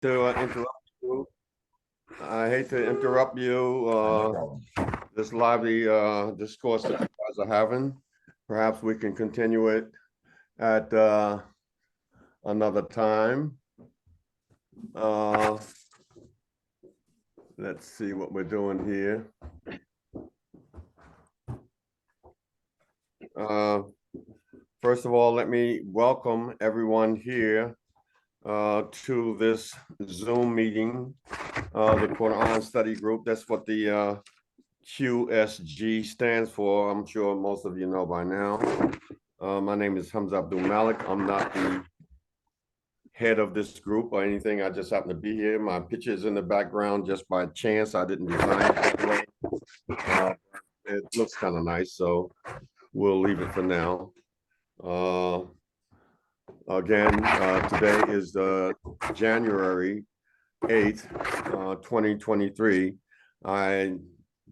to interrupt you. I hate to interrupt you. This lively discourse that you guys are having. Perhaps we can continue it at another time. Let's see what we're doing here. First of all, let me welcome everyone here to this Zoom meeting, the Quran Study Group. That's what the QSG stands for. I'm sure most of you know by now. My name is Hamza Abdul Malik. I'm not the head of this group or anything. I just happen to be here. My picture is in the background just by chance. I didn't design it that way. It looks kind of nice, so we'll leave it for now. Again, today is January 8th, 2023. I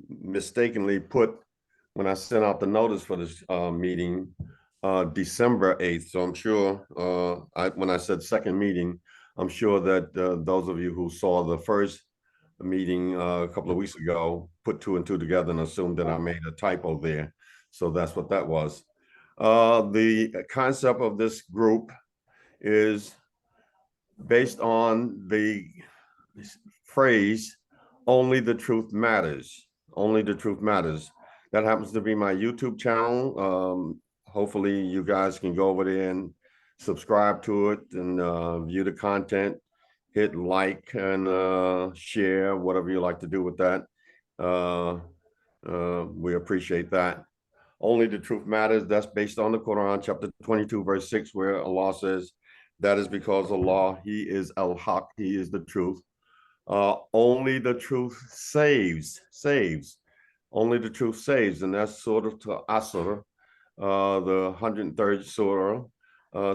mistakenly put, when I sent out the notice for this meeting, December 8th. So I'm sure when I said second meeting, I'm sure that those of you who saw the first meeting a couple of weeks ago put two and two together and assumed that I made a typo there. So that's what that was. The concept of this group is based on the phrase, only the truth matters. Only the truth matters. That happens to be my YouTube channel. Hopefully you guys can go over there and subscribe to it and view the content, hit like and share, whatever you like to do with that. We appreciate that. Only the truth matters. That's based on the Quran, chapter 22, verse 6, where Allah says, that is because Allah, He is al-Haq, He is the truth. Only the truth saves. Only the truth saves, and that's sort of to Asr, the 103rd surah,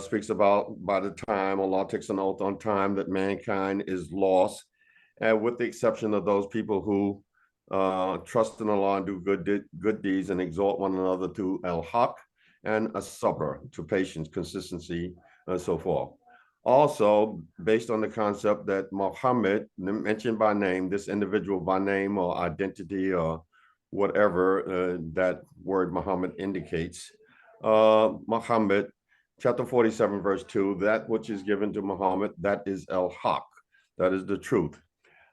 speaks about by the time Allah takes an oath on time that mankind is lost, and with the exception of those people who trust in Allah and do good deeds and exhort one another to al-Haq and as-sabr, to patience, consistency, and so forth. Also, based on the concept that Muhammad, mentioned by name, this individual by name or identity or whatever that word Muhammad indicates, Muhammad, chapter 47, verse 2, that which is given to Muhammad, that is al-Haq, that is the truth.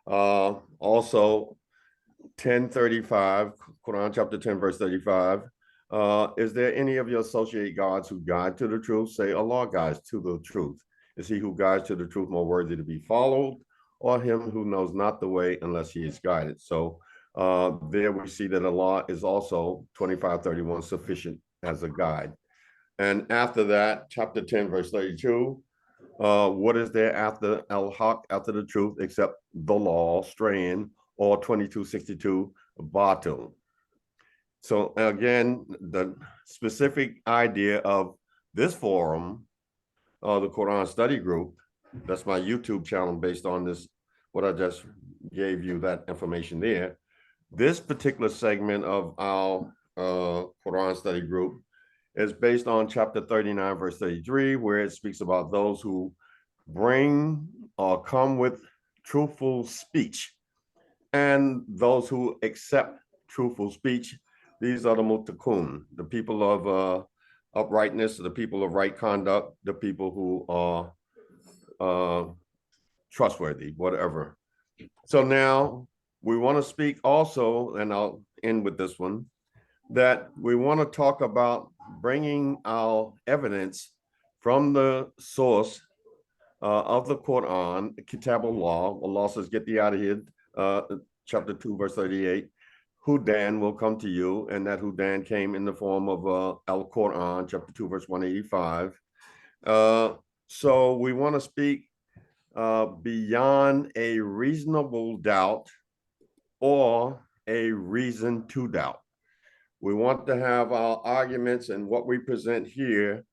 Also, 10:35, Quran chapter 10, verse 35, is there any of your associate gods who guide to the truth? Say, Allah guides to the truth. Is he who guides to the truth more worthy to be followed, or him who knows not the way unless he is guided? So there we see that Allah is also 25:31 sufficient as a guide. And after that, chapter 10, verse 32, what is there after al-Haq, after the truth, except the law, straying, or 2262, batil? So again, the specific idea of this forum, the Quran Study Group, that's my YouTube channel based on this, what I just gave you, that information there. This particular segment of our Quran Study Group is based on chapter 39, verse 33, where it speaks about those who bring or come with truthful speech and those who accept truthful speech. These are the muttaqun, the people of uprightness, the people of right conduct, the people who are trustworthy, whatever. So now we want to speak also, and I'll end with this one, that we want to talk about bringing our evidence from the source of the Quran, Kitab Allah. Allah says, get thee out of here, chapter 2, verse 38. Hudan will come to you, and that Hudan came in the form of Al-Quran, chapter 2, verse 185. So we want to speak beyond a reasonable doubt or a reason to doubt. We want to have our arguments and what we present here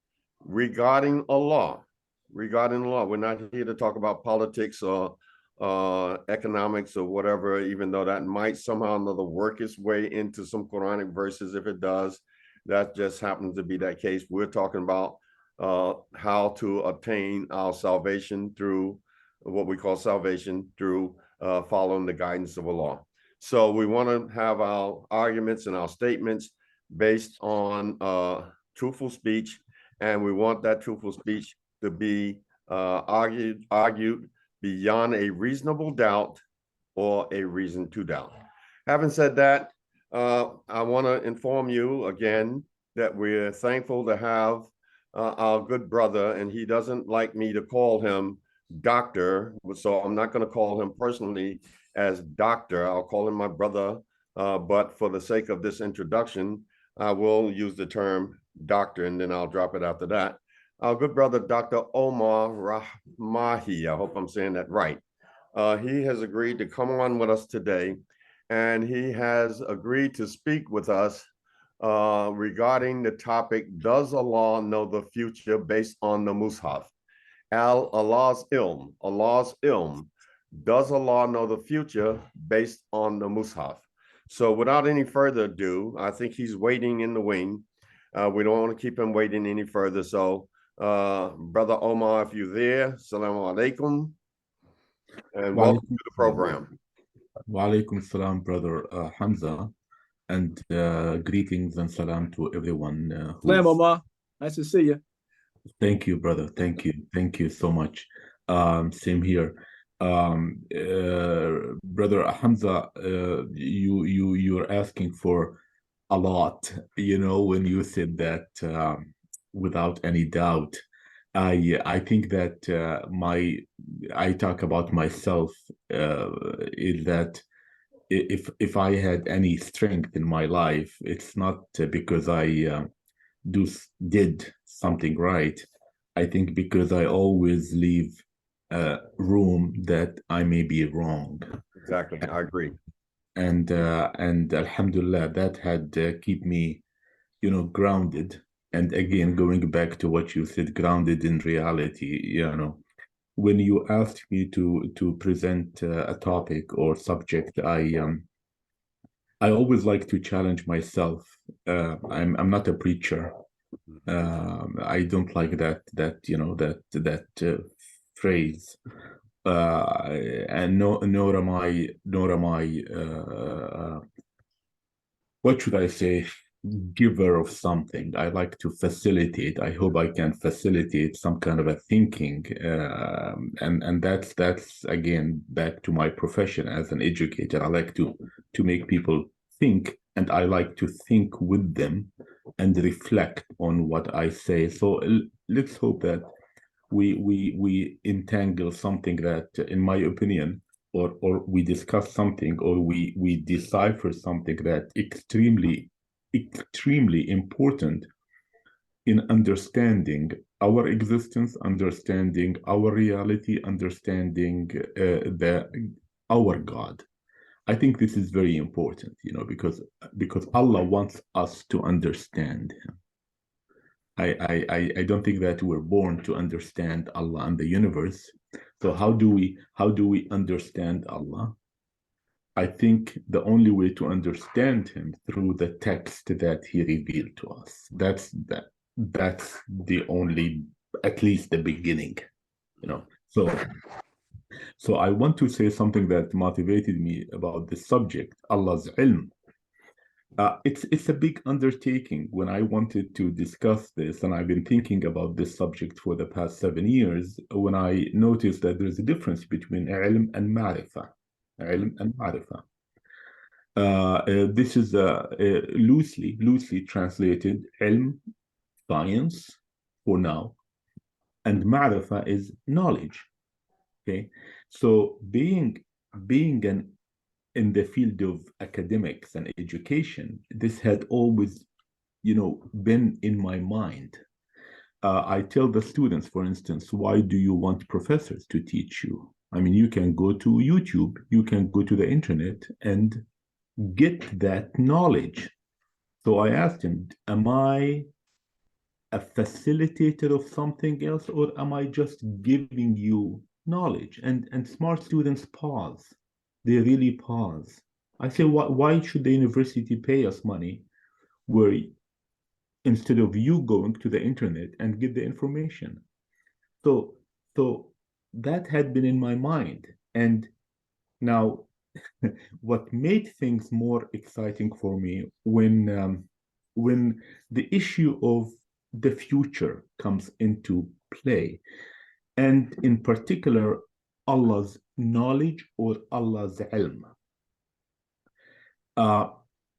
regarding Allah. Regarding Allah, we're not here to talk about politics or economics or whatever, even though that might somehow or another work its way into some Quranic verses. If it does, that just happens to be that case. We're talking about how to obtain our salvation through what we call salvation through following the guidance of Allah. So we want to have our arguments and our statements based on truthful speech, and we want that truthful speech to be argued beyond a reasonable doubt or a reason to doubt. Having said that, I want to inform you again that we're thankful to have our good brother, and he doesn't like me to call him doctor, so I'm not going to call him personally as doctor. I'll call him my brother, but for the sake of this introduction, I will use the term doctor, and then I'll drop it after that. Our good brother, Dr. Omar RAMAHI, I hope I'm saying that right. He has agreed to come on with us today, and he has agreed to speak with us regarding the topic, does Allah know the future based on the Mushaf? Allah's ilm. Does Allah know the future based on the Mushaf? So without any further ado, I think he's waiting in the wing. We don't want to keep him waiting any further. So Brother Omar, if you're there, Assalamu alaikum, and welcome to the program. Wa alaikum salam, Brother Hamza, and greetings and salam to everyone. Salam, Omar. Nice to see you. Thank you, brother. Thank you so much. Same here. Brother Hamza, you're asking for a lot, when you said that without any doubt. I think that I talk about myself is that if I had any strength in my life, it's not because I did something right. I think because I always leave room that I may be wrong. Exactly, I agree. And Alhamdulillah, that had keep me, grounded. And again, going back to what you said, grounded in reality, when you asked me to present a topic or subject, I always like to challenge myself. I'm not a preacher. I don't like that phrase. And nor am I. What should I say? Giver of something. I like to facilitate. I hope I can facilitate some kind of a thinking, and that's again back to my profession as an educator. I like to make people think, and I like to think with them and reflect on what I say. So let's hope that we entangle something that, in my opinion, or we discuss something, or we decipher something that extremely important in understanding our existence, understanding our reality, understanding our God. I think this is very important, because Allah wants us to understand Him. I don't think that we're born to understand Allah and the universe. So how do we understand Allah? I think the only way to understand Him through the text that He revealed to us. That's the only, at least the beginning, So I want to say something that motivated me about this subject, Allah's ilm. It's a big undertaking. When I wanted to discuss this, and I've been thinking about this subject for the past 7 years, when I noticed that there's a difference between ilm and ma'rifah. Ilm and ma'rifah. This is loosely translated ilm, science, for now, and ma'rifah is knowledge. Okay, so being in the field of academics and education, this had always, been in my mind. I tell the students, for instance, why do you want professors to teach you? I mean, you can go to YouTube, you can go to the internet and get that knowledge. So I asked him, am I a facilitator of something else, or am I just giving you knowledge? And smart students pause. They really pause. I say, why should the university pay us money where instead of you going to the internet and get the information? So that had been in my mind. And now, what made things more exciting for me when the issue of the future comes into play, and in particular, Allah's knowledge or Allah's ilm.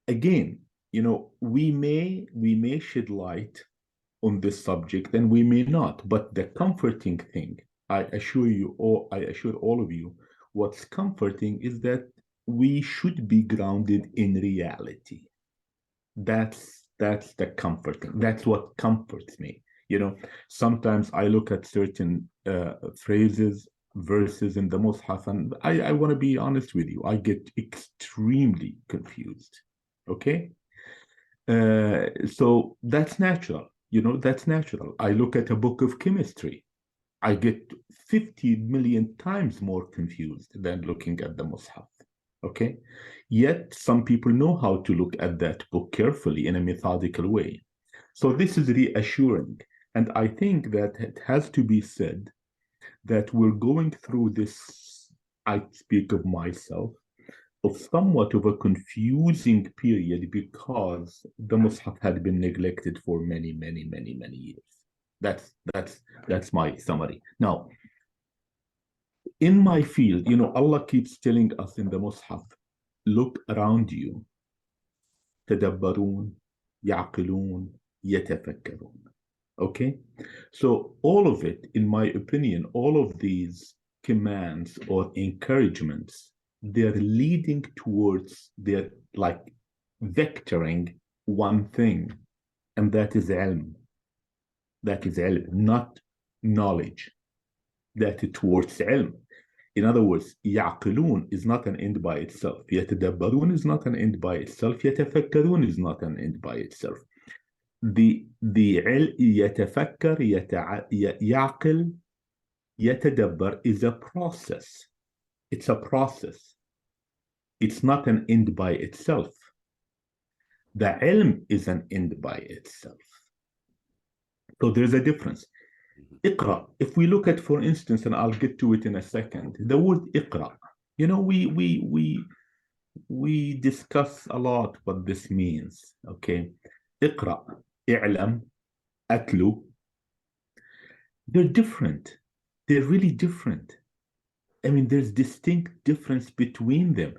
Again, we may shed light on this subject and we may not, but the comforting thing, I assure all of you, what's comforting is that we should be grounded in reality. That's the comforting. That's what comforts me. Sometimes I look at certain phrases, verses in the Mushaf, and I want to be honest with you, I get extremely confused. Okay? So that's natural. That's natural. I look at a book of chemistry, I get 50 million times more confused than looking at the Mushaf. Okay? Yet some people know how to look at that book carefully in a methodical way. So this is reassuring. And I think that it has to be said that we're going through this, I speak of myself, of somewhat of a confusing period because the Mus'haf had been neglected for many, many, many, many years. That's my summary. Now, in my field, Allah keeps telling us in the Mus'haf, look around you. تدبرون, يعقلون, يتفكرون. Okay? So all of it, in my opinion, all of these commands or encouragements, they're leading towards, they're like vectoring one thing, and that is ilm. That is ilm, not knowledge. That is towards ilm. In other words, يعقلون is not an end by itself. يتدبرون is not an end by itself. يتفكرون is not an end by itself. The يتفكر, يعقل, يتدبر is a process. It's a process. It's not an end by itself. The ilm is an end by itself. So there's a difference. Iqra, if we look at, for instance, and I'll get to it in a second, the word Iqra, we discuss a lot what this means. Okay. Iqra, i'lam, atlu, they're different. They're really different. I mean, there's distinct difference between them.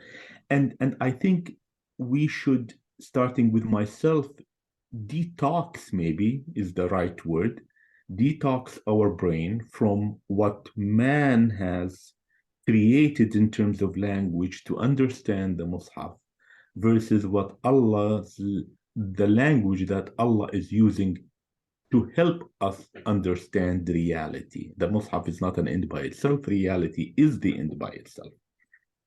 And I think we should, starting with myself, detox maybe is the right word, detox our brain from what man has created in terms of language to understand the Mus'haf versus what the language that Allah is using to help us understand reality. The Mus'haf is not an end by itself. Reality is the end by itself.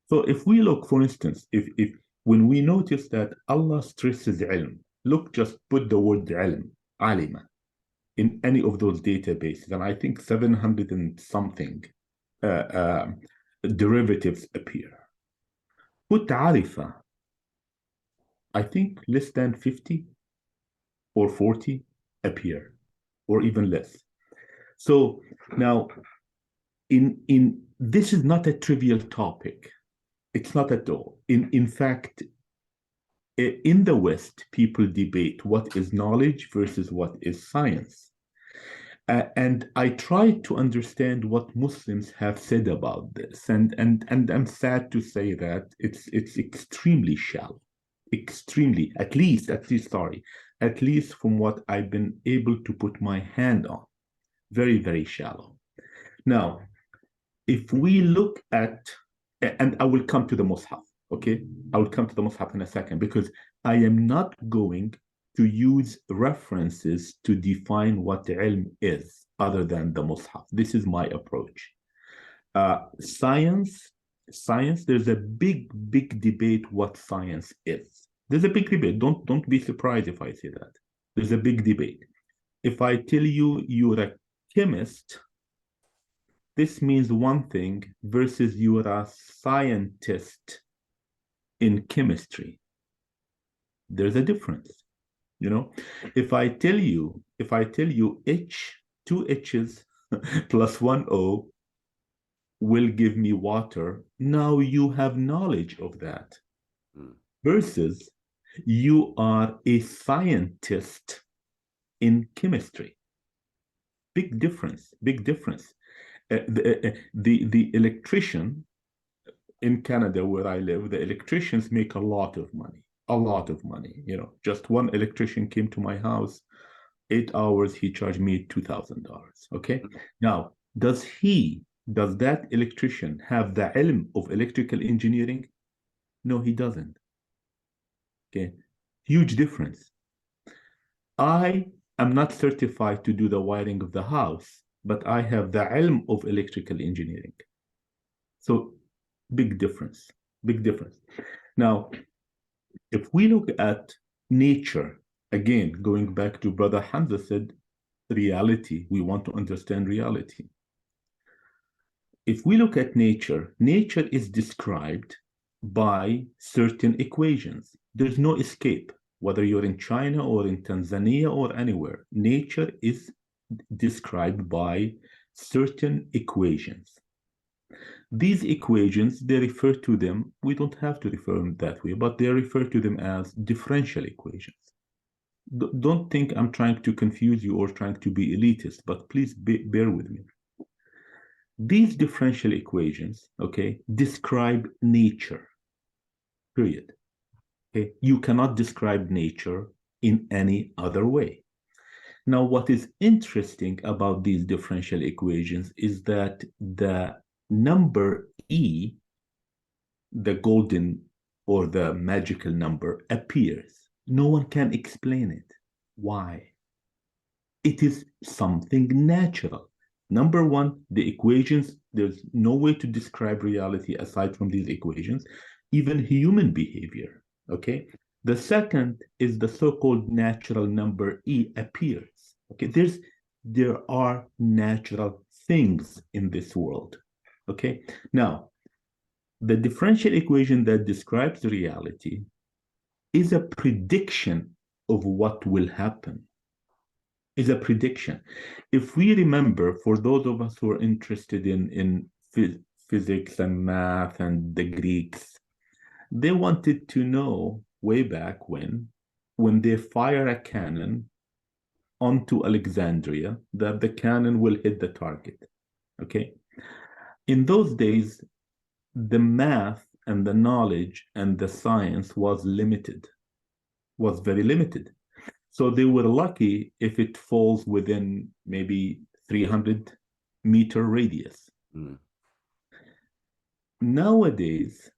So if we look, for instance, if when we notice that Allah stresses ilm, look, just put the word ilm, alima, in any of those databases, and I think 700 and something derivatives appear. Put arifa, I think less than 50 or 40 appear, or even less. So now, in this is not a trivial topic. It's not at all. In fact, in the West, people debate what is knowledge versus what is science. And I tried to understand what Muslims have said about this, and I'm sad to say that it's extremely shallow, extremely, at least from what I've been able to put my hand on, very, very shallow. Now, if we look at, and I will come to the Mus'haf, okay? I will come to the Mus'haf in a second, because I am not going to use references to define what ilm is other than the Mus'haf. This is my approach. Science, there's a big debate what science is. There's a big debate. Don't be surprised if I say that. There's a big debate. If I tell you you're a chemist, this means one thing versus you're a scientist in chemistry. There's a difference. If I tell you H, two H's plus one O will give me water. Now you have knowledge of that. Versus you are a scientist in chemistry. Big difference, big difference. The electrician in Canada where I live, the electricians make a lot of money, a lot of money. You know, just one electrician came to my house, 8 hours, he charged me $2,000. Okay. Now, does that electrician have the ilm of electrical engineering? No, he doesn't. Okay. Huge difference. I am not certified to do the wiring of the house, but I have the ilm of electrical engineering. So big difference, big difference. Now, if we look at nature, again, going back to Brother Hamza said, reality, we want to understand reality. If we look at nature, nature is described by certain equations. There's no escape, whether you're in China or in Tanzania or anywhere. Nature is described by certain equations. These equations, they refer to them, we don't have to refer them that way, but they refer to them as differential equations. Don't think I'm trying to confuse you or trying to be elitist, but please bear with me. These differential equations, okay, describe nature, period. Okay, you cannot describe nature in any other way. Now, what is interesting about these differential equations is that the number E, the golden or the magical number, appears. No one can explain it. Why? It is something natural. Number one, the equations, there's no way to describe reality aside from these equations, even human behavior, okay? The second is the so-called natural number E appears, okay? There are natural things in this world, okay? Now, the differential equation that describes reality is a prediction of what will happen. Is a prediction. If we remember, for those of us who are interested in physics and math and the Greeks, they wanted to know way back when they fire a cannon onto Alexandria, that the cannon will hit the target. Okay. In those days, the math and the knowledge and the science was limited, was very limited. So they were lucky if it falls within maybe 300-meter radius. Nowadays,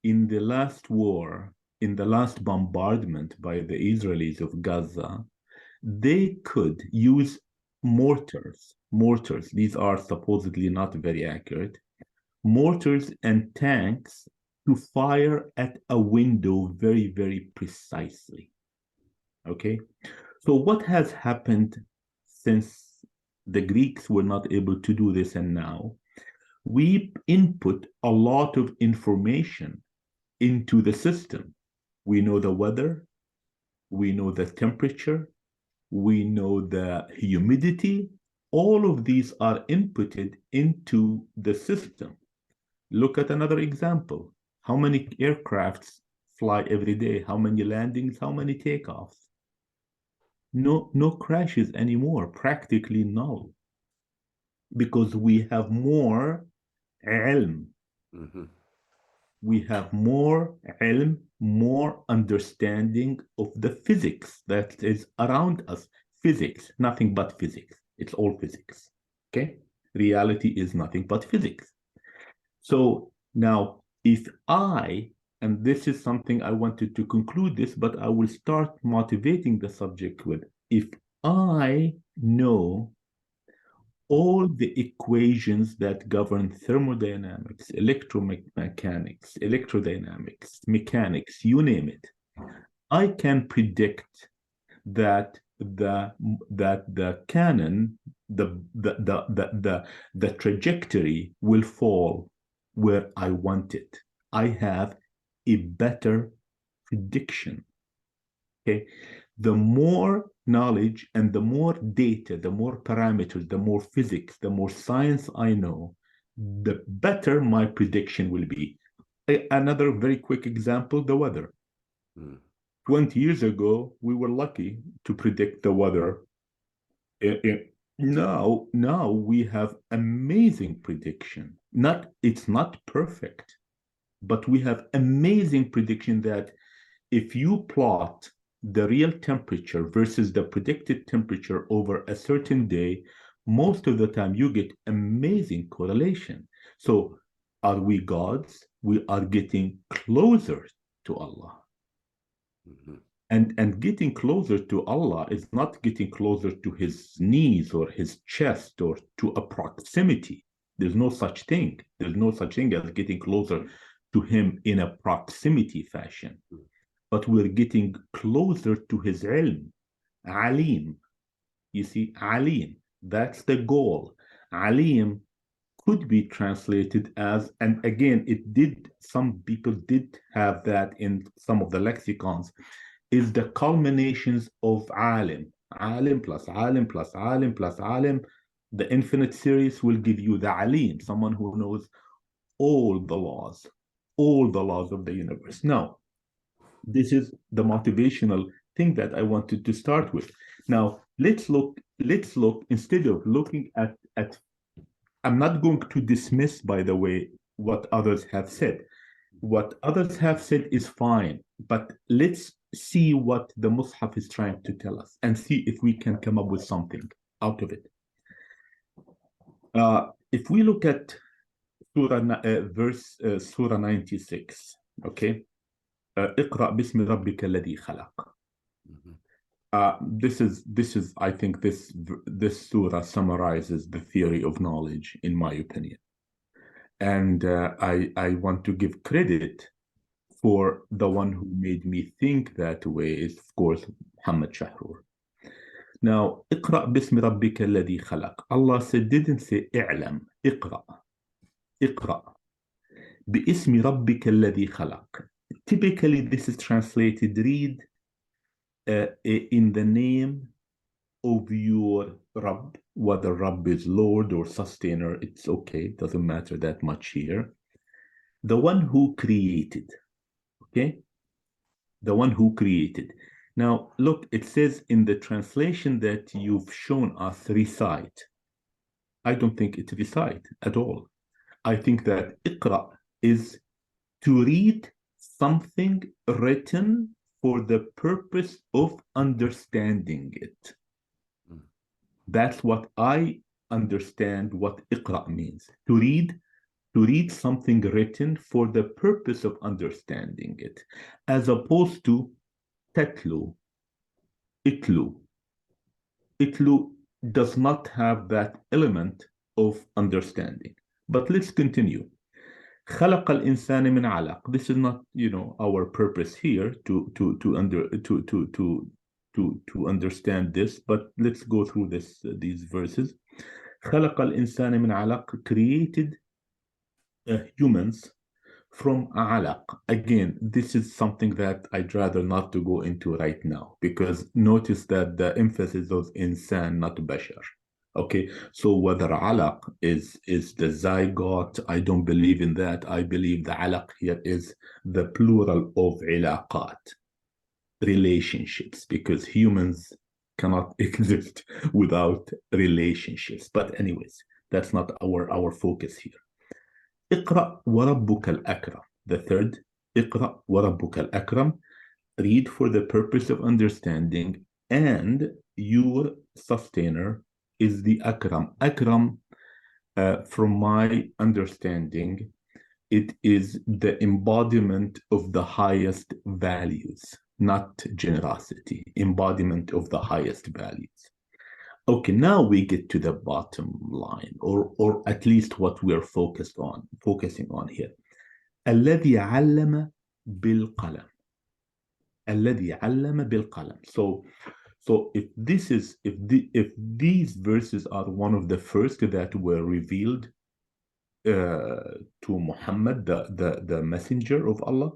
in the last war, in the last bombardment by the Israelis of Gaza, they could use mortars. These are supposedly not very accurate. Mortars and tanks to fire at a window very, very precisely. Okay, so what has happened since the Greeks were not able to do this, and now we input a lot of information into the system. We know the weather, we know the temperature, we know the humidity. All of these are inputted into the system. Look at another example. How many aircrafts fly every day? How many landings? How many takeoffs? No crashes anymore, practically null, because we have more ilm. We have more ilm, more understanding of the physics that is around us. Physics, nothing but physics. It's all physics, okay? Reality is nothing but physics. So now, if and this is something I wanted to conclude this, but I will start motivating the subject with, if I know all the equations that govern thermodynamics, electromechanics, electrodynamics, mechanics, you name it, I can predict that the cannon, the trajectory will fall where I want it. I have a better prediction. Okay, the more knowledge and the more data, the more parameters, the more physics, the more science I know, the better my prediction will be. Another very quick example, the weather. 20 years ago, we were lucky to predict the weather. Now we have amazing prediction. It's not perfect, but we have amazing prediction that if you plot the real temperature versus the predicted temperature over a certain day, most of the time you get amazing correlation. So are we gods? We are getting closer to Allah. And getting closer to Allah is not getting closer to his knees or his chest or to a proximity. There's no such thing. There's no such thing as getting closer to him in a proximity fashion. But we're getting closer to his ilm, alim. You see, alim, that's the goal. Alim could be translated as, and again, some people did have that in some of the lexicons, is the culminations of alim. Alim plus alim plus alim plus alim. The infinite series will give you the alim, someone who knows all the laws of the universe. Now, this is the motivational thing that I wanted to start with. Now, let's look, instead of looking at I'm not going to dismiss, by the way, what others have said. What others have said is fine, but let's see what the Mushaf is trying to tell us and see if we can come up with something out of it. If we look at Surah 96, okay? اقرأ باسم ربك الذي خلق. This is I think this surah summarizes the theory of knowledge, in my opinion, and I want to give credit for the one who made me think that way is, of course, Muhammad Shahrur. Now, اقرأ باسم ربك الذي خلق. Allah said, didn't say اعلم. اقرأ باسم ربك الذي خلق. Typically, this is translated, read in the name of your Rabb, whether Rabb is Lord or Sustainer, it's okay, it doesn't matter that much here. The one who created, okay? The one who created. Now, look, it says in the translation that you've shown us, recite. I don't think it's recite at all. I think that Iqra is to read something written for the purpose of understanding it. That's what I understand what Iqra means. To read something written for the purpose of understanding it, as opposed to tatlu, itlu. Itlu does not have that element of understanding. But let's continue. خلق الإنسان من علق. This is not, our purpose here to understand this, but let's go through these verses. خلق الإنسان من علق, created humans from علق. Again, this is something that I'd rather not to go into right now, because notice that the emphasis of insan, not bashar. Okay, so whether alaq is the zygote, I don't believe in that. I believe the alaq here is the plural of ilaqat, relationships, because humans cannot exist without relationships. But anyways, that's not our focus here. اقرأ وربك الأكرم. The third, اقرأ وربك الأكرم, read for the purpose of understanding, and your sustainer is the Akram. Akram, from my understanding, it is the embodiment of the highest values, not generosity, embodiment of the highest values. Okay, now we get to the bottom line, or at least what we're focusing on here. الذي علم بالقلم. الذي علم بالقلم. So if these verses are one of the first that were revealed to Muhammad, the messenger of Allah,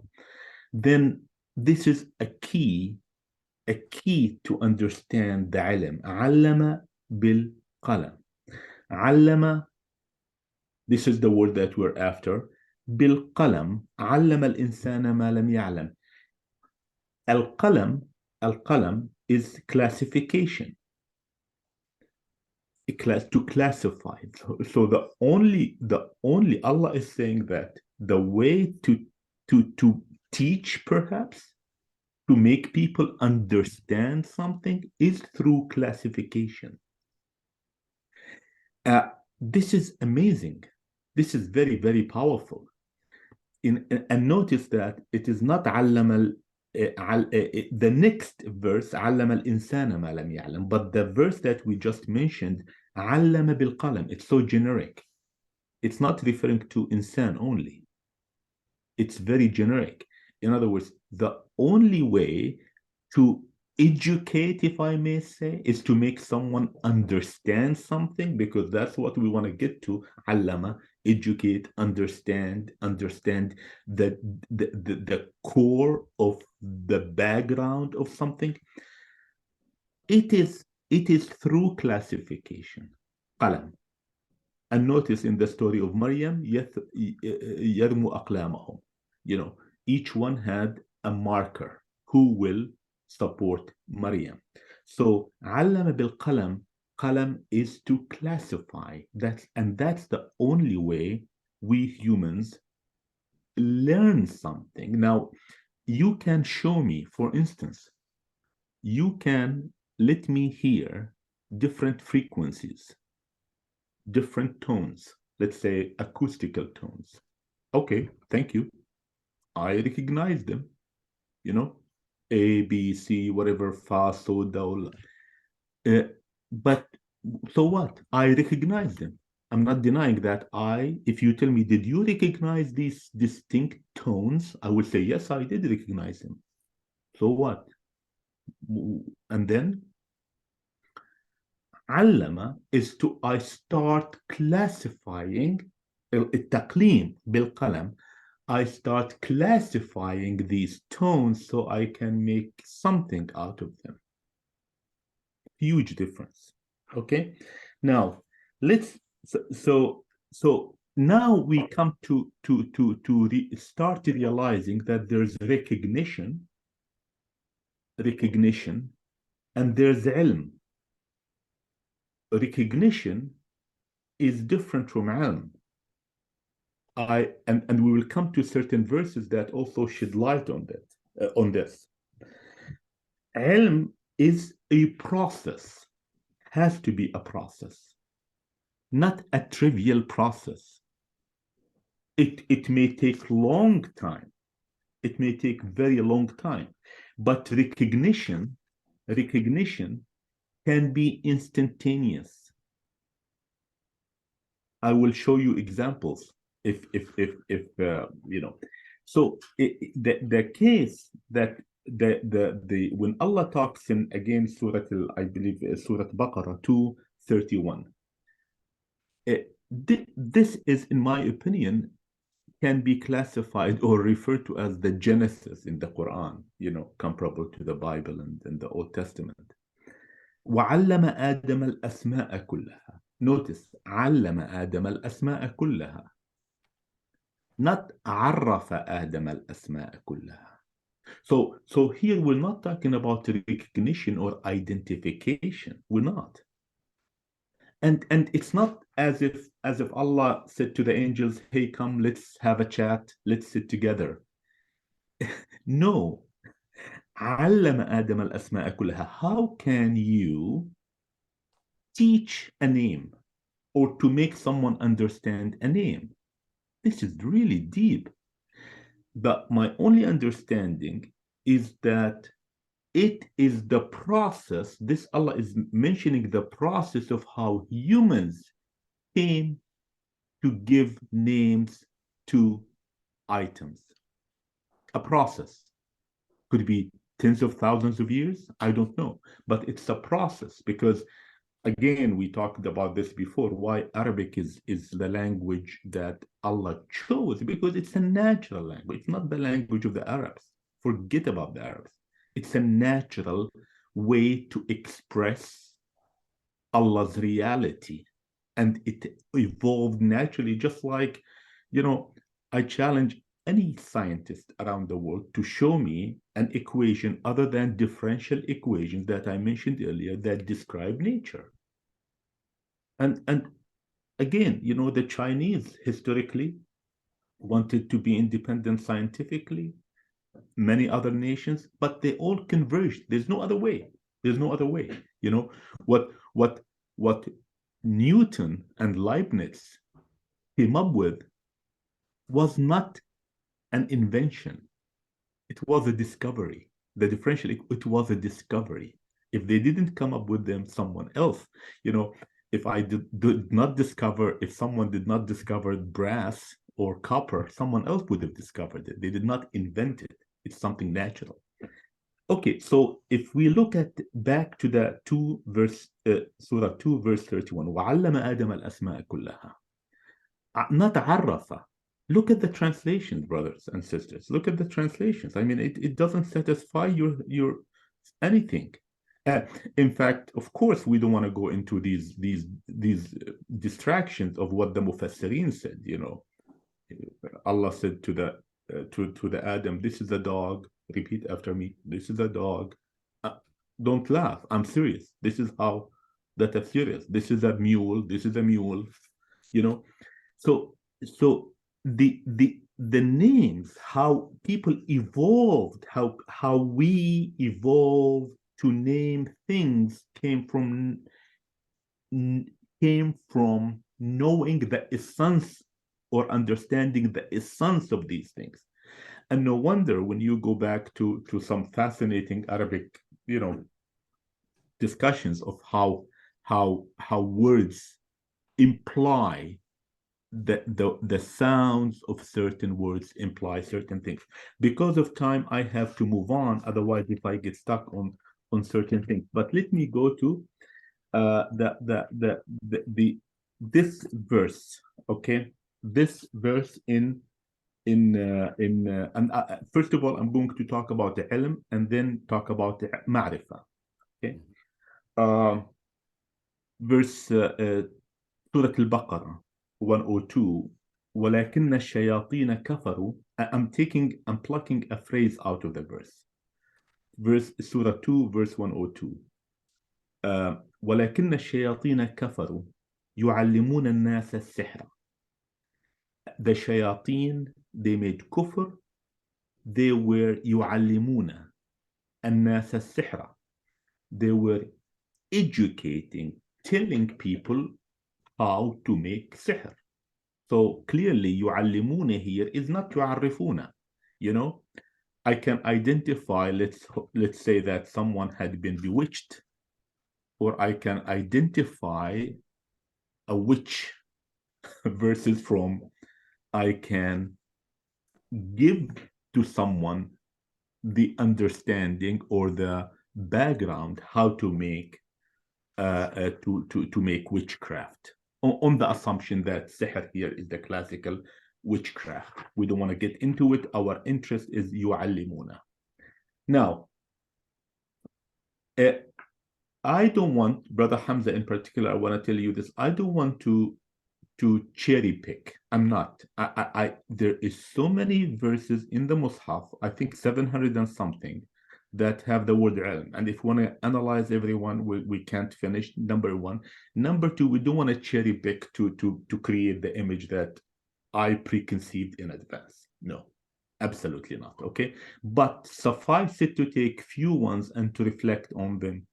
then this is a key to understand the ilm. علم بالقلم. علم This is the word that we're after. بالقلم علم الإنسان ما لم يعلم. القلم is classification. To classify. So the only Allah is saying that the way to teach, perhaps, to make people understand something is through classification. This is amazing. This is very, very powerful. And notice that it is not علم the next verse علم الإنسان ما لم يعلم, but the verse that we just mentioned علم بالقلم. It's so generic. It's not referring to insan only. It's very generic. In other words, the only way to educate, if I may say, is to make someone understand something, because that's what we want to get to. Allama, educate, understand the core of the background of something. It is through classification. Qalam. And notice in the story of Maryam, يرموا أقلامهم. You know, each one had a marker who will support Maryam. So علم بالقلم, qalam is to classify. That's the only way we humans learn something. Now, you can show me, for instance, you can let me hear different frequencies, different tones, let's say acoustical tones. Okay, thank you. I recognize them, you know, A, B, C, whatever, fa, so, do. But so what? I recognize them. I'm not denying that. If you tell me, did you recognize these distinct tones? I will say, yes, I did recognize them. So what? And then علم is I start classifying التقليم بالقلم. I start classifying these tones so I can make something out of them. Huge difference. Okay. Now let's so now we come to start realizing that there's recognition, and there's ilm. Recognition is different from ilm. And we will come to certain verses that also shed light on that, on this. Ilm is a process, has to be a process, not a trivial process. It may take long time. It may take very long time, but recognition can be instantaneous. I will show you examples if you know. So the case that the when Allah talks in, again, Surah I believe Surah Baqarah 2:31, this is, in my opinion, can be classified or referred to as the Genesis in the Quran, you know, comparable to the Bible and the Old Testament. وعلم آدم الأسماء كلها. Notice, علم آدم الأسماء كلها. Not عرف آدم الأسماء كلها. So here we're not talking about recognition or identification. We're not. And it's not as if Allah said to the angels, hey, come, let's have a chat, let's sit together. No. علم آدم الأسماء كلها. How can you teach a name or to make someone understand a name? This is really deep. But my only understanding is that it is the process. This Allah is mentioning the process of how humans came to give names to items. A process. Could be tens of thousands of years. I don't know. But it's a process, because again, we talked about this before, why Arabic is the language that Allah chose, because it's a natural language. It's not the language of the Arabs. Forget about the Arabs. It's a natural way to express Allah's reality. and it evolved naturally, just like, you know, I challenge any scientist around the world to show me an equation other than differential equations that I mentioned earlier that describe nature. And again, you know, the Chinese historically wanted to be independent scientifically, many other nations, but they all converged. There's no other way. There's no other way. You know, what Newton and Leibniz came up with was not an invention. It was a discovery. The differential, it was a discovery. If they didn't come up with them, someone else, you know, if I did not discover, if someone did not discover brass or copper, someone else would have discovered it. They did not invent it. It's something natural. Okay, so if we look at back to the Surah 2, verse 31, وَعَلَّمَ آدَمَ الْأَسْمَاءَ كُلَّهَا. Not عرف. Look at the translations, brothers and sisters. Look at the translations. I mean, it doesn't satisfy your anything. In fact, of course, we don't want to go into these distractions of what the Mufassirin said. You know, Allah said to the Adam, "This is a dog." Repeat after me. This is a dog. Don't laugh. I'm serious. This is how that I'm serious. This is a mule. This is a mule. You know, so the names, how people evolved, how we evolved to name things came from knowing the essence or understanding the essence of these things. And no wonder when you go back to some fascinating Arabic, you know, discussions of how words imply the sounds of certain words imply certain things. Because of time, I have to move on. Otherwise, if I get stuck on certain things, but let me go to this verse. Okay, this verse and first of all, I'm going to talk about the ilm and then talk about the ma'rifah. Okay, verse Surah Al-Baqarah 102. ولكن الشياطين كفروا. I'm plucking a phrase out of the verse. Surah 2, verse 102. ولكن الشياطين كفروا يعلمون الناس السحر. The shayateen, they made kufr. They were يعلمون الناس السحر. They were educating, telling people how to make sihr. So clearly يعلمون here is not يعرفون. You know, I can identify, let's say that someone had been bewitched, or I can identify a witch versus from I can give to someone the understanding or the background how to make to make witchcraft on the assumption that sihr here is the classical witchcraft. We don't want to get into it. Our interest is يعلمون. Now, I don't want, Brother Hamza in particular, I want to tell you this. I don't want to cherry pick. I'm not. There is so many verses in the Mushaf, I think 700 and something, that have the word ilm. And if we want to analyze everyone, we can't finish, number one. Number two, we don't want to cherry pick to create the image that I preconceived in advance. No, absolutely not. Okay, but suffice it to take few ones and to reflect on them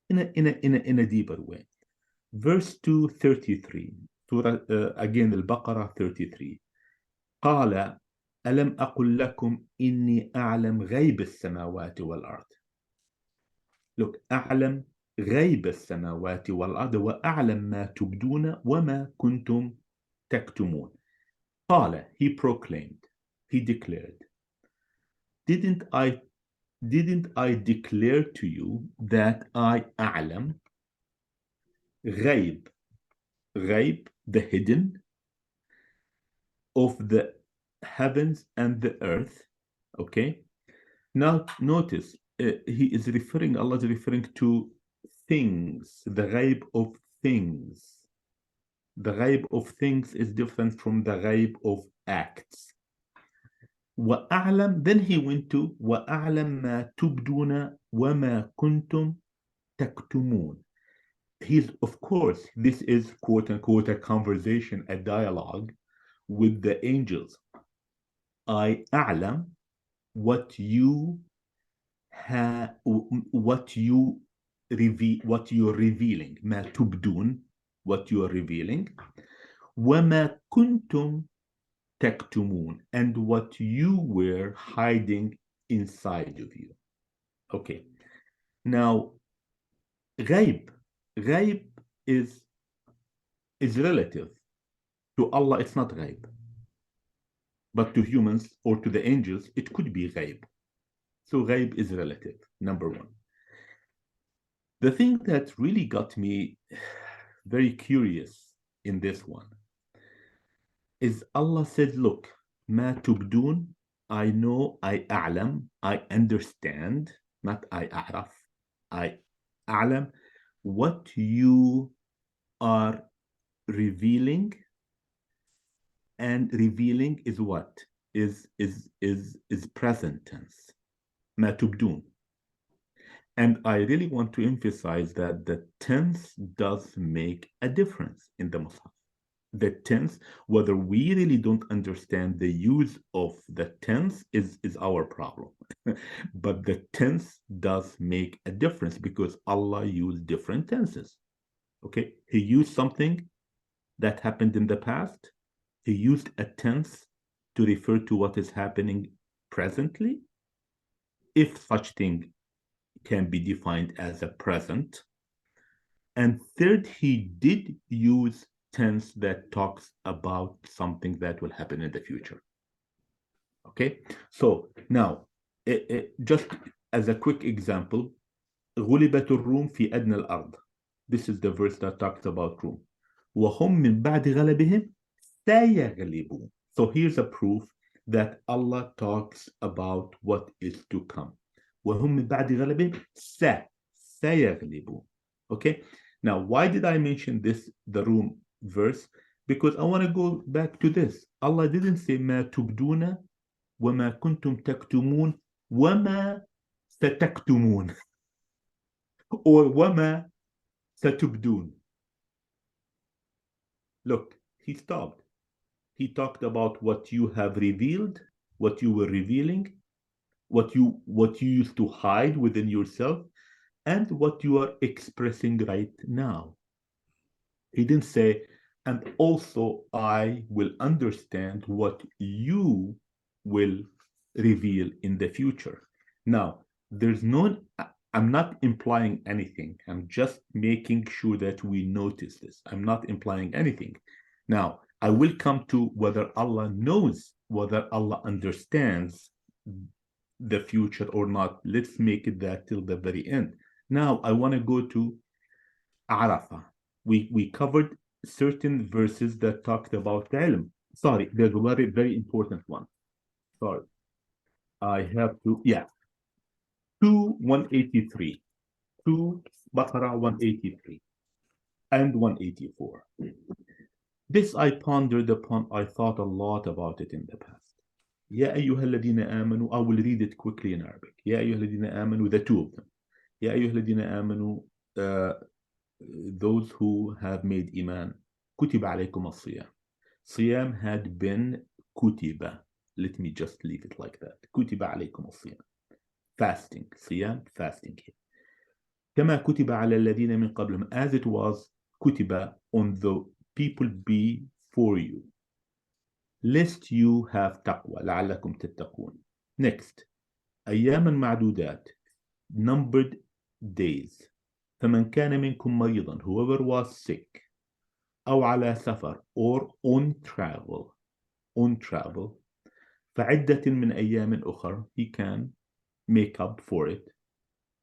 in a deeper way. Verse 233, again Al-Baqarah 33. قال ألم أقل لكم إني أعلم غيب السماوات والأرض. Look, أعلم غيب السماوات والأرض وأعلم ما تبدون وما كنتم تكتمون. قال, he proclaimed, he declared, didn't I declare to you that I أعلم غيب, the hidden, of the heavens and the earth. Okay, now notice Allah is referring to things, the ghaib of things. The ghaib of things is different from the ghaib of acts. وأعلم, then he went to وأعلم ما تبدون وما كنتم تكتمون. He's, of course, this is quote unquote a conversation, a dialogue with the angels. I أعلم what you what you're revealing. ما تبدون, what you are revealing. وما كنتم تكتمون, and what you were hiding inside of you. Okay. Now, ghaib is relative. To Allah, it's not ghaib. But to humans or to the angels, it could be ghaib. So ghaib is relative, number one. The thing that really got me very curious in this one is Allah said, look, ما تبدون, I know, I أعلم, I understand, not I أعرف, I أعلم, what you are revealing. And revealing is what? Is present tense. ما تبدون. And I really want to emphasize that the tense does make a difference in the Mushaf. The tense, whether we really don't understand the use of the tense is our problem. But the tense does make a difference because Allah used different tenses. Okay, He used something that happened in the past. He used a tense to refer to what is happening presently, if such thing can be defined as a present. And third, he did use tense that talks about something that will happen in the future. Okay, so now, just as a quick example, غُلِبَتُ الروم في أدنى الأرض. This is the verse that talks about Rome. وهم من بعد غلبهم سيغلبون. So here's a proof that Allah talks about what is to come. وهم من بعد غلبهم سيغلبون. Okay, now why did I mention this, the Rum verse? Because I want to go back to this. Allah didn't say ما تبدون وما كنتم تكتمون وما ستكتمون or وما ستبدون. Look, he stopped. He talked about what you have revealed, what you were revealing, what you used to hide within yourself, and what you are expressing right now. He didn't say, and also I will understand what you will reveal in the future. Now, there's no, I'm not implying anything. I'm just making sure that we notice this. I'm not implying anything. Now, I will come to whether Allah knows, whether Allah understands the future or not. Let's make it that till the very end. Now, I want to go to Arafah. We covered certain verses that talked about ilm. Sorry, there's a very, very important one. Sorry. I have to, yeah. 183. 2 Baqarah 183 and 184. This I pondered upon, I thought a lot about it in the past. يا أيها الذين آمنوا, I will read it quickly in Arabic. يا أيها الذين آمنوا, the two of them. يا أيها الذين آمنوا, those who have made iman, كتب عليكم الصيام. Siyam had been kutiba. Let me just leave it like that. كتب عليكم الصيام. Fasting. Siyam, fasting here. كما كتب على الذين من قبلهم, as it was كتب on the people before you, lest you have taqwa, لعلكم تتقون. Next, أياما معدودات, numbered days. فمن كان منكم مريضا, whoever was sick, أو على سفر, or on travel, فعدة من أيام أخر, he can make up for it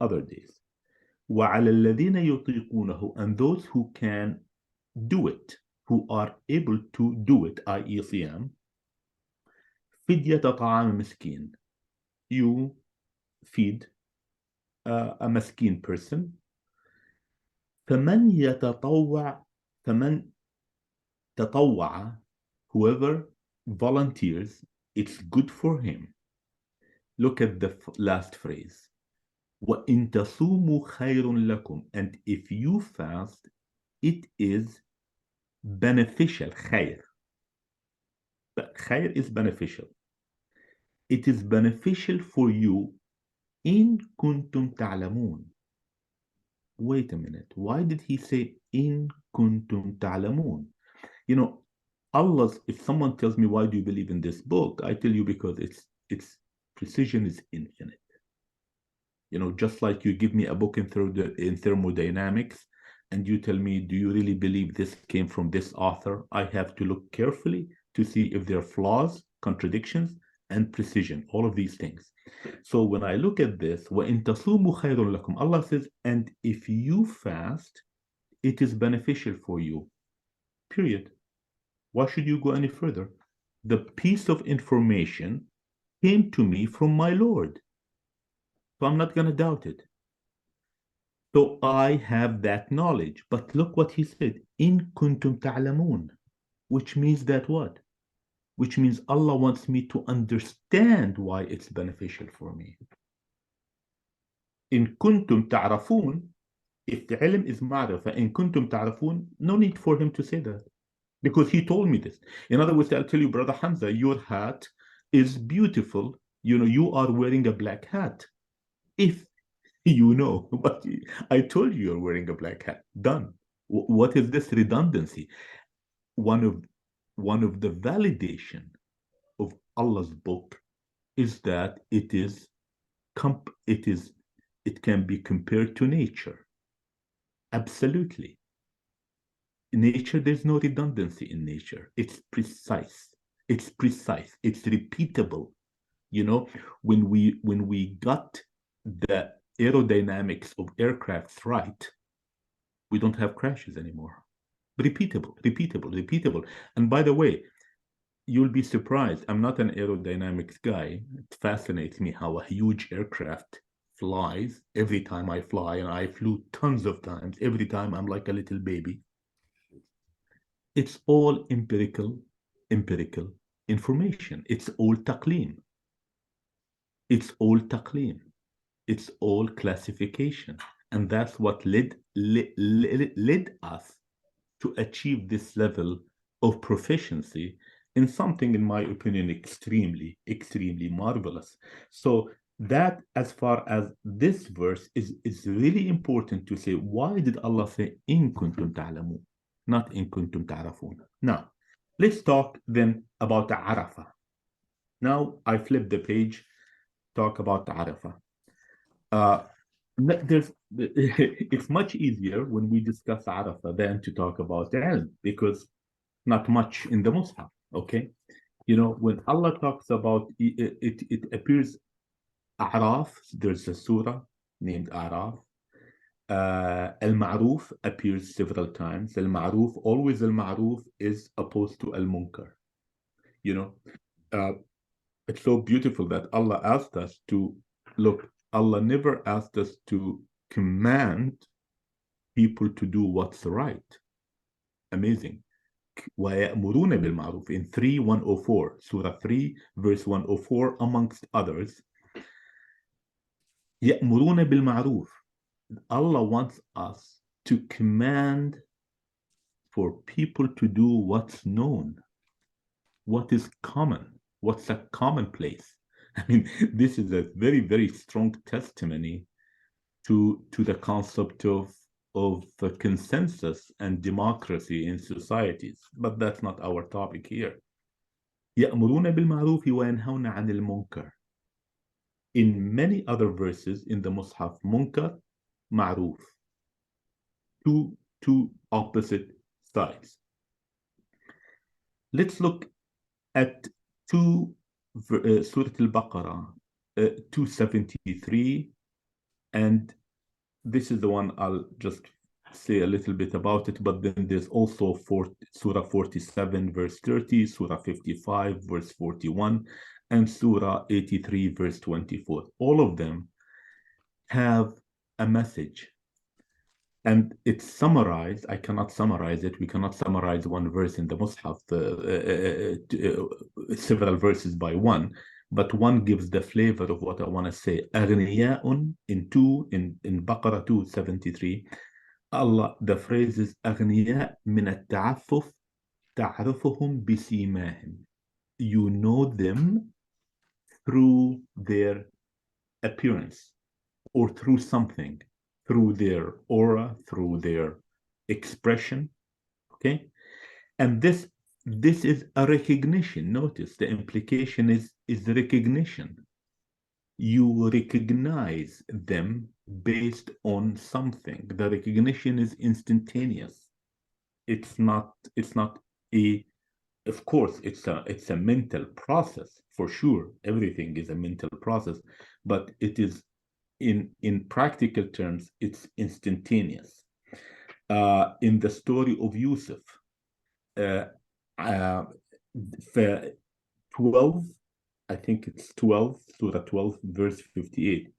other days. وعلى الذين يطيقونه, and those who can do it, who are able to do it, i.e. صيام, فدية طعام مسكين, you feed a مسكين person. فمن يتطوع, فمن تطوع, whoever volunteers, it's good for him. Look at the last phrase. وَإِن تَصُومُوا خَيْرٌ لَكُمْ. And if you fast, it is beneficial. خير. خير is beneficial. It is beneficial for you إن كنتم تعلمون. Wait a minute. Why did he say إن كنتم تعلمون? You know, Allah's, if someone tells me, why do you believe in this book? I tell you, because its precision is infinite. You know, just like you give me a book in thermodynamics and you tell me, do you really believe this came from this author? I have to look carefully to see if there are flaws, contradictions, and precision, all of these things. So when I look at this, وَإِن تَصُومُوا خَيْرٌ لَكُمْ, Allah says, and if you fast, it is beneficial for you. Period. Why should you go any further? The piece of information came to me from my Lord. So I'm not going to doubt it. So I have that knowledge. But look what he said. In kuntum ta'lamun. Which means that what? Which means Allah wants me to understand why it's beneficial for me. In kuntum ta'rafun. If the ilm is ma'rifah, in kuntum ta'rafun, no need for him to say that. Because he told me this. In other words, I'll tell you, Brother Hamza, your hat is beautiful. You know, you are wearing a black hat. If you know, but I told you you're wearing a black hat. Done. What is this redundancy? One of the validation of Allah's book is that it can be compared to nature. Absolutely. Nature, there's no redundancy in nature. It's precise. It's repeatable. You know, when we got the aerodynamics of aircrafts right, we don't have crashes anymore. Repeatable. And by the way, you'll be surprised. I'm not an aerodynamics guy. It fascinates me how a huge aircraft flies. Every time I fly, and I flew tons of times, every time I'm like a little baby. It's all empirical information. It's all taqlim. It's all classification. And that's what led us to achieve this level of proficiency in something, in my opinion, extremely marvelous. So that, as far as this verse is really important to say, why did Allah say in kuntum ta'lamun, not in kuntum ta'rafun? Now, let's talk then about Arafah. Now I flip the page, talk about Arafah. It's much easier when we discuss Arafah than to talk about ilm, because not much in the Mushaf, okay? You know, when Allah talks about it appears A'raf, there's a surah named A'raf. Al-Ma'ruf appears several times. Al-Ma'ruf, always Al-Ma'ruf is opposed to Al-Munkar. You know, it's so beautiful that Allah asked us to look. Allah never asked us to command people to do what's right. Amazing. وَيَأْمُرُونَ بِالْمَعْرُوفِ in 3:104, Surah 3, verse 104, amongst others. يَأْمُرُونَ بِالْمَعْرُوفِ. Allah wants us to command for people to do what's known, what is common, what's a commonplace. I mean, this is a very, very strong testimony to the concept of consensus and democracy in societies. But that's not our topic here. يَأْمُرُونَ بِالْمَعْرُوفِ وَيَنْهَوْنَ عَنِ الْمُنْكَرِ. In many other verses in the Mushaf, munkar, ma'ruf. Two opposite sides. Let's look at Surah Al-Baqarah, 273, and this is the one I'll just say a little bit about it, but then there's also Surah 47, verse 30, Surah 55, verse 41, and Surah 83, verse 24. All of them have a message. And it's summarized. I cannot summarize it. We cannot summarize one verse in the Mushaf, several verses by one, but one gives the flavor of what I want to say. أغنياء in Baqarah 273, Allah, the phrase is أغنياء من التعفف تعرفهم بسيماهم. You know them through their appearance or through something, through their aura, through their expression. Okay, and this is a recognition. Notice the implication is recognition. You recognize them based on something. The recognition is instantaneous. It's not a, of course it's a mental process for sure. Everything is a mental process, but it is in practical terms, it's instantaneous. In the story of Yusuf, 12, I think it's 12, Surah 12, verse 58.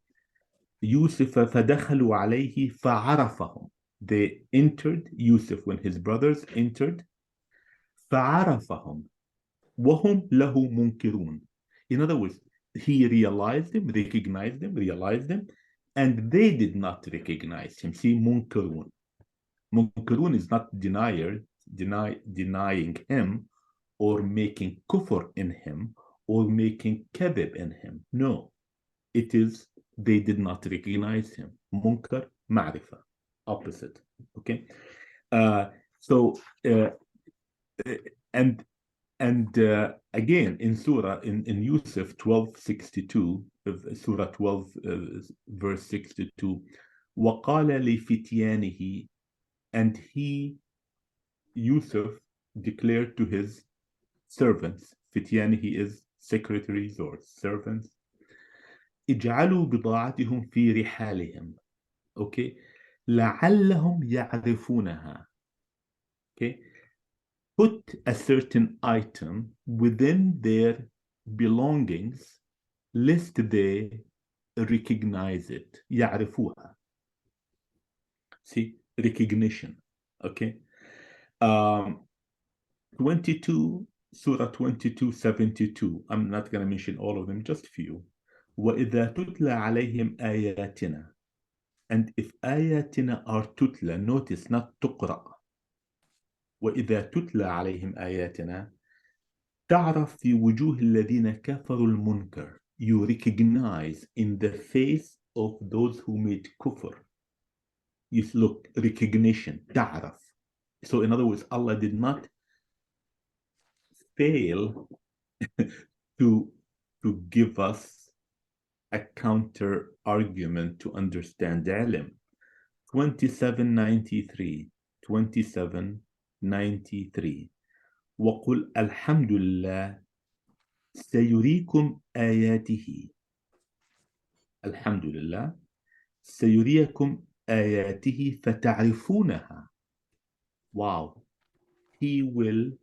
يوسف فدخلوا عليه فعرفهم. They entered Yusuf when his brothers entered. فعرفهم وهم له منكرون. In other words, he realized them, recognized them, realized them, and they did not recognize him. See, munkarun. Munkarun is not denying him or making kufr in him or making kadhib in him. No, it is they did not recognize him. Munkar, ma'rifa, opposite. Okay, and again in Surah in Yusuf 12:62, Surah 12 verse 62, وقال لفتيانه, and he, Yusuf, declared to his servants, فتيانه is secretaries or servants, اجعلوا بضاعتهم في رحالهم, okay, لعلهم يعرفونها, okay, put a certain item within their belongings lest they recognize it. يعرفوها. See, recognition. Okay. 22, Surah 22:72. I'm not going to mention all of them, just a few. وَإِذَا تُتْلَى عَلَيْهِمْ آيَاتِنَا. And if آياتنا are tutla, notice not تقرأ. وإذا تتلى عليهم آياتنا تعرف في وجوه الذين كفروا المنكر. You recognize in the face of those who made kufr. You look, recognition, تعرف. So in other words, Allah did not fail to give us a counter argument to understand the ilm. 2793 2793 وقل الحمد لله سيريكم آياته. الحمد لله سيريكم آياته فتعرفونها. Wow. He will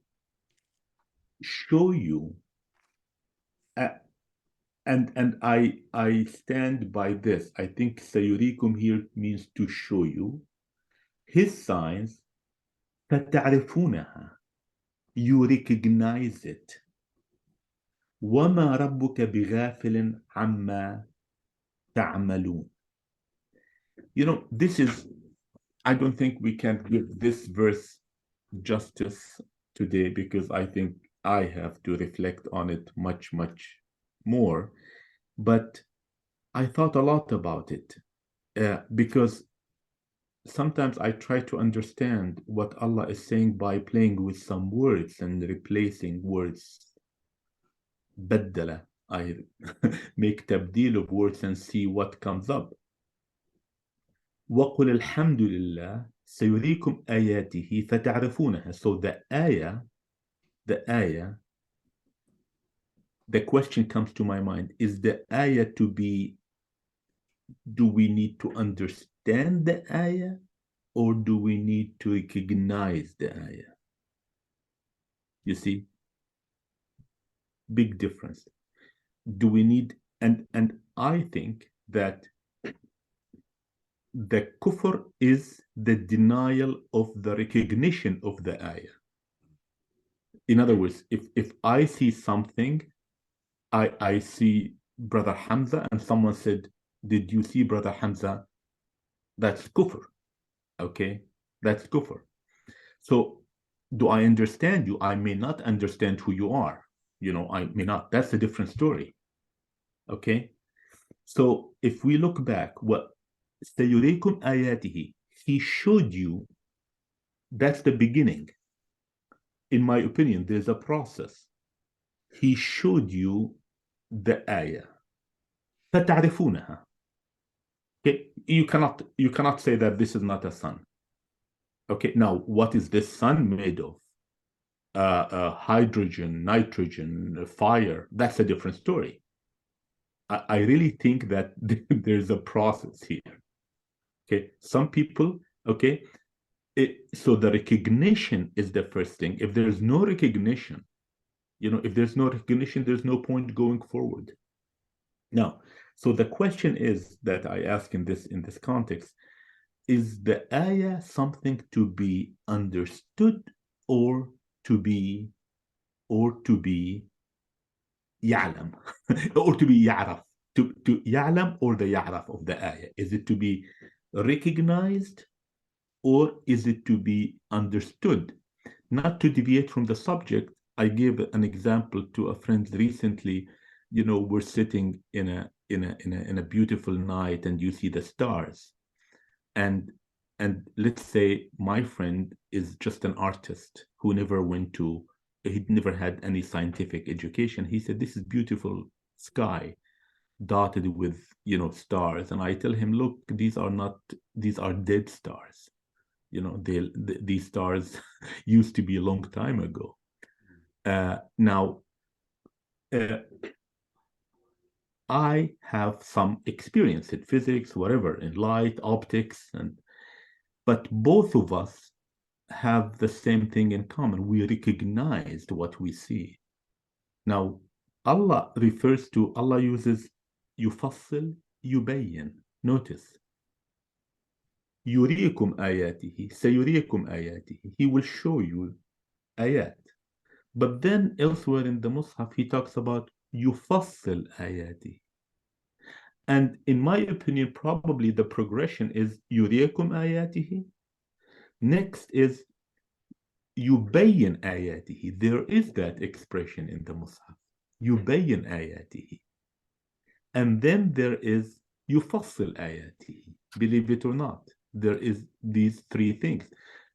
show you, and I stand by this. I think سيريكم here means to show you his signs. فتعرفونها. You recognize it. وما ربك بغافل عما تعملون. You know, this is, I don't think we can give this verse justice today because I think I have to reflect on it much, much more. But I thought a lot about it because sometimes I try to understand what Allah is saying by playing with some words and replacing words. بدل. I make tabdil of words and see what comes up. وقل الحمد لله سيريكم آياته فتعرفونها. So the ayah, the question comes to my mind, is the ayah to be, do we need to understand the ayah or do we need to recognize the ayah? You see, big difference. Do we need, and I think that the kufr is the denial of the recognition of the ayah. In other words, if I see something, I see Brother Hamza, and someone said, did you see Brother Hamza? That's kufr. Okay, that's kufr. So do I understand you? I may not understand who you are. I may not. That's a different story. Okay. So if we look back, what سيريكم آياته, he showed you, that's the beginning. In my opinion, there's a process. He showed you the ayah. فتعرفونها. Okay, you cannot say that this is not a sun. Okay, now what is this sun made of? Hydrogen, nitrogen, fire. That's a different story. I really think that there's a process here. Okay, some people, okay, so the recognition is the first thing. If there's no recognition, if there's no recognition, there's no point going forward. Now, so the question is that I ask in this context, is the ayah something to be understood or to be يعلم or to be يعرف, to يعلم or the يعرف of the ayah? Is it to be recognized or is it to be understood? Not to deviate from the subject, I gave an example to a friend recently. We're sitting in a beautiful night and you see the stars, and let's say my friend is just an artist who he'd never had any scientific education. He said, this is beautiful sky dotted with stars, and I tell him, look, these are dead stars. These stars used to be a long time ago. Now I have some experience in physics, whatever, in light, optics, but both of us have the same thing in common. We recognized what we see. Now, Allah uses يفصل يبين. Notice. يريكم آياته, سيريكم آياته. He will show you ayat. But then elsewhere in the Mushaf, he talks about يفصل آياته. And in my opinion, probably the progression is يريكم آياته. Next is يبين آياته. There is that expression in the Mushaf. يبين آياته. And then there is يفصل آياته. Believe it or not, there is these three things.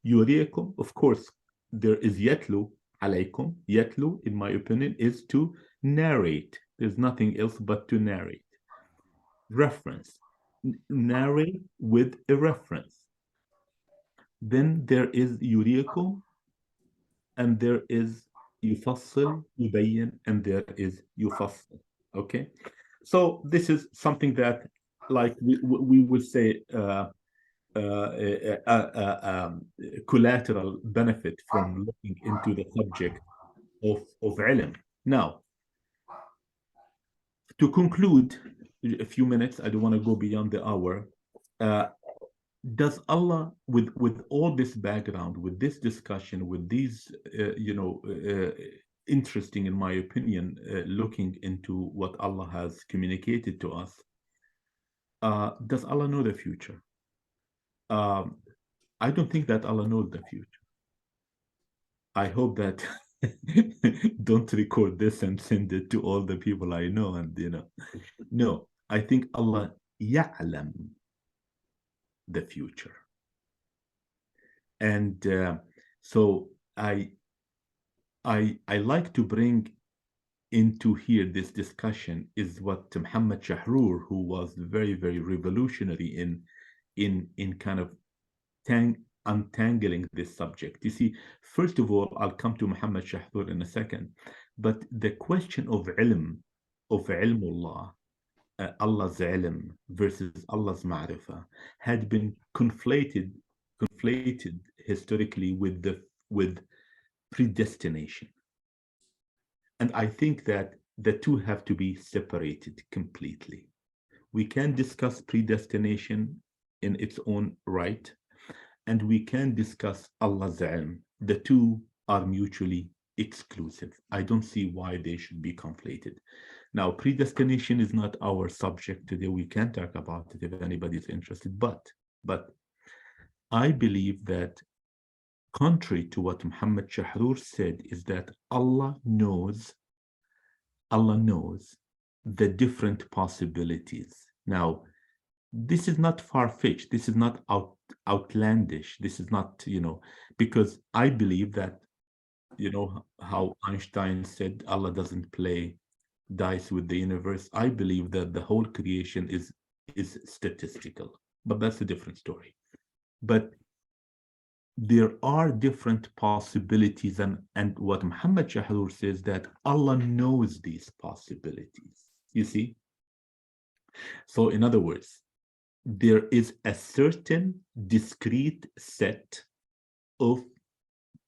يريكم, of course, there is يتلو عليكم. يتلو, in my opinion, is to narrate. There's nothing else but to narrate. Reference. Narrate with a reference. Then there is يريكم, and there is يفصل, يبين, and there is يفصل. Okay, so this is something that, like we would say, collateral benefit from looking into the subject of ilm. Now, to conclude, a few minutes, I don't want to go beyond the hour. Does Allah, with all this background, with this discussion, with these, interesting, in my opinion, looking into what Allah has communicated to us, does Allah know the future? I don't think that Allah knows the future. I hope that don't record this and send it to all the people I know, and no, I think Allah يعلم the future. And so I like to bring into here this discussion is what Muhammad Shahrur, who was very, very revolutionary in kind of untangling this subject. You see, first of all, I'll come to Muhammad Shahrur in a second, but the question of ilmullah, Allah's ilm versus Allah's ma'rifah, had been conflated historically with predestination. And I think that the two have to be separated completely. We can discuss predestination in its own right, and we can discuss Allah's ilm. The two are mutually exclusive. I don't see why they should be conflated. Now, predestination is not our subject today. We can talk about it if anybody's interested, but I believe that contrary to what Muhammad Shahrur said, is that Allah knows the different possibilities. Now, this is not far-fetched. This is not outlandish. This is not, because I believe that, how Einstein said Allah doesn't play dice with the universe. I believe that the whole creation is statistical, but that's a different story. But there are different possibilities, and what Muhammad Shahrur says, that Allah knows these possibilities. You see? So in other words, there is a certain discrete set of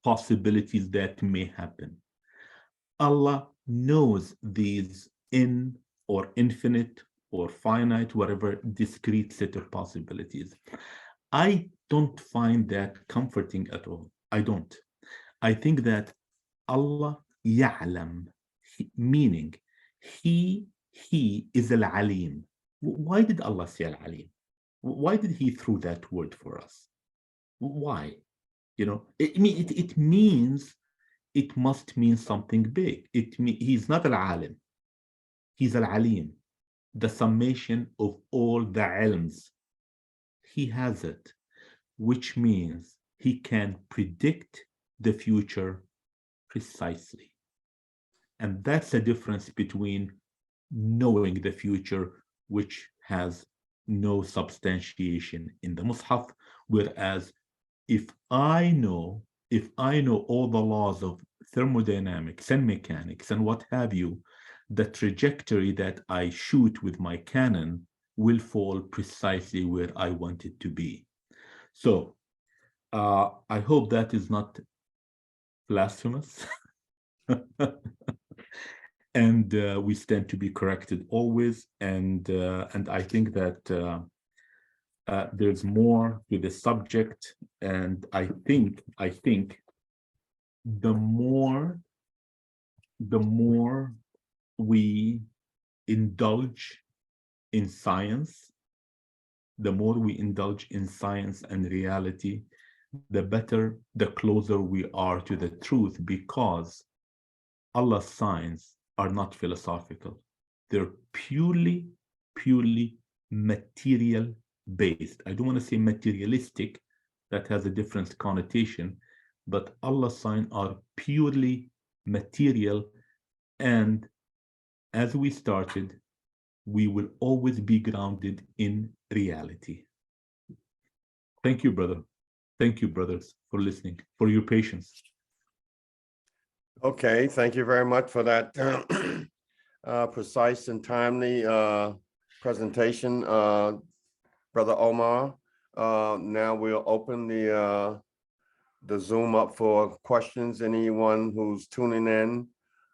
possibilities that may happen. Allah knows these in or infinite or finite, whatever discrete set of possibilities. I don't find that comforting at all. I don't. I think that Allah ya'lam, meaning he is al-alim. Why did Allah say al-alim? Why did he throw that word for us? Why? It means, it must mean something big. He's not al-alim. He's al-alim, the summation of all the ilms. He has it, which means he can predict the future precisely. And that's the difference between knowing the future, which has no substantiation in the Mushaf, whereas if I know all the laws of thermodynamics and mechanics and what have you, the trajectory that I shoot with my cannon will fall precisely where I want it to be. So I hope that is not blasphemous. And we stand to be corrected always. And I think that there's more to the subject. And I think the more we indulge in science, the more we indulge in science and reality, the better, the closer we are to the truth, because Allah's signs are not philosophical. They're purely material based. I don't want to say materialistic, that has a different connotation, but Allah's signs are purely material. And as we started, we will always be grounded in reality. Thank you, brother. Thank you, brothers, for listening, for your patience. Okay, thank you very much for that precise and timely presentation, Brother Omar. Now we'll open the Zoom up for questions. Anyone who's tuning in,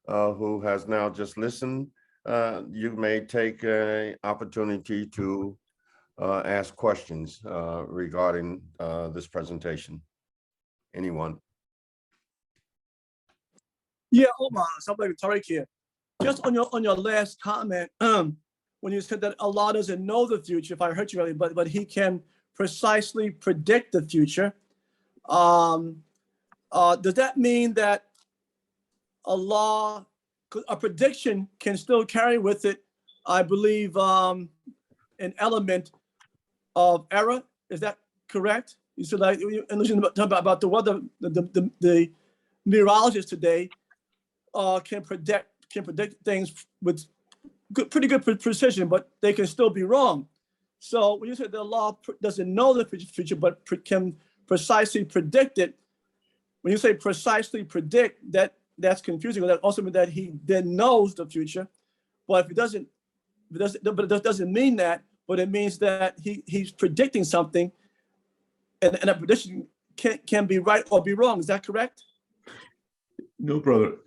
who has now just listened, you may take an opportunity to ask questions regarding this presentation. Anyone? Yeah, Omar, somebody Tariq here. Just on your last comment, when you said that Allah doesn't know the future, if I heard you right, but he can precisely predict the future. Does that mean that Allah, a prediction can still carry with it, I believe, an element of error? Is that correct? You said, like, about the weather, the meteorologists today can predict things with pretty good precision, but they can still be wrong. So when you say the Allah doesn't know the future, but can precisely predict it, when you say precisely predict, that's confusing. That also means that he then knows the future. But if it doesn't mean that, but it means that he's predicting something, and that prediction can be right or be wrong. Is that correct? No, brother.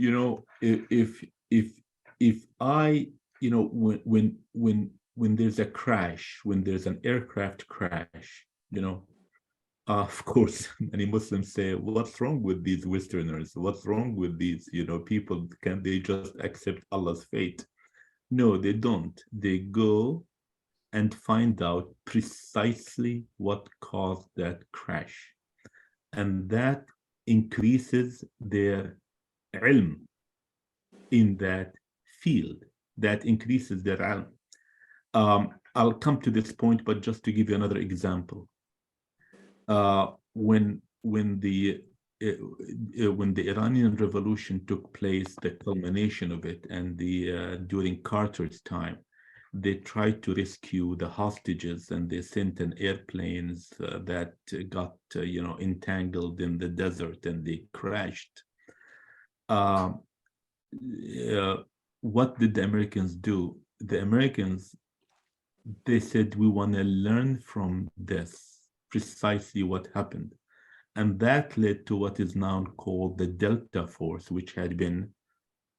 If I, when when there's a crash, when there's an aircraft crash, of course, many Muslims say, what's wrong with these Westerners? What's wrong with these, people? Can they just accept Allah's fate? No, they don't. They go and find out precisely what caused that crash. And that increases their ilm in that field. That increases their ilm. I'll come to this point, but just to give you another example. When the Iranian Revolution took place, the culmination of it, and during Carter's time, they tried to rescue the hostages, and they sent an airplanes that got entangled in the desert, and they crashed. What did the Americans do? The Americans, they said, we want to learn from this, precisely what happened. And that led to what is now called the Delta Force, which had been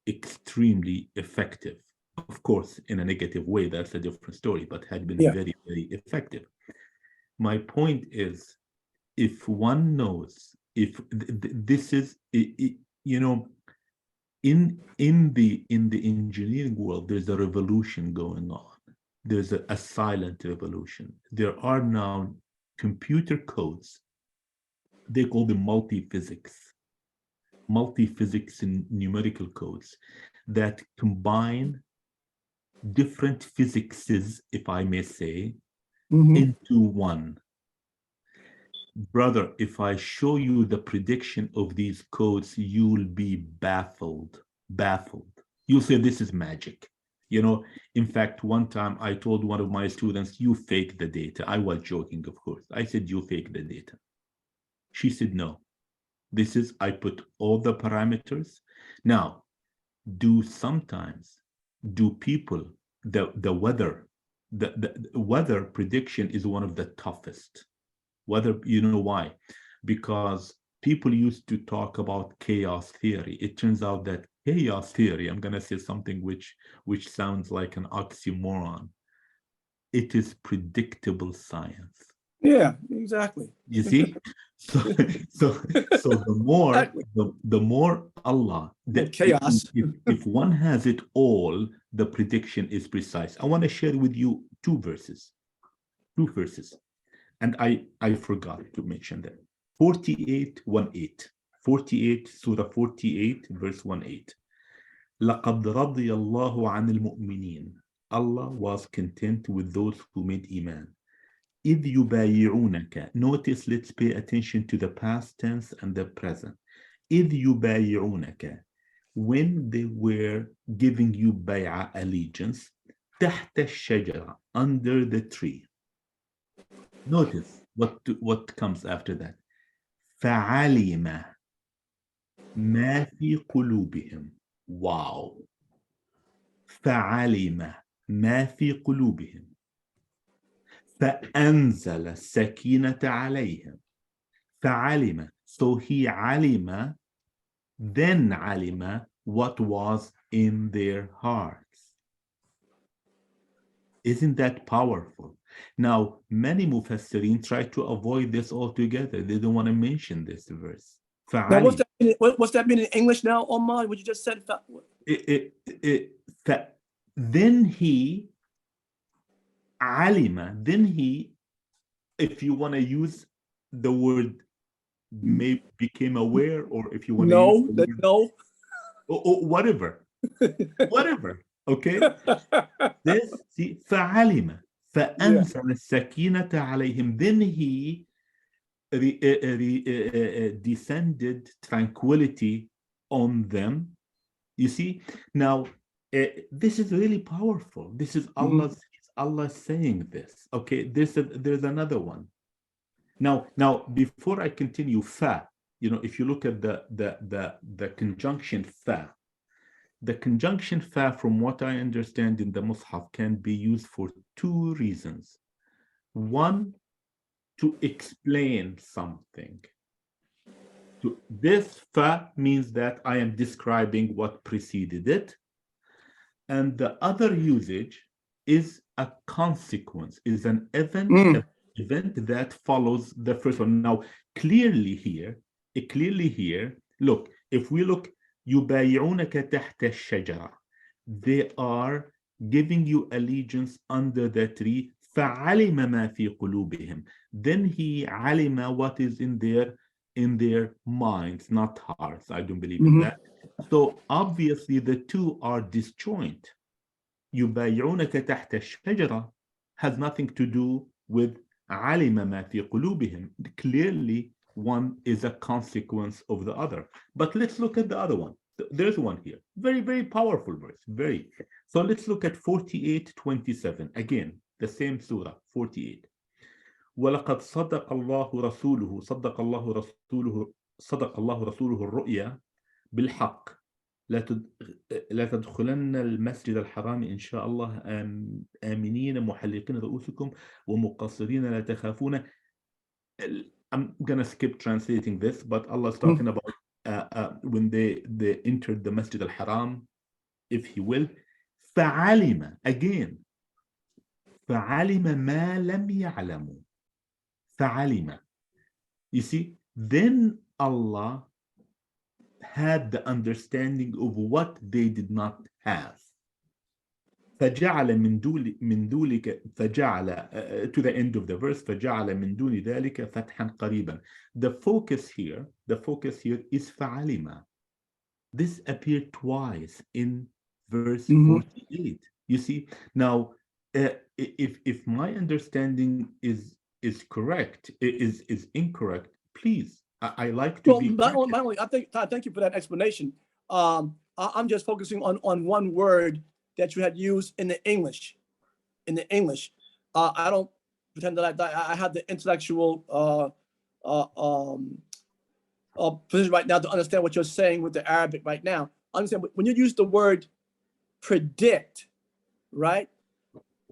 extremely effective. Of course, in a negative way, that's a different story, but had been very, very effective. My point is, if one knows, if this is, in the engineering world, there's a revolution going on. There's a silent revolution. There are now computer codes. They call them multi-physics and numerical codes that combine different physics, if I may say, into one. Brother, if I show you the prediction of these codes, you'll be baffled. You'll say, this is magic. In fact, one time I told one of my students, you fake the data. I was joking, of course. I said, you fake the data. She said, no. This is, I put all the parameters. Now, do people, the weather, the weather prediction is one of the toughest. Whether, why? Because people used to talk about chaos theory. It turns out that chaos theory, I'm going to say something which sounds like an oxymoron. It is predictable science. Yeah, exactly. You see? So the more Allah, chaos. If one has it all, the prediction is precise. I want to share with you two verses. And I forgot to mention that. 48:18. 48, Surah 48, verse 18. لَقَدْ رَضِيَ اللَّهُ عَنِ الْمُؤْمِنِينَ. Allah was content with those who made iman. إِذْ يُبَايِعُونَكَ. Notice, let's pay attention to the past tense and the present. إِذْ يُبَايِعُونَكَ. When they were giving you bay'ah, allegiance, تحت الشجرة, under the tree. Notice what comes after that. فَعَلِمَ مَا فِي قُلُوبِهِمْ. Wow. فَعَلِمَ مَا فِي قُلُوبِهِمْ فَأَنزَلَ السَّكِينَةَ عَلَيْهِمْ. فَعَلِمَ. So he alima, then alima what was in their hearts. Isn't that powerful? Now, many mufassirin try to avoid this altogether. They don't want to mention this verse. Now, what's that mean in English now, Omar? What you just said? Then he, alima, then he, if you want to use the word, may became aware, or if you want to use the word, or whatever, okay? This, see, فَعَلِمَ فَأَنزَلَ السَّكِينَةَ عَلَيْهِمْ. Then he descended tranquility on them. You see, now this is really powerful. This is Allah saying this. Okay, there's another one. Now before I continue, fa, if you look at the conjunction fa, the conjunction fa, from what I understand in the Mushaf, can be used for two reasons. One, to explain something. This fa means that I am describing what preceded it. And the other usage is a consequence, is an event, Mm. event that follows the first one. Now, clearly here, look, if we look, يبايعونك تحت الشجرة, they are giving you allegiance under the tree. فعلم ما في قلوبهم. Then he علم what is in their minds, not hearts. I don't believe in that. So obviously the two are disjoint. يبايعونك تحت الشجرة has nothing to do with علم ما في قلوبهم. Clearly, one is a consequence of the other. But let's look at the other one. There's one here. Very, very powerful verse. Very. So let's look at 48:27. Again, the same surah, 48. ولقد صدق الله رسوله صدق الله رسوله الرؤيا بالحق لا تدخلن المسجد الحرام إن شاء الله آمنين محلقين رؤوسكم ومقصرين لا تخافون. I'm gonna skip translating this, but Allah is talking about when they entered the Masjid al-Haram, if He will. فعلم, again, فعلم ما لم يعلموا. فعلم. You see, then Allah had the understanding of what they did not have. فجعل من ذلك فجعل to the end of the verse فجعل من دون ذلك فتحا قريبا. The focus here is فعلم. This appeared twice in verse 48. You see, now if my understanding is correct, is incorrect, please, I like to be. Not only, thank you for that explanation. I'm just focusing on one word that you had used in the English. I don't pretend that I have the intellectual position right now to understand what you're saying with the Arabic right now. Understand when you use the word predict, right?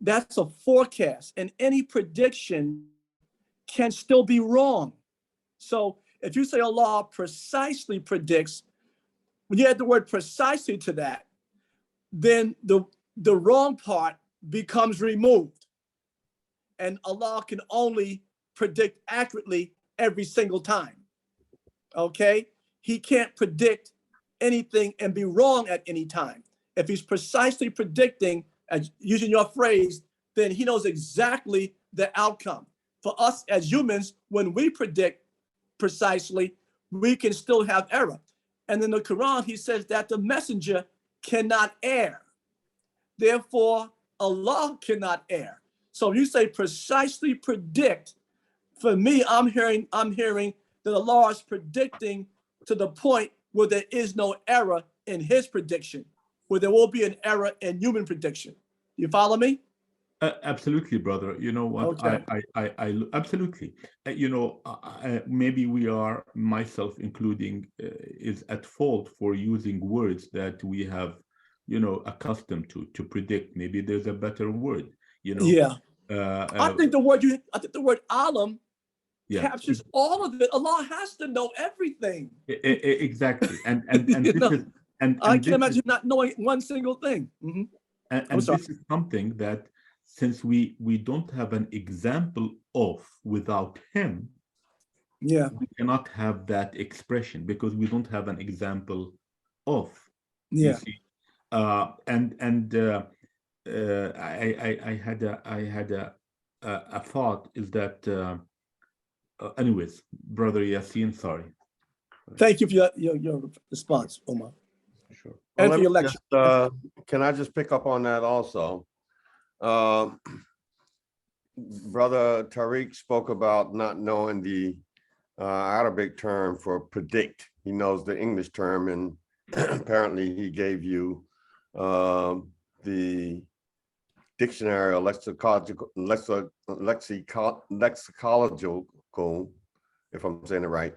That's a forecast, and any prediction can still be wrong. So if you say Allah precisely predicts, when you add the word precisely to that, then the wrong part becomes removed. And Allah can only predict accurately every single time. Okay? He can't predict anything and be wrong at any time. If he's precisely predicting, using your phrase, then he knows exactly the outcome. For us as humans, when we predict precisely, we can still have error. And in the Quran, he says that the messenger cannot err. Therefore, Allah cannot err. So you say precisely predict. For me, I'm hearing that Allah is predicting to the point where there is no error in his prediction, where there will be an error in human prediction. You follow me? Absolutely, brother. You know what? Okay. I absolutely. Maybe we are, myself including, is at fault for using words that we have, accustomed to predict. Maybe there's a better word. Yeah. I think the word alam captures all of it. Allah has to know everything. Exactly, and this is I can't imagine not knowing one single thing. And this is something that, since we don't have an example of without him, we cannot have that expression because we don't have an example of. You see, I had a thought is that anyways, brother Yasin, sorry. Thank you for your response, Omar. Sure. And for your lecture. Can I just pick up on that also? Brother Tariq spoke about not knowing the Arabic term for predict. He knows the English term, and apparently he gave you the dictionary or lexicological, if I'm saying it right,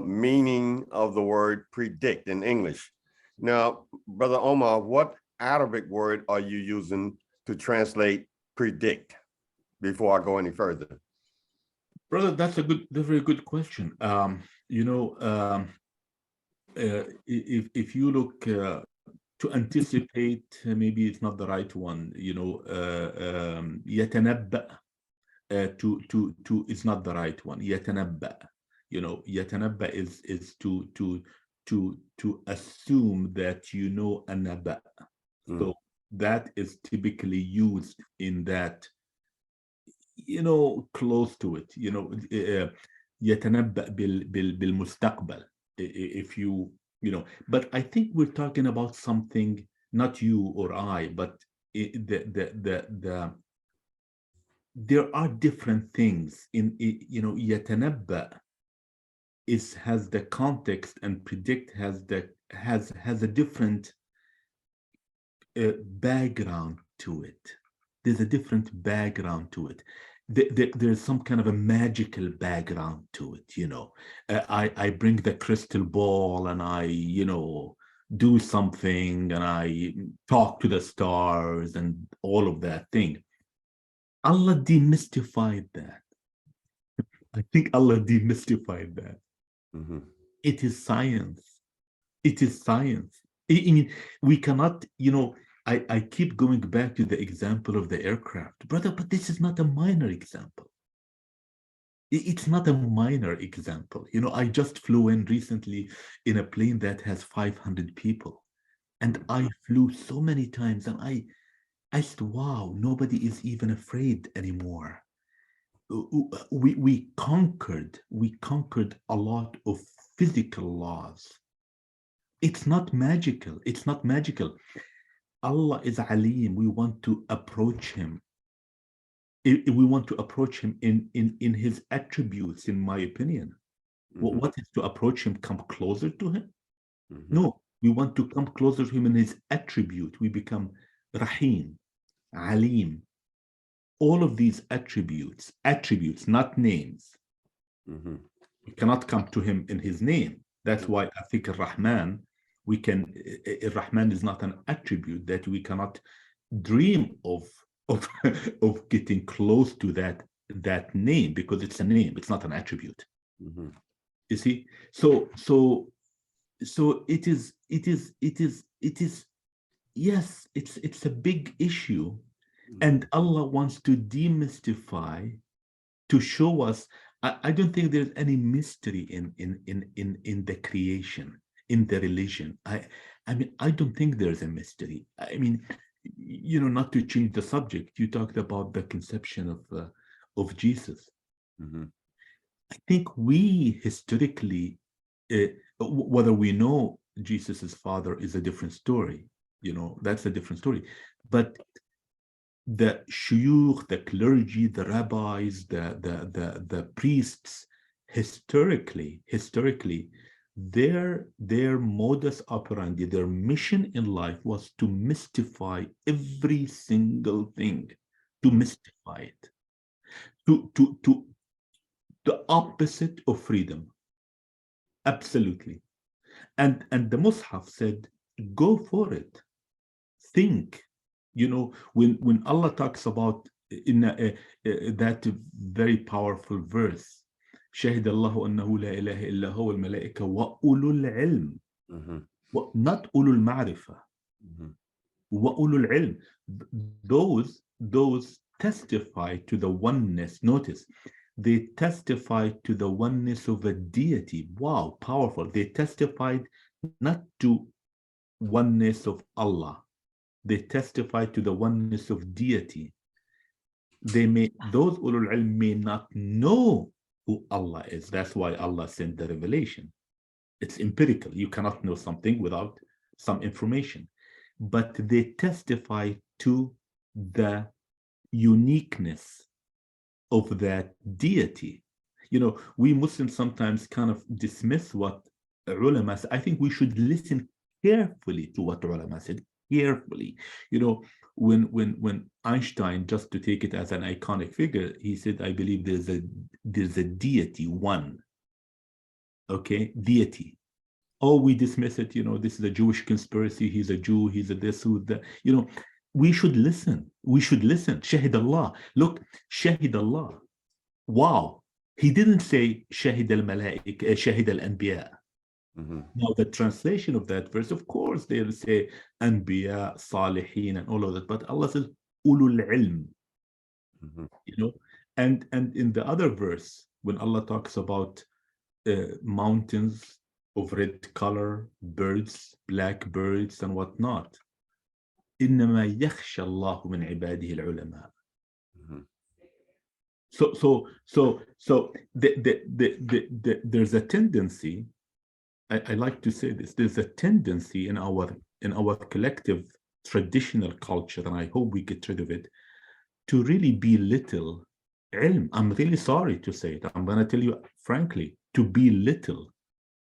meaning of the word predict in English. Now, Brother Omar, what Arabic word are you using to translate predict before I go any further? Brother, that's a very good question. If you look to anticipate, maybe it's not the right one, يتنبأ, to it's not the right one. يتنبأ, يتنبأ is to assume that you know a naba. So that is typically used in that, close to it, يتنبأ بالمستقبل. If but I think we're talking about something, not you or I, but there are different things in يتنبأ has the context, and predict has a different background to it. There's a different background to it. There's some kind of a magical background to it. I bring the crystal ball and I do something and I talk to the stars and all of that thing. Allah demystified that. I think Allah demystified that. It is science. It is science. I mean, we cannot, I keep going back to the example of the aircraft, brother, but this is not a minor example. It's not a minor example. I just flew in recently in a plane that has 500 people, and I flew so many times, and I said, wow, nobody is even afraid anymore. We conquered a lot of physical laws. It's not magical. It's not magical. Allah is Alim. We want to approach him. We want to approach him in his attributes, in my opinion. What is to approach him? Come closer to him? No, we want to come closer to him in his attribute. We become Rahim, Alim. All of these attributes, not names. We cannot come to him in his name. That's why I think Rahman, Rahman is not an attribute that we cannot dream of getting close to that name, because it's a name, it's not an attribute. You see, so it is yes, it's a big issue, and Allah wants to demystify, to show us. I don't think there's any mystery in the creation, in the religion. I mean, I don't think there's a mystery. I mean, not to change the subject, you talked about the conception of Jesus. I think we historically, whether we know Jesus's father is a different story. That's a different story. But the shuyukh, the clergy, the rabbis, the priests, historically, their modus operandi, their mission in life was to mystify every single thing, to mystify it, to the opposite of freedom. Absolutely. And the Mushaf said, go for it. Think. When Allah talks about in that very powerful verse, شهد الله أنه لا إله إلا هو الملائكة وأولو العلم, not أولو المعرفة, وأولو العلم. Those testify to the oneness. Notice, they testify to the oneness of a deity. Wow, powerful. They testified not to oneness of Allah. They testify to the oneness of deity. Those ulul ilm may not know who Allah is. That's why Allah sent the revelation. It's empirical. You cannot know something without some information. But they testify to the uniqueness of that deity. We Muslims sometimes kind of dismiss what ulama said. I think we should listen carefully to what ulama said. Carefully. When Einstein, just to take it as an iconic figure, he said, I believe there's a deity, one. Okay, deity. Oh, we dismiss it, this is a Jewish conspiracy, he's a Jew, he's a this, who's that. We should listen. We should listen. Shahid Allah. Look, Shahid Allah. Wow. He didn't say Shahid al-Malaik, Shahid al-Anbiya. Now, the translation of that verse, of course, they'll say Anbiya, Salihin, and all of that, but Allah says Ulul Ilm, you know. And in the other verse, when Allah talks about mountains of red color, birds, black birds, and whatnot, إنما يخشى الله من عباده العلماء. So there's a tendency. I like to say this. There's a tendency in our collective traditional culture, and I hope we get rid of it, to really belittle ilm. I'm really sorry to say it. I'm going to tell you frankly, to belittle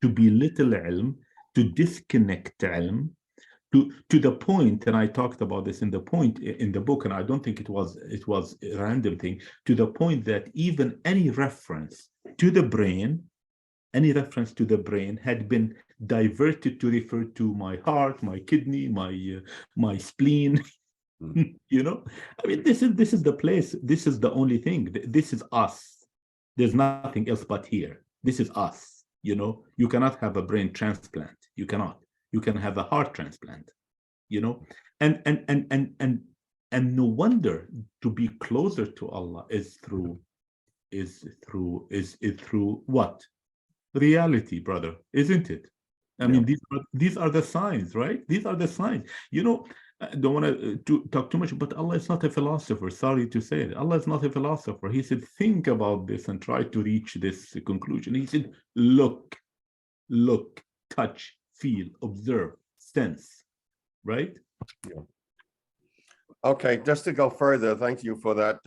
ilm, to disconnect ilm, to the point, and I talked about this in the book, and I don't think it was a random thing, to the point that even any reference to the brain had been diverted to refer to my heart, my kidney, my spleen. You know, I mean, this is the place. This is the only thing. This is us. There's nothing else but here. This is us. You know, you cannot have a brain transplant. You cannot. You can have a heart transplant. You know, and no wonder to be closer to Allah is through what? Reality, brother, isn't it? I mean, these are the signs, right? These are the signs. You know, I don't want to talk too much, but Allah is not a philosopher. Sorry to say it. Allah is not a philosopher. He said, think about this and try to reach this conclusion. He said, look, touch, feel, observe, sense, right? Yeah. Okay, just to go further, thank you for that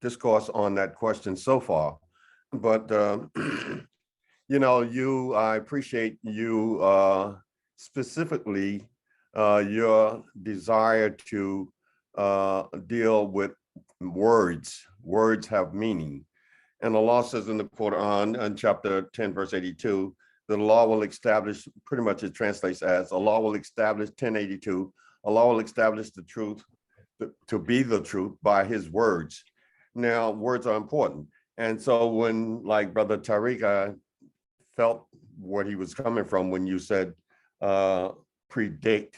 discourse on that question so far. But you know, I appreciate you specifically your desire to deal with words. Words have meaning. And Allah says in the Quran, in chapter 10, verse 82, that Allah will establish, pretty much it translates as, Allah will establish, 1082, Allah will establish the truth to be the truth by his words. Now, words are important. And so when, like Brother Tariq, I felt what he was coming from when you said predict.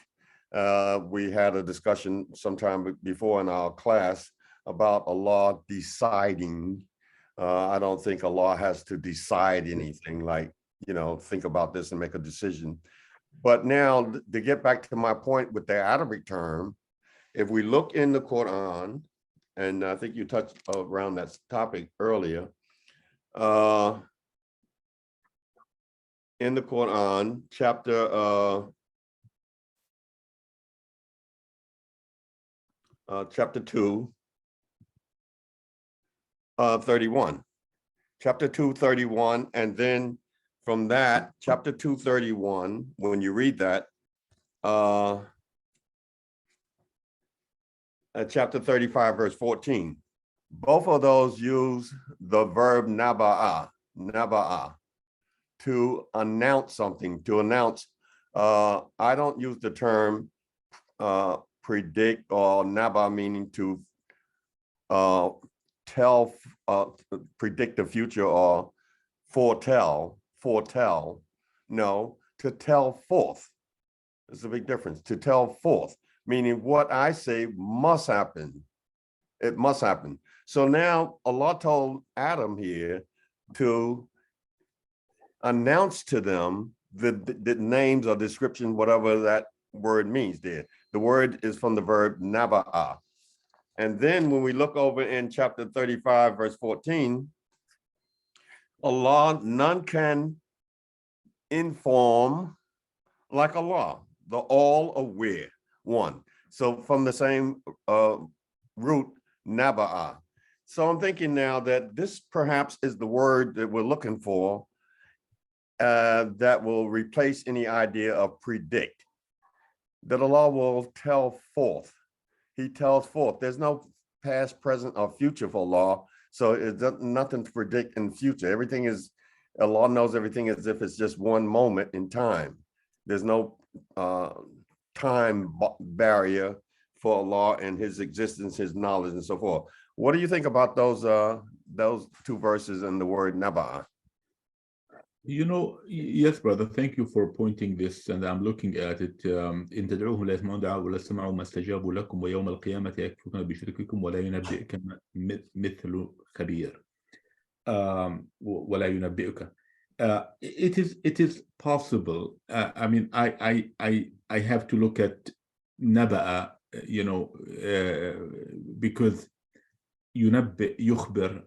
We had a discussion sometime before in our class about Allah deciding. I don't think Allah has to decide anything, like, you know, think about this and make a decision. But now, to get back to my point with the Arabic term, if we look in the Quran, and I think you touched around that topic earlier, in the Quran, chapter 2, 31. Chapter 2, 31, and then from that, chapter 2, 31, when you read that, chapter 35, verse 14, both of those use the verb naba'a, to announce something, to announce. I don't use the term predict or naba, meaning to tell, predict the future or foretell. No, to tell forth. There's a big difference. To tell forth, meaning what I say must happen. It must happen. So now Allah told Adam here to announce to them the names or description, whatever that word means there. The word is from the verb naba'a. And then when we look over in chapter 35, verse 14, Allah, none can inform like Allah, the all-aware one. So from the same root, naba'a. So I'm thinking now that this perhaps is the word that we're looking for that will replace any idea of predict. That Allah will tell forth. He tells forth. There's no past, present, or future for Allah. So it's nothing to predict in the future. Everything is, Allah knows everything as if it's just one moment in time. There's no time barrier for Allah and his existence, his knowledge, and so forth. What do you think about those two verses and the word naba? You know, yes, brother, thank you for pointing this, and I'm looking at it. إن تدعوهم لا يسمعون دعاء ولا سمعوا ما استجابوا لكم ويوم القيامة يكفرون بشرككم ولا ينبئك مثل خبير. ولا ينبئك. It is possible. I mean, I have to look at نبأ, you know, because ينبئ, يخبر,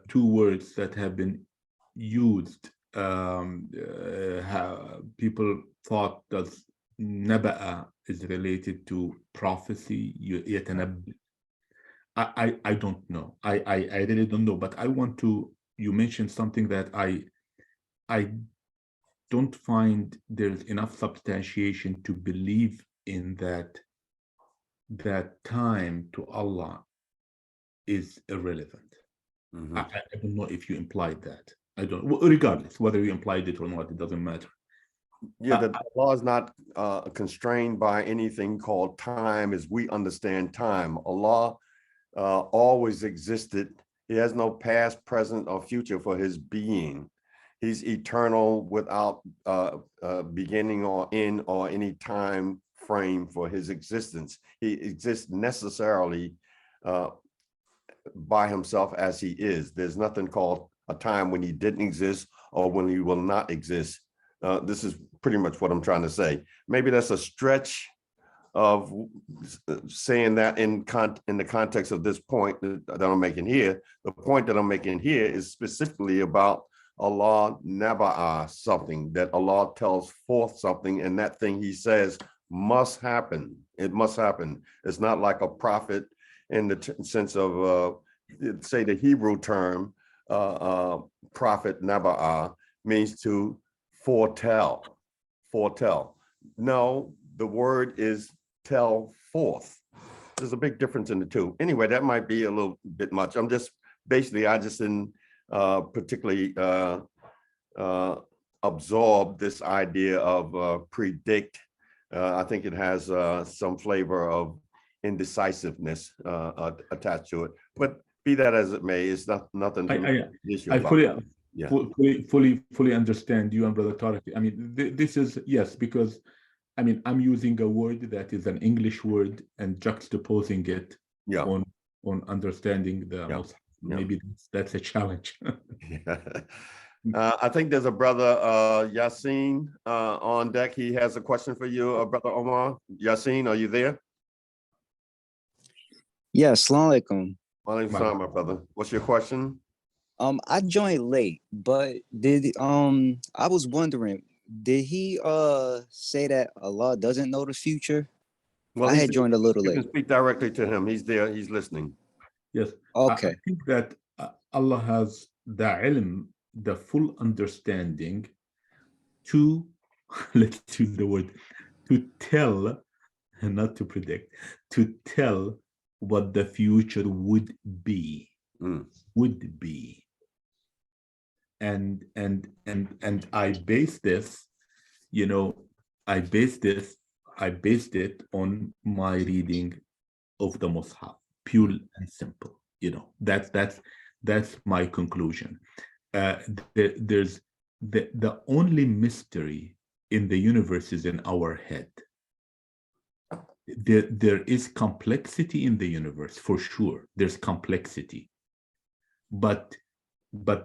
two words that have been used. How people thought that نبأ is related to prophecy. يتنبأ. I don't know. I really don't know. But I want to. You mentioned something that I don't find there's enough substantiation to believe in that time to Allah is irrelevant. Mhm. I don't know if you implied that. I don't. Regardless whether you implied it or not, it doesn't matter. Yeah, the law is not constrained by anything called time as we understand time. Allah always existed. He has no past, present, or future for his being. He's eternal without beginning or end or any time frame for his existence. He exists necessarily by himself as he is. There's nothing called a time when he didn't exist or when he will not exist. This is pretty much what I'm trying to say. Maybe that's a stretch of saying that in the context of this point that I'm making here. The point that I'm making here is specifically about Allah naba'a, something that Allah tells forth something, and that thing he says must happen. It must happen. It's not like a prophet in the sense of say the Hebrew term prophet naba'a means to foretell. No, the word is tell forth. There's a big difference in the two. Anyway, that might be a little bit much. I'm just basically, I just didn't particularly absorb this idea of predict. I think it has some flavor of indecisiveness attached to it. But be that as it may, it's nothing to make an issue about. Fully understand you and Brother Tariq. I mean, this is, yes, because I mean, I'm using a word that is an English word and juxtaposing it on understanding the Musaf. Maybe that's a challenge. I think there's a brother Yasin on deck. He has a question for you, Brother Omar. Yasin, are you there? Yes, Assalamu alaikum. Walaikum salam, my brother. What's your question? I joined late, but I was wondering, did he say that Allah doesn't know the future? Well, I had joined a little you late. can speak directly to him. He's there. He's listening. Yes. Okay. I think that Allah has the ilm, the full understanding to, let's use the word, to tell, and not to predict, to tell what the future would be. Would be. And I base this, you know, I based it on my reading of the Mushaf, pure and simple. You know, that's my conclusion. There's the only mystery in the universe is in our head. There is complexity in the universe, for sure. There's complexity, but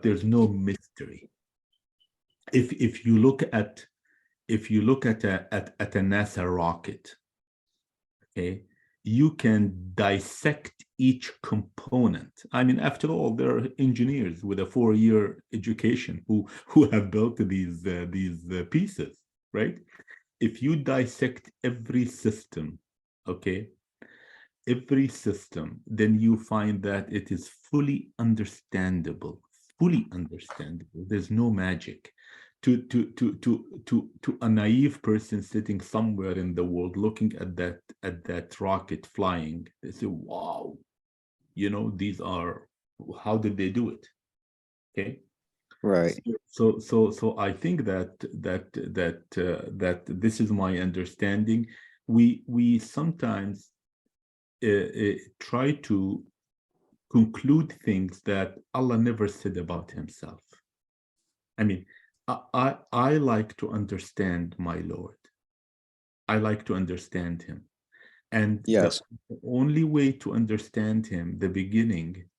there's no mystery. If you look at a NASA rocket, okay, you can dissect each component. I mean, after all, there are engineers with a 4-year education who have built these pieces, right? If you dissect every system, okay, every system, then you find that it is fully understandable. There's no magic. To a naive person sitting somewhere in the world looking at that rocket flying, they say, wow, you know, these are, how did they do it? Okay, right. So I think that this is my understanding. We sometimes try to conclude things that Allah never said about himself. I mean, I like to understand my Lord. I like to understand him. And Yes. the only way to understand him, the beginning,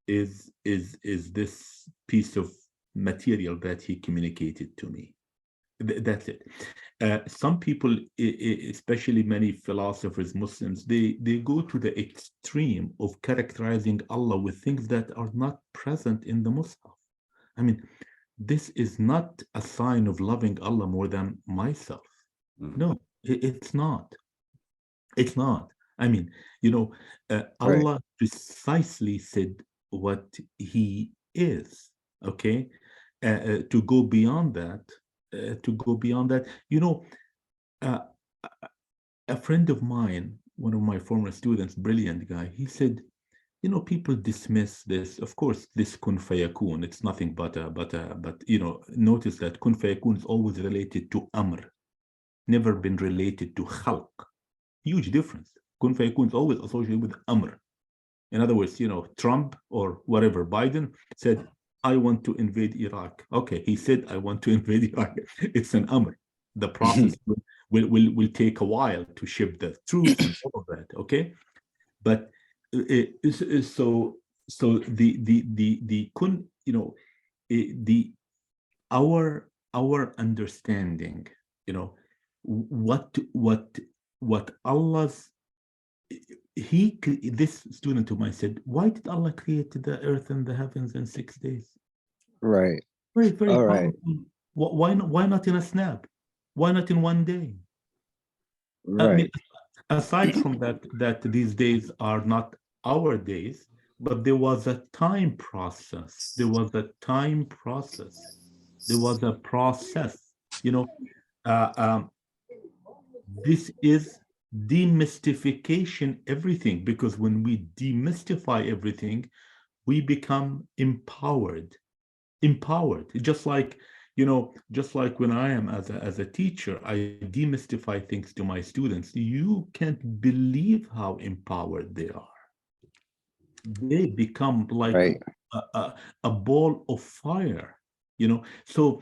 is this piece of material that he communicated to me. That's it. Some people, especially many philosophers, Muslims, they go to the extreme of characterizing Allah with things that are not present in the Mushaf. I mean, this is not a sign of loving Allah more than myself. No, it's not. It's not. I mean, Allah precisely said what he is. Okay, to go beyond that, a friend of mine, one of my former students, brilliant guy, he said, people dismiss this. Of course, this kun fayakun, it's nothing but notice that kun fayakun is always related to amr, never been related to khalq. Huge difference. Kun fayakun is always associated with amr. In other words, Trump or whatever, Biden said, I want to invade Iraq. Okay, he said, I want to invade Iraq. It's an amr. The process will take a while to ship the troops and all of that. Okay, but so the kun, our understanding, what Allah's, this student of mine said, why did Allah create the earth and the heavens in 6 days? Right. Very, very All powerful. right. Why not in a snap? Why not in one day? I Right. mean, aside from that these days are not our days, but there was a time process. There was a time process. There was a process. This is demystification everything, because when we demystify everything, we become empowered. Just like when I am as a teacher, I demystify things to my students. You can't believe how empowered they are. They become like Right. a ball of fire, so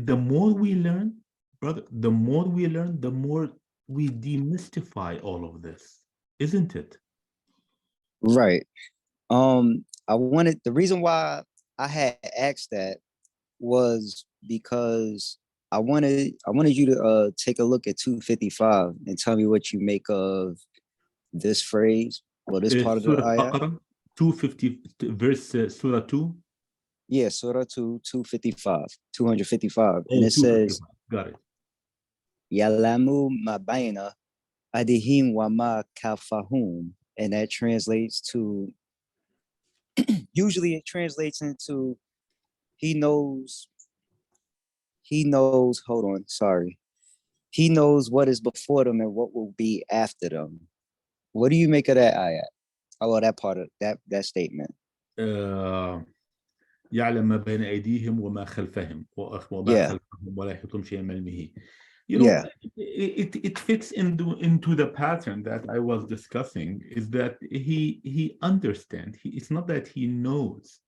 the more we learn, brother, the more we learn, the more we demystify all of this, isn't it? Right. The reason why I had asked that was because I wanted you to take a look at 255 and tell me what you make of this phrase or this part of the Surah ayat. Baqarah 250 verse Surah 2. Yeah, Surah 2, 255. And it says, Got it. Yalamu ma bayna adihim wa ma kafahum. And that translates to, usually it translates into, he knows, hold on, sorry. He knows what is before them and what will be after them. What do you make of that ayat? Oh, that part of that statement. يعلم ما بين أيديهم وما خلفهم وما خلفهم ولا يحيطون شيئا من علمه. It fits into the pattern that I was discussing, is that he understands. It's not that he knows.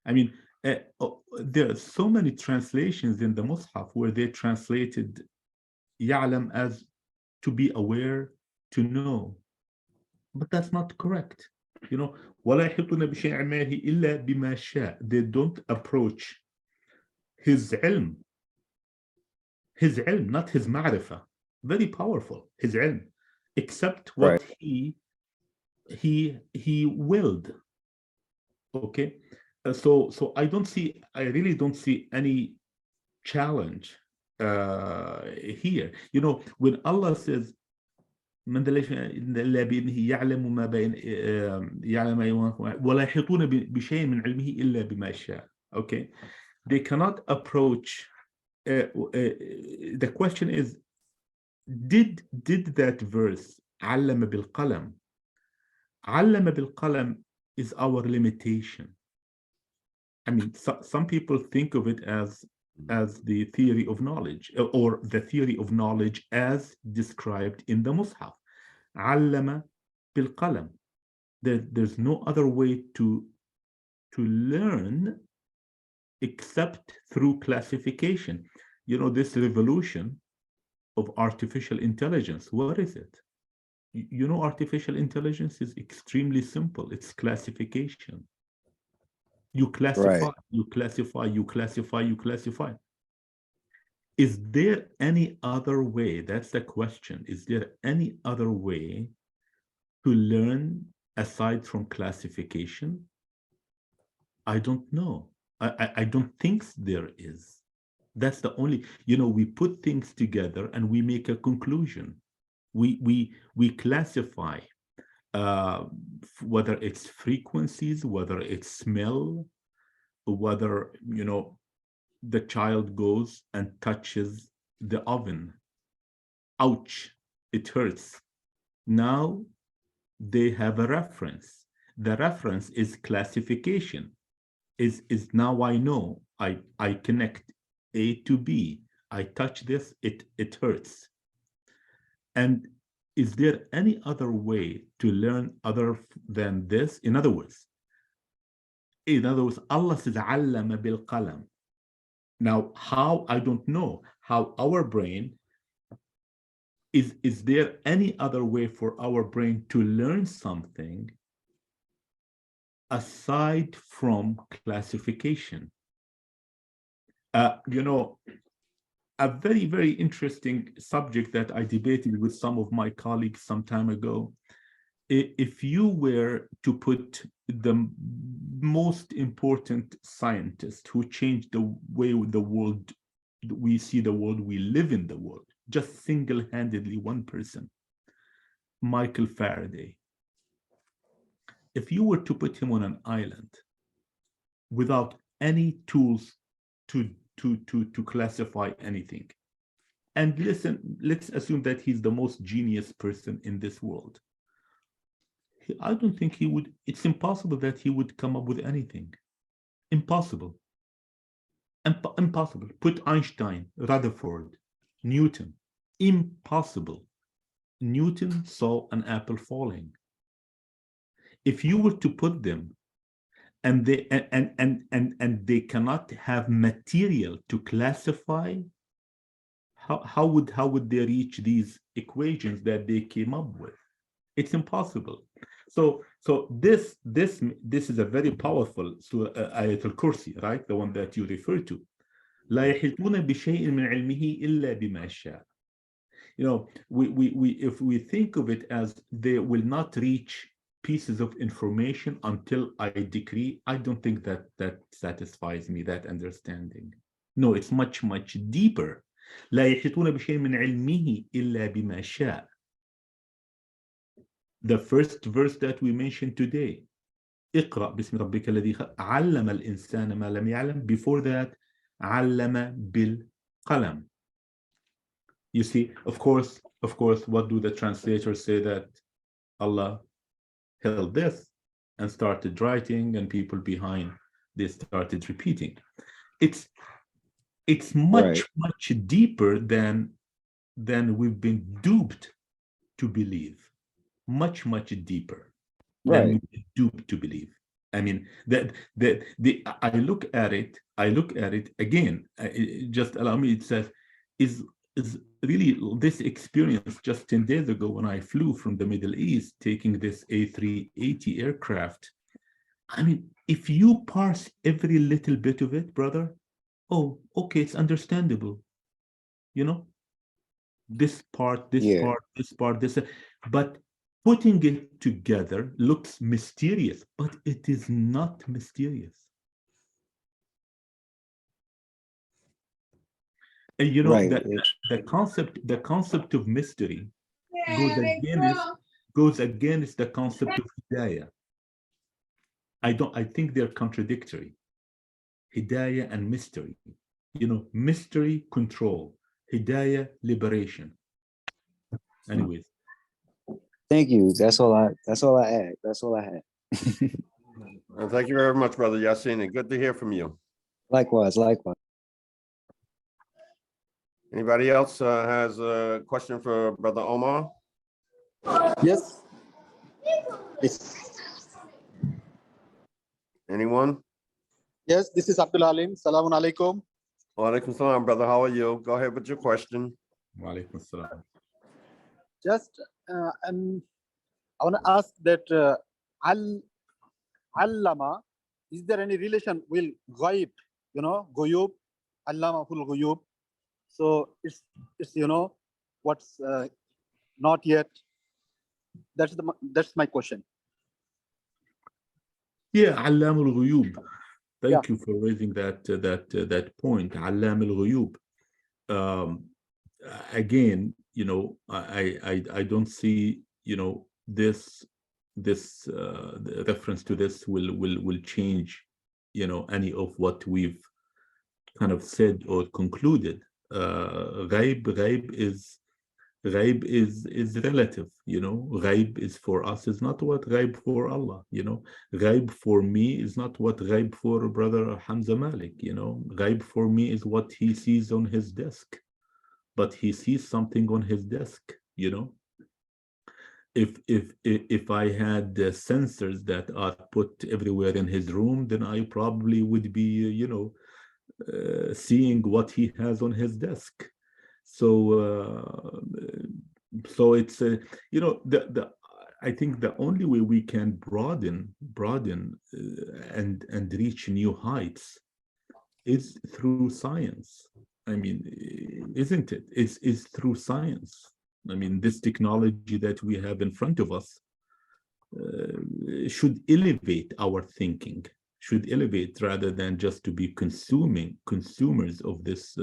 I mean, there are so many translations in the Mushaf where they translated يعلم as to be aware, to know, but that's not correct. ولا يحيطون بشيء علمه إلا بما شاء. They don't approach his ilm, not his ma'rifah. Very powerful, his ilm, except what he willed. Okay, so I really don't see any challenge here. When Allah says من ذا إلا بإذنه يعلم ما بين يعلم ولا يحيطون بشيء من علمه إلا بما شاء. Okay, they cannot approach. The question is, did that verse علم بالقلم is our limitation? I mean, some people think of it as the theory of knowledge, or the theory of knowledge as described in the Mushaf. علم بالقلم. There's no other way to to learn except through classification. You know, this revolution of artificial intelligence, what is it? You know, artificial intelligence is extremely simple. It's classification. You classify, Right. you classify, you classify, you classify. Is there any other way? That's the question. Is there any other way to learn aside from classification? I don't know. I don't think there is. That's the only, you know, we put things together and we make a conclusion. We classify whether it's frequencies, whether it's smell, whether, you know, the child goes and touches the oven. Ouch, it hurts. Now they have a reference. The reference is classification. Is now I know, I connect A to B. I touch this, it hurts. And is there any other way to learn other than this? In other words, Allah says, "Allama bil qalam." Now, how? I don't know how our brain is there any other way for our brain to learn something aside from classification? You know, a very, very interesting subject that I debated with some of my colleagues some time ago. If you were to put the most important scientist who changed the way the world, we see the world, we live in the world, just single-handedly one person, Michael Faraday. If you were to put him on an island without any tools to classify anything, and listen, let's assume that he's the most genius person in this world, I don't think he would, it's impossible that he would come up with anything. Impossible. Impossible. Put Einstein, Rutherford, Newton. Impossible. Newton saw an apple falling. If you were to put them and they cannot have material to classify, how would they reach these equations that they came up with? It's impossible. So this is a very powerful Ayat al-Kursi, right? The one that you refer to. لا يحيطون بشيء من علمه إلا بما شاء. You know, if we think of it as they will not reach pieces of information until I decree, I don't think that satisfies me, that understanding. No, it's much deeper. لا يحيطون بشيء من علمه إلا بما شاء. The first verse that we mentioned today, اقرأ باسم ربك الذي خلق علم الإنسان ما لم يعلم. Before that, علم بالقلم. You see, of course, what do the translators say? That Allah held this and started writing, and people behind they started repeating. It's much deeper than we've been duped to believe. Much deeper than we've been duped to believe. I mean, I look at it again. Just allow me. It says, is really this experience just 10 days ago when I flew from the Middle East, taking this A380 aircraft. I mean, if you parse every little bit of it, brother, oh, okay, it's understandable. You know, this part, this part, this, but putting it together looks mysterious, but it is not mysterious. And you know, the concept of mystery goes against the concept of hidayah. I think they're contradictory. Hidayah and mystery. You know, mystery, control. Hidayah, liberation. Anyways. Thank you. That's all I had. That's all I had. Well, thank you very much, Brother Yasin, and good to hear from you. Likewise. Anybody else has a question for Brother Omar? Yes. Anyone? Yes, this is Abdul Alim. Salamun alaikum. Walaikum salam, brother. How are you? Go ahead with your question. Walaikum assalam. Just I want to ask that Allama, is there any relation with Ghaib? You know, Guyub, Allama ful Guyub. So it's what's not yet. That's my question. Yeah, Allam al-Ghuyub. Thank you for raising that point. Allam al-Ghuyub. Again, I don't see, this the reference to this will change, any of what we've kind of said or concluded. Ghaib is relative, Ghaib is for us is not what ghaib for Allah, Ghaib for me is not what ghaib for brother Hamza Malik, Ghaib for me is what he sees on his desk, but he sees something on his desk, If I had sensors that are put everywhere in his room, then I probably would be, seeing what he has on his desk. So it's I think the only way we can broaden and reach new heights is through science. I mean, isn't it? It's through science. I mean, this technology that we have in front of us should elevate our thinking, should elevate rather than just to be consumers of this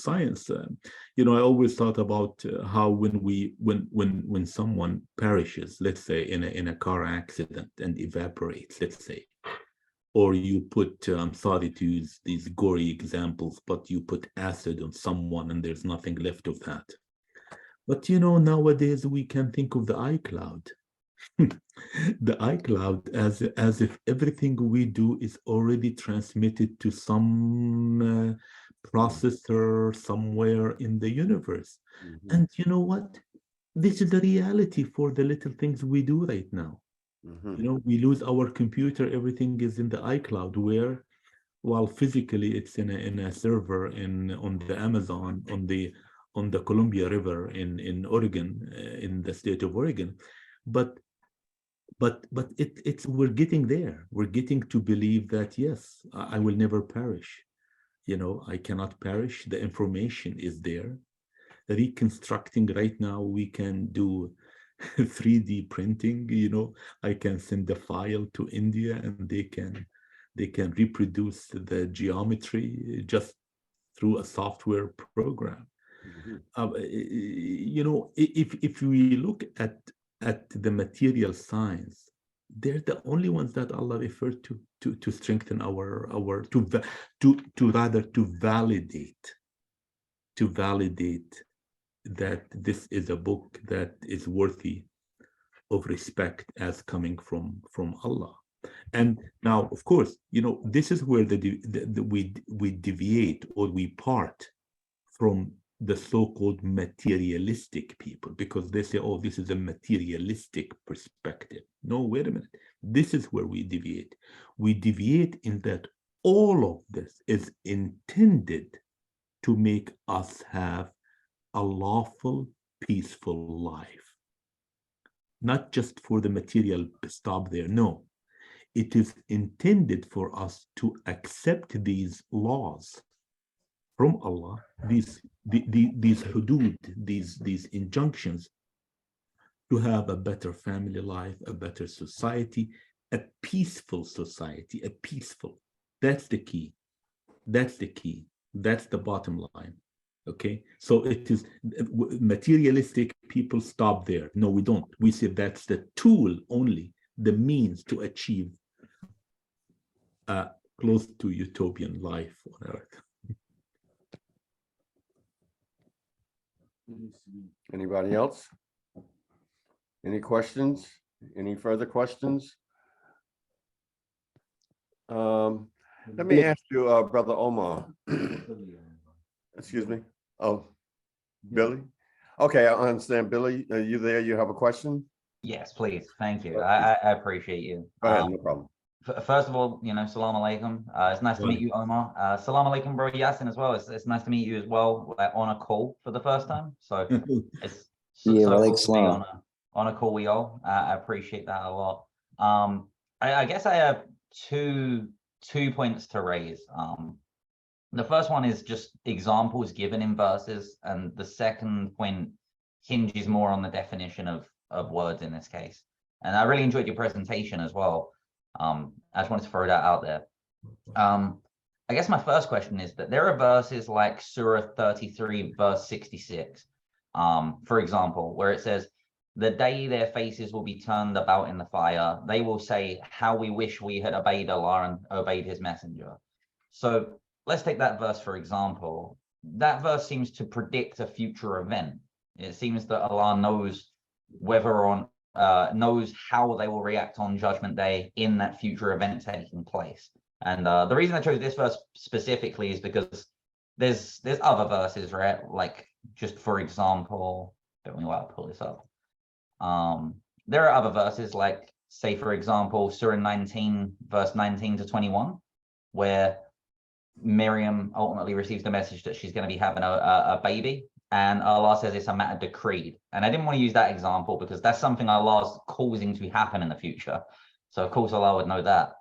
science. I always thought about how when someone perishes, let's say in a car accident and evaporates, let's say, or you put, I'm sorry to use these gory examples, but you put acid on someone and there's nothing left of that. But nowadays we can think of the iCloud. The iCloud as if everything we do is already transmitted to some processor somewhere in the universe. Mhm. And you know what? This is the reality for the little things we do right now. Mhm. We lose our computer, everything is in the iCloud, where while physically it's in a server on the Amazon, on the Columbia River in Oregon, in the state of Oregon. But it's we're getting there. We're getting to believe that yes, I will never perish. I cannot perish. The information is there. Reconstructing right now, we can do 3D printing. I can send a file to India and they can reproduce the geometry just through a software program. Mhm. If we look at the material science, they're the only ones that Allah referred to strengthen our to validate that this is a book that is worthy of respect as coming from Allah. And now, of course, this is where we deviate or we part from the so-called materialistic people, because they say, oh, this is a materialistic perspective. No, wait a minute. This is where we deviate. We deviate in that all of this is intended to make us have a lawful, peaceful life. Not just for the material stop there. No, it is intended for us to accept these laws from Allah, these hudud, these injunctions, to have a better family life, a better society, a peaceful society, a peaceful. That's the key. That's the key. That's the bottom line. Okay, so it is materialistic people stop there. No, we don't. We say that's the tool only, the means to achieve a close to utopian life on earth. Anybody else? Any questions? Any further questions? Let me ask you, Brother Omar. Excuse me. Oh, Billy. Okay, I understand. Billy, are you there? You have a question? Yes, please. Thank you. I appreciate you. Go ahead, no problem. First of all, salam alaikum. It's nice to meet you, Omar. Salam alaikum, bro. Yasin as well. It's nice to meet you as well, like on a call for the first time. So it's Yeah, so walaikum cool to be salam. on a call with y'all. I appreciate that a lot. I guess I have two points to raise. The first one is just examples given in verses, and the second point hinges more on the definition of words in this case. And I really enjoyed your presentation as well. I just wanted to throw that out there. I guess my first question is that there are verses like Surah 33, verse 66, for example, where it says, "The day their faces will be turned about in the fire, they will say, how we wish we had obeyed Allah and obeyed his messenger." So let's take that verse, for example. That verse seems to predict a future event. It seems that Allah knows knows how they will react on Judgment Day in that future event taking place. And the reason I chose this verse specifically is because there's other verses, right? Like, just for example, don't know why I pull this up. There are other verses, like, say, for example, Surah 19, verse 19 to 21, where Miriam ultimately receives the message that she's going to be having a baby, and Allah says it's a matter decreed. And I didn't want to use that example because that's something Allah's causing to happen in the future. So of course Allah would know that.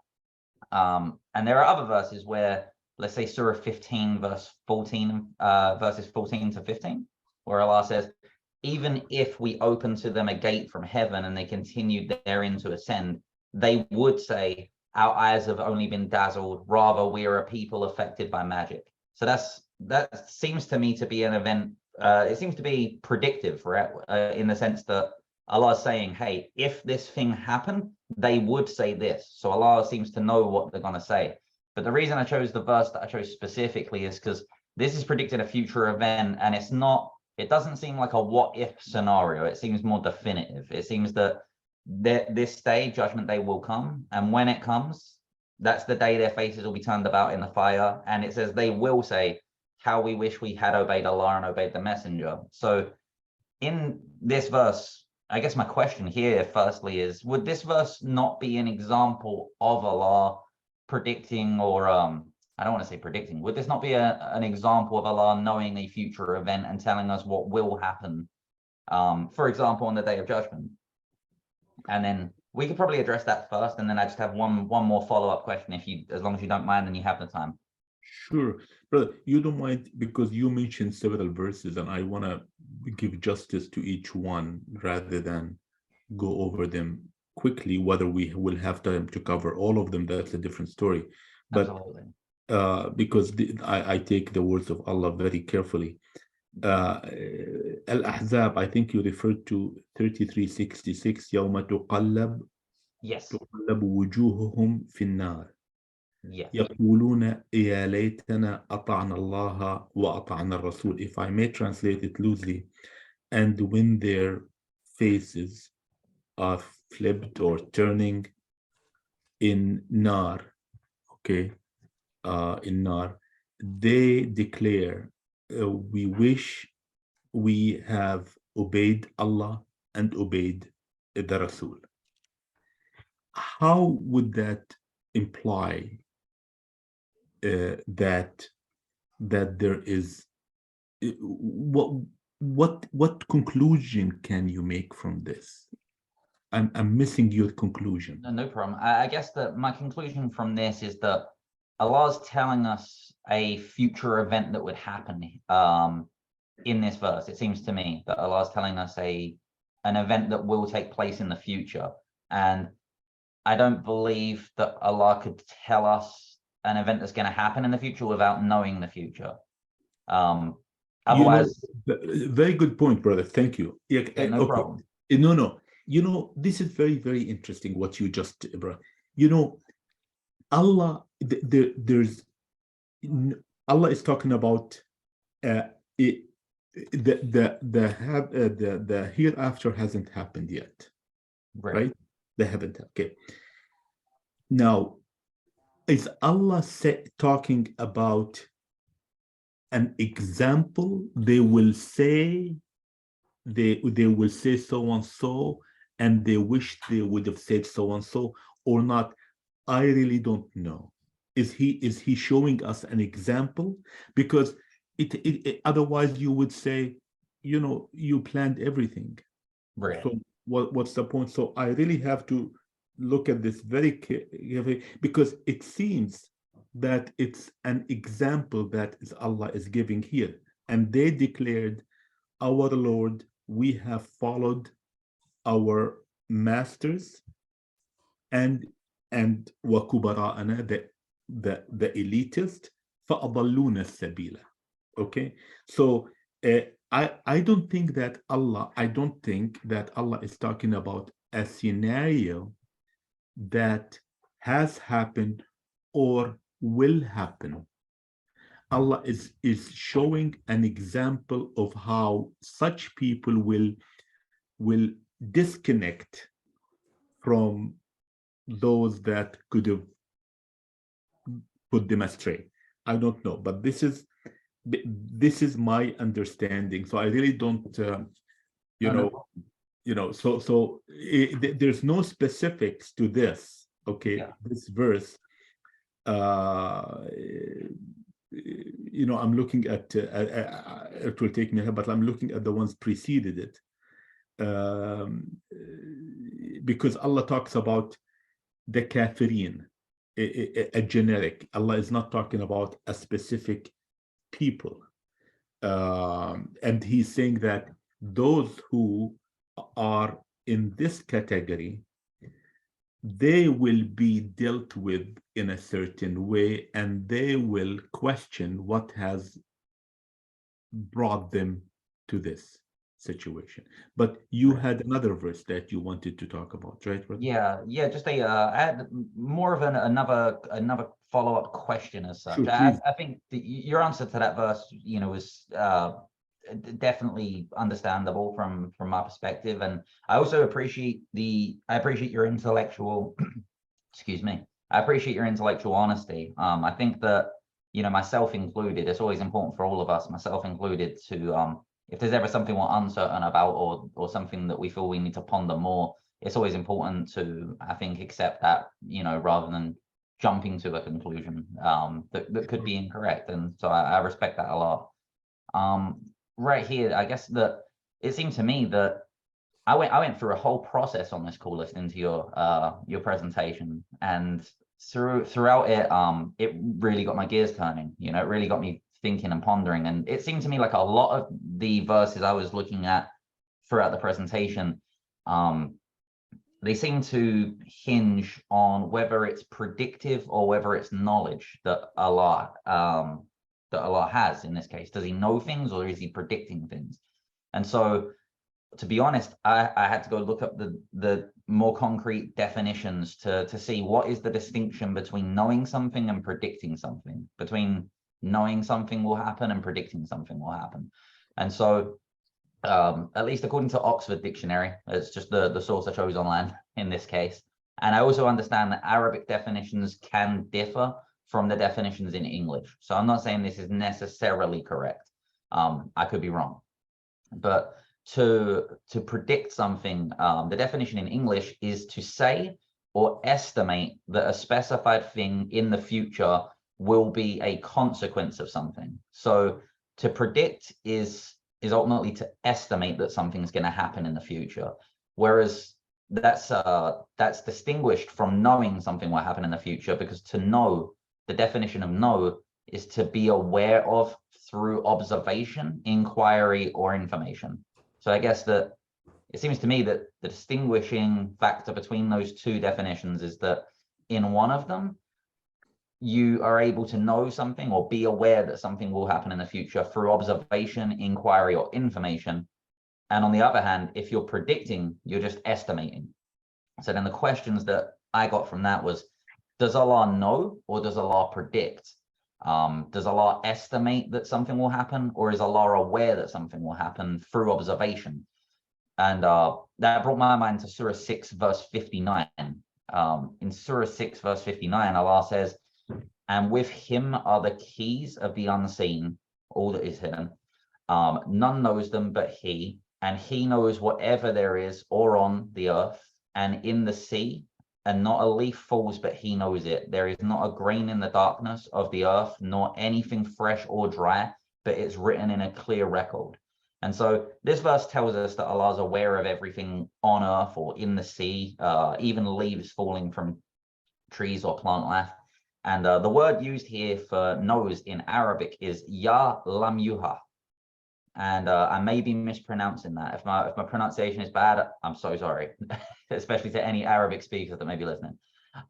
And there are other verses where, let's say Surah 15, verse 14, verses 14 to 15, where Allah says, "Even if we open to them a gate from heaven and they continued therein to ascend, they would say, our eyes have only been dazzled, rather we are a people affected by magic." So that seems to me to be an event, it seems to be predictive, right? In the sense that Allah is saying, hey, if this thing happened, they would say this. So Allah seems to know what they're going to say. But the reason I chose the verse that I chose specifically is because this is predicting a future event, and it doesn't seem like a what if scenario. It seems more definitive. It seems that this day, Judgment Day, will come, and when it comes, that's the day their faces will be turned about in the fire. And it says they will say, how we wish we had obeyed Allah and obeyed the messenger. So in this verse, I guess my question here firstly is, would this verse not be an example of Allah predicting, or I don't want to say predicting, would this not be an example of Allah knowing a future event and telling us what will happen, for example, on the Day of Judgment? And then we could probably address that first, and then I just have one more follow-up question, as long as you don't mind and you have the time. Sure, brother, you don't mind, because you mentioned several verses and I want to give justice to each one rather than go over them quickly. Whether we will have time to cover all of them, that's a different story. But because I take the words of Allah very carefully. Al-Ahzab, I think you referred to 3366, يوم تقلب وجوههم في النار. يقولون يا ليتنا أطعنا الله وأطعنا الرسول. If I may translate it loosely, and when their faces are flipped or turning in nar, okay, in nar, they declare, we wish we have obeyed Allah and obeyed the Rasul. How would that imply that there is, what conclusion can you make from this? I'm missing your conclusion. No problem. I guess that my conclusion from this is that Allah is telling us a future event that would happen in this verse. It seems to me that Allah is telling us an event that will take place in the future. And I don't believe that Allah could tell us an event that's going to happen in the future without knowing the future. Otherwise, very good point, brother. Thank you. Yeah, no problem. No. This is very, very interesting what you just brought. Allah, Allah is talking about the hereafter hasn't happened yet, right? They haven't. Okay. Now, is Allah talking about an example? They will say so and so, and they wish they would have said so and so or not. I really don't know. Is he showing us an example? Because otherwise you would say, you know, you planned everything. Right. So what's the point? So I really have to look at this very carefully, because it seems that it's an example that Allah is giving here. And they declared, our Lord, we have followed our masters and وكبراءنا, the elitist, فأضلونا السبيل. Okay, so I don't think that Allah is talking about a scenario that has happened or will happen. Allah is showing an example of how such people will disconnect from those that could have put them astray. I don't know, but this is my understanding. So I really don't, there's no specifics to this. Okay, Yeah. this verse. I'm looking at. It will take me here, but I'm looking at the ones preceded it, because Allah talks about the kafirin, a generic. Allah is not talking about a specific people, and he's saying that those who are in this category, they will be dealt with in a certain way, and they will question what has brought them to this situation. But you had another verse that you wanted to talk about, right? Yeah, just I had more of another follow-up question as such. Sure, I think your answer to that verse, was definitely understandable from my perspective, and I also appreciate your intellectual excuse me, I appreciate your intellectual honesty. I think that, myself included, it's always important for all of us, myself included, to if there's ever something we're uncertain about or something that we feel we need to ponder more, it's always important to, I think, accept that, rather than jumping to a conclusion that could be incorrect. And so I respect that a lot. Right here, I guess that it seemed to me that I went through a whole process on this call listening to your presentation, and throughout it, it really got my gears turning. It really got me thinking and pondering. And it seemed to me like a lot of the verses I was looking at throughout the presentation, they seem to hinge on whether it's predictive or whether it's knowledge that Allah has in this case. Does he know things, or is he predicting things? And so, to be honest, I had to go look up the more concrete definitions to see what is the distinction between knowing something and predicting something, between knowing something will happen and predicting something will happen. And so, at least according to Oxford Dictionary, it's just the source I chose online in this case. And I also understand that Arabic definitions can differ from the definitions in English. So I'm not saying this is necessarily correct. I could be wrong. But to predict something, the definition in English is to say or estimate that a specified thing in the future will be a consequence of something. So to predict is ultimately to estimate that something's going to happen in the future, whereas that's distinguished from knowing something will happen in the future, because to know, the definition of know, is to be aware of through observation, inquiry, or information. So I guess that it seems to me that the distinguishing factor between those two definitions is that in one of them, you are able to know something or be aware that something will happen in the future through observation, inquiry, or information. And on the other hand, if you're predicting, you're just estimating. So then the questions that I got from that was, does Allah know or does Allah predict? Does Allah estimate that something will happen, or is Allah aware that something will happen through observation? And that brought my mind to Surah 6, verse 59. In Surah 6, verse 59, Allah says, and with him are the keys of the unseen, all that is hidden. None knows them but he, and he knows whatever there is or on the earth and in the sea, and not a leaf falls, but he knows it. There is not a grain in the darkness of the earth, nor anything fresh or dry, but it's written in a clear record. And so this verse tells us that Allah is aware of everything on earth or in the sea, even leaves falling from trees or plant life. And the word used here for knows in Arabic is ya lam yuha. And I may be mispronouncing that. If my pronunciation is bad, I'm so sorry, especially to any Arabic speakers that may be listening.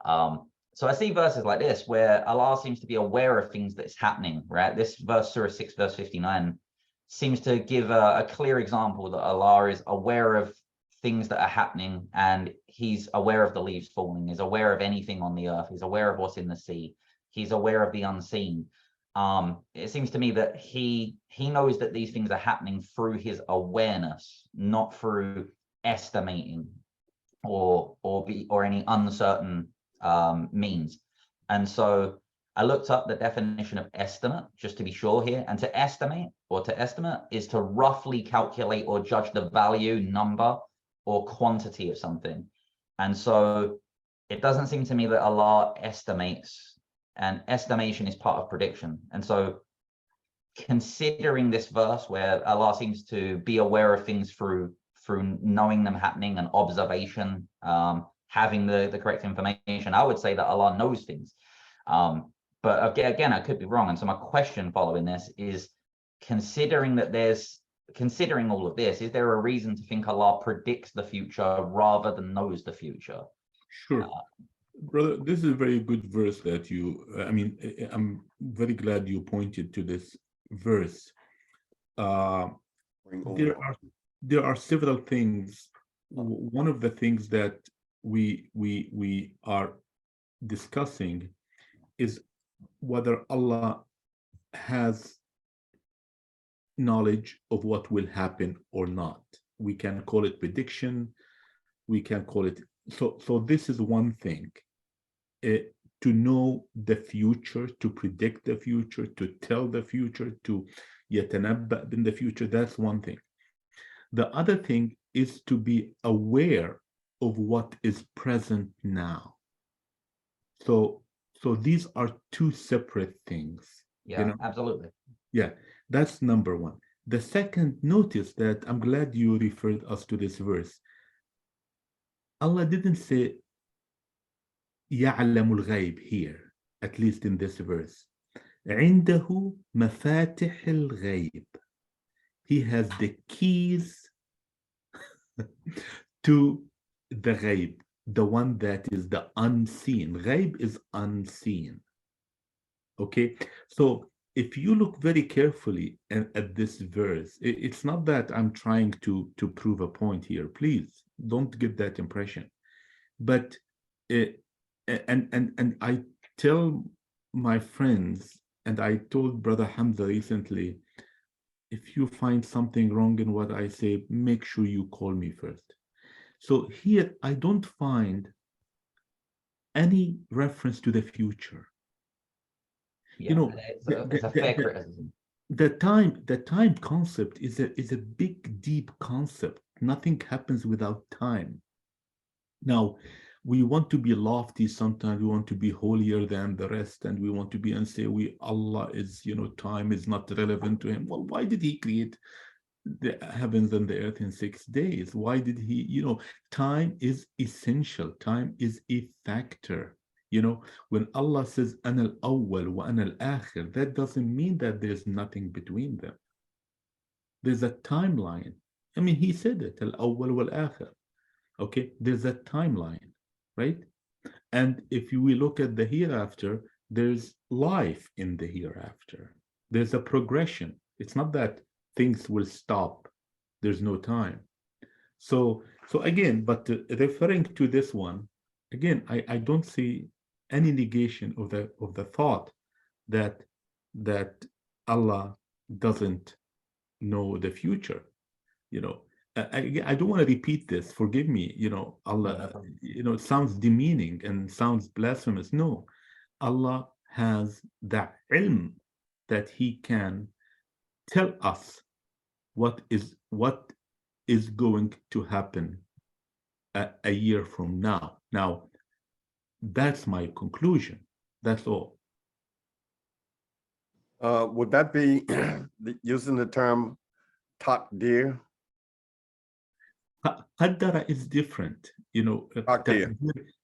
So I see verses like this where Allah seems to be aware of things that's happening, right? This verse, Surah 6, verse 59, seems to give a clear example that Allah is aware of things that are happening, and he's aware of the leaves falling, is aware of anything on the earth, he's aware of what's in the sea, he's aware of the unseen. It seems to me that he knows that these things are happening through his awareness, not through estimating or any uncertain means. And so I looked up the definition of estimate just to be sure here, and to estimate is to roughly calculate or judge the value, number, or quantity of something. And so it doesn't seem to me that Allah estimates, and estimation is part of prediction. And so considering this verse where Allah seems to be aware of things through knowing them happening and observation, having the correct information, I would say that Allah knows things. But again, I could be wrong. And so my question following this is, considering all of this, is there a reason to think Allah predicts the future rather than knows the future? Sure. Brother, this is a very good verse that you, I'm very glad you pointed to this verse. There are several things. One of the things that we are discussing is whether Allah has knowledge of what will happen or not. We can call it prediction, we can call it, so this is one thing. To know the future, to predict the future, to tell the future, to yatanabba in the future, that's one thing. The other thing is to be aware of what is present now. So these are two separate things. Yeah, you know? Absolutely. Yeah, that's number one. The second, notice that I'm glad you referred us to this verse. Allah didn't say يعلم الغيب here, at least in this verse. عنده مفاتح الغيب. He has the keys to the ghaib, the one that is the unseen. Ghaib is unseen. Okay, so if you look very carefully at this verse, it's not that I'm trying to prove a point here. Please don't get that impression. But and I tell my friends, and I told Brother Hamza recently, if you find something wrong in what I say, make sure you call me first. So here I don't find any reference to the future. Yeah, You know, it's a fair criticism. The time concept is a big, deep concept. Nothing happens without time. Now, we want to be lofty sometimes, we want to be holier than the rest, and we want to be and say Allah is, time is not relevant to him. Well, why did he create the heavens and the earth in 6 days? Why did he, time is essential, time is a factor. When Allah says Ana al-awwal wa Ana al-akhir, that doesn't mean that there's nothing between them. There's a timeline. He said it, al-awwal wal-akhir. Okay, there's a timeline, right? And if we look at the hereafter, there's life in the hereafter. There's a progression. It's not that things will stop. There's no time. So again, but referring to this one, again, I don't see any negation of the thought that Allah doesn't know the future. I don't want to repeat this. Forgive me. Allah. It sounds demeaning and sounds blasphemous. No, Allah has the ilm that He can tell us what is going to happen a year from now. Now, that's my conclusion. That's all. Would that be using the term takdir? Qaddara is different. You know, Takdir.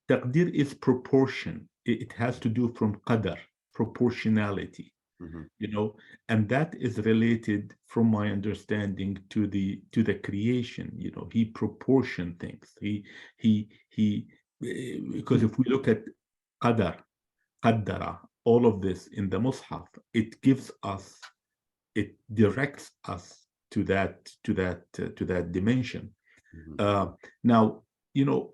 taqdir is proportion. It has to do from qadar, proportionality. Mhm. You know, and that is related, from my understanding, to the creation. You know, he proportioned things. Because if we look at qadar, qaddara, all of this in the Mushaf, it gives us, it directs us to that dimension. Mhm. Now, you know,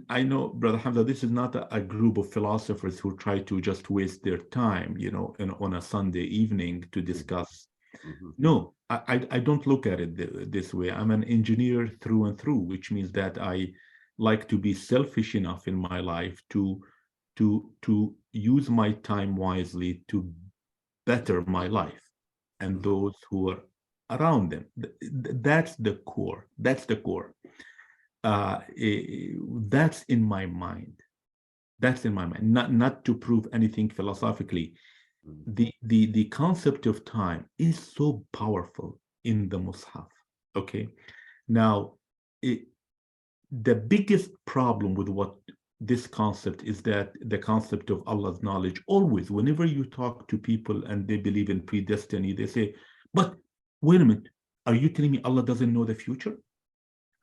I know, Brother Hamza, this is not a group of philosophers who try to just waste their time, you know, on a Sunday evening to discuss. Mhm. No, I don't look at it this way. I'm an engineer through and through, which means that I like to be selfish enough in my life to use my time wisely to better my life and those who are around them. That's the core. That's the core. That's in my mind. That's in my mind. Not to prove anything philosophically. The concept of time is so powerful in the Mus'haf. Okay. Now, the biggest problem with what this concept is that the concept of Allah's knowledge, always, whenever you talk to people and they believe in predestiny, they say, but wait a minute, are you telling me Allah doesn't know the future?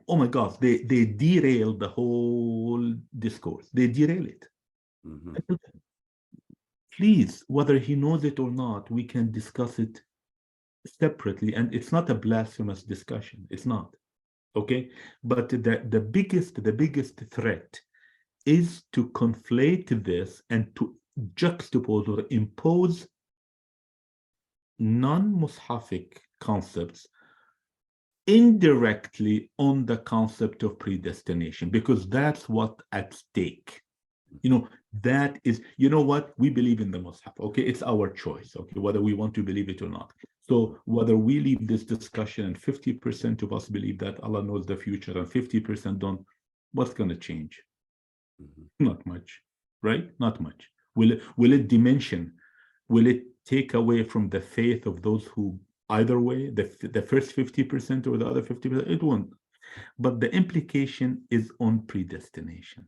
Oh my gosh, they derail the whole discourse. They derail it. Mhm. Please, whether he knows it or not, we can discuss it separately. And it's not a blasphemous discussion. It's not. Okay. But the biggest threat is to conflate this and to juxtapose or impose non-Mushafic concepts indirectly on the concept of predestination, because that's what's at stake. You know, that is, you know what, we believe in the Mus'haf. Okay, it's our choice, okay, whether we want to believe it or not. So whether we leave this discussion and 50% of us believe that Allah knows the future and 50% don't, what's going to change? Not much, right? Not much. Will it dimension? Will it take away from the faith of those who, either way, the first 50% or the other 50%? It won't. But the implication is on predestination.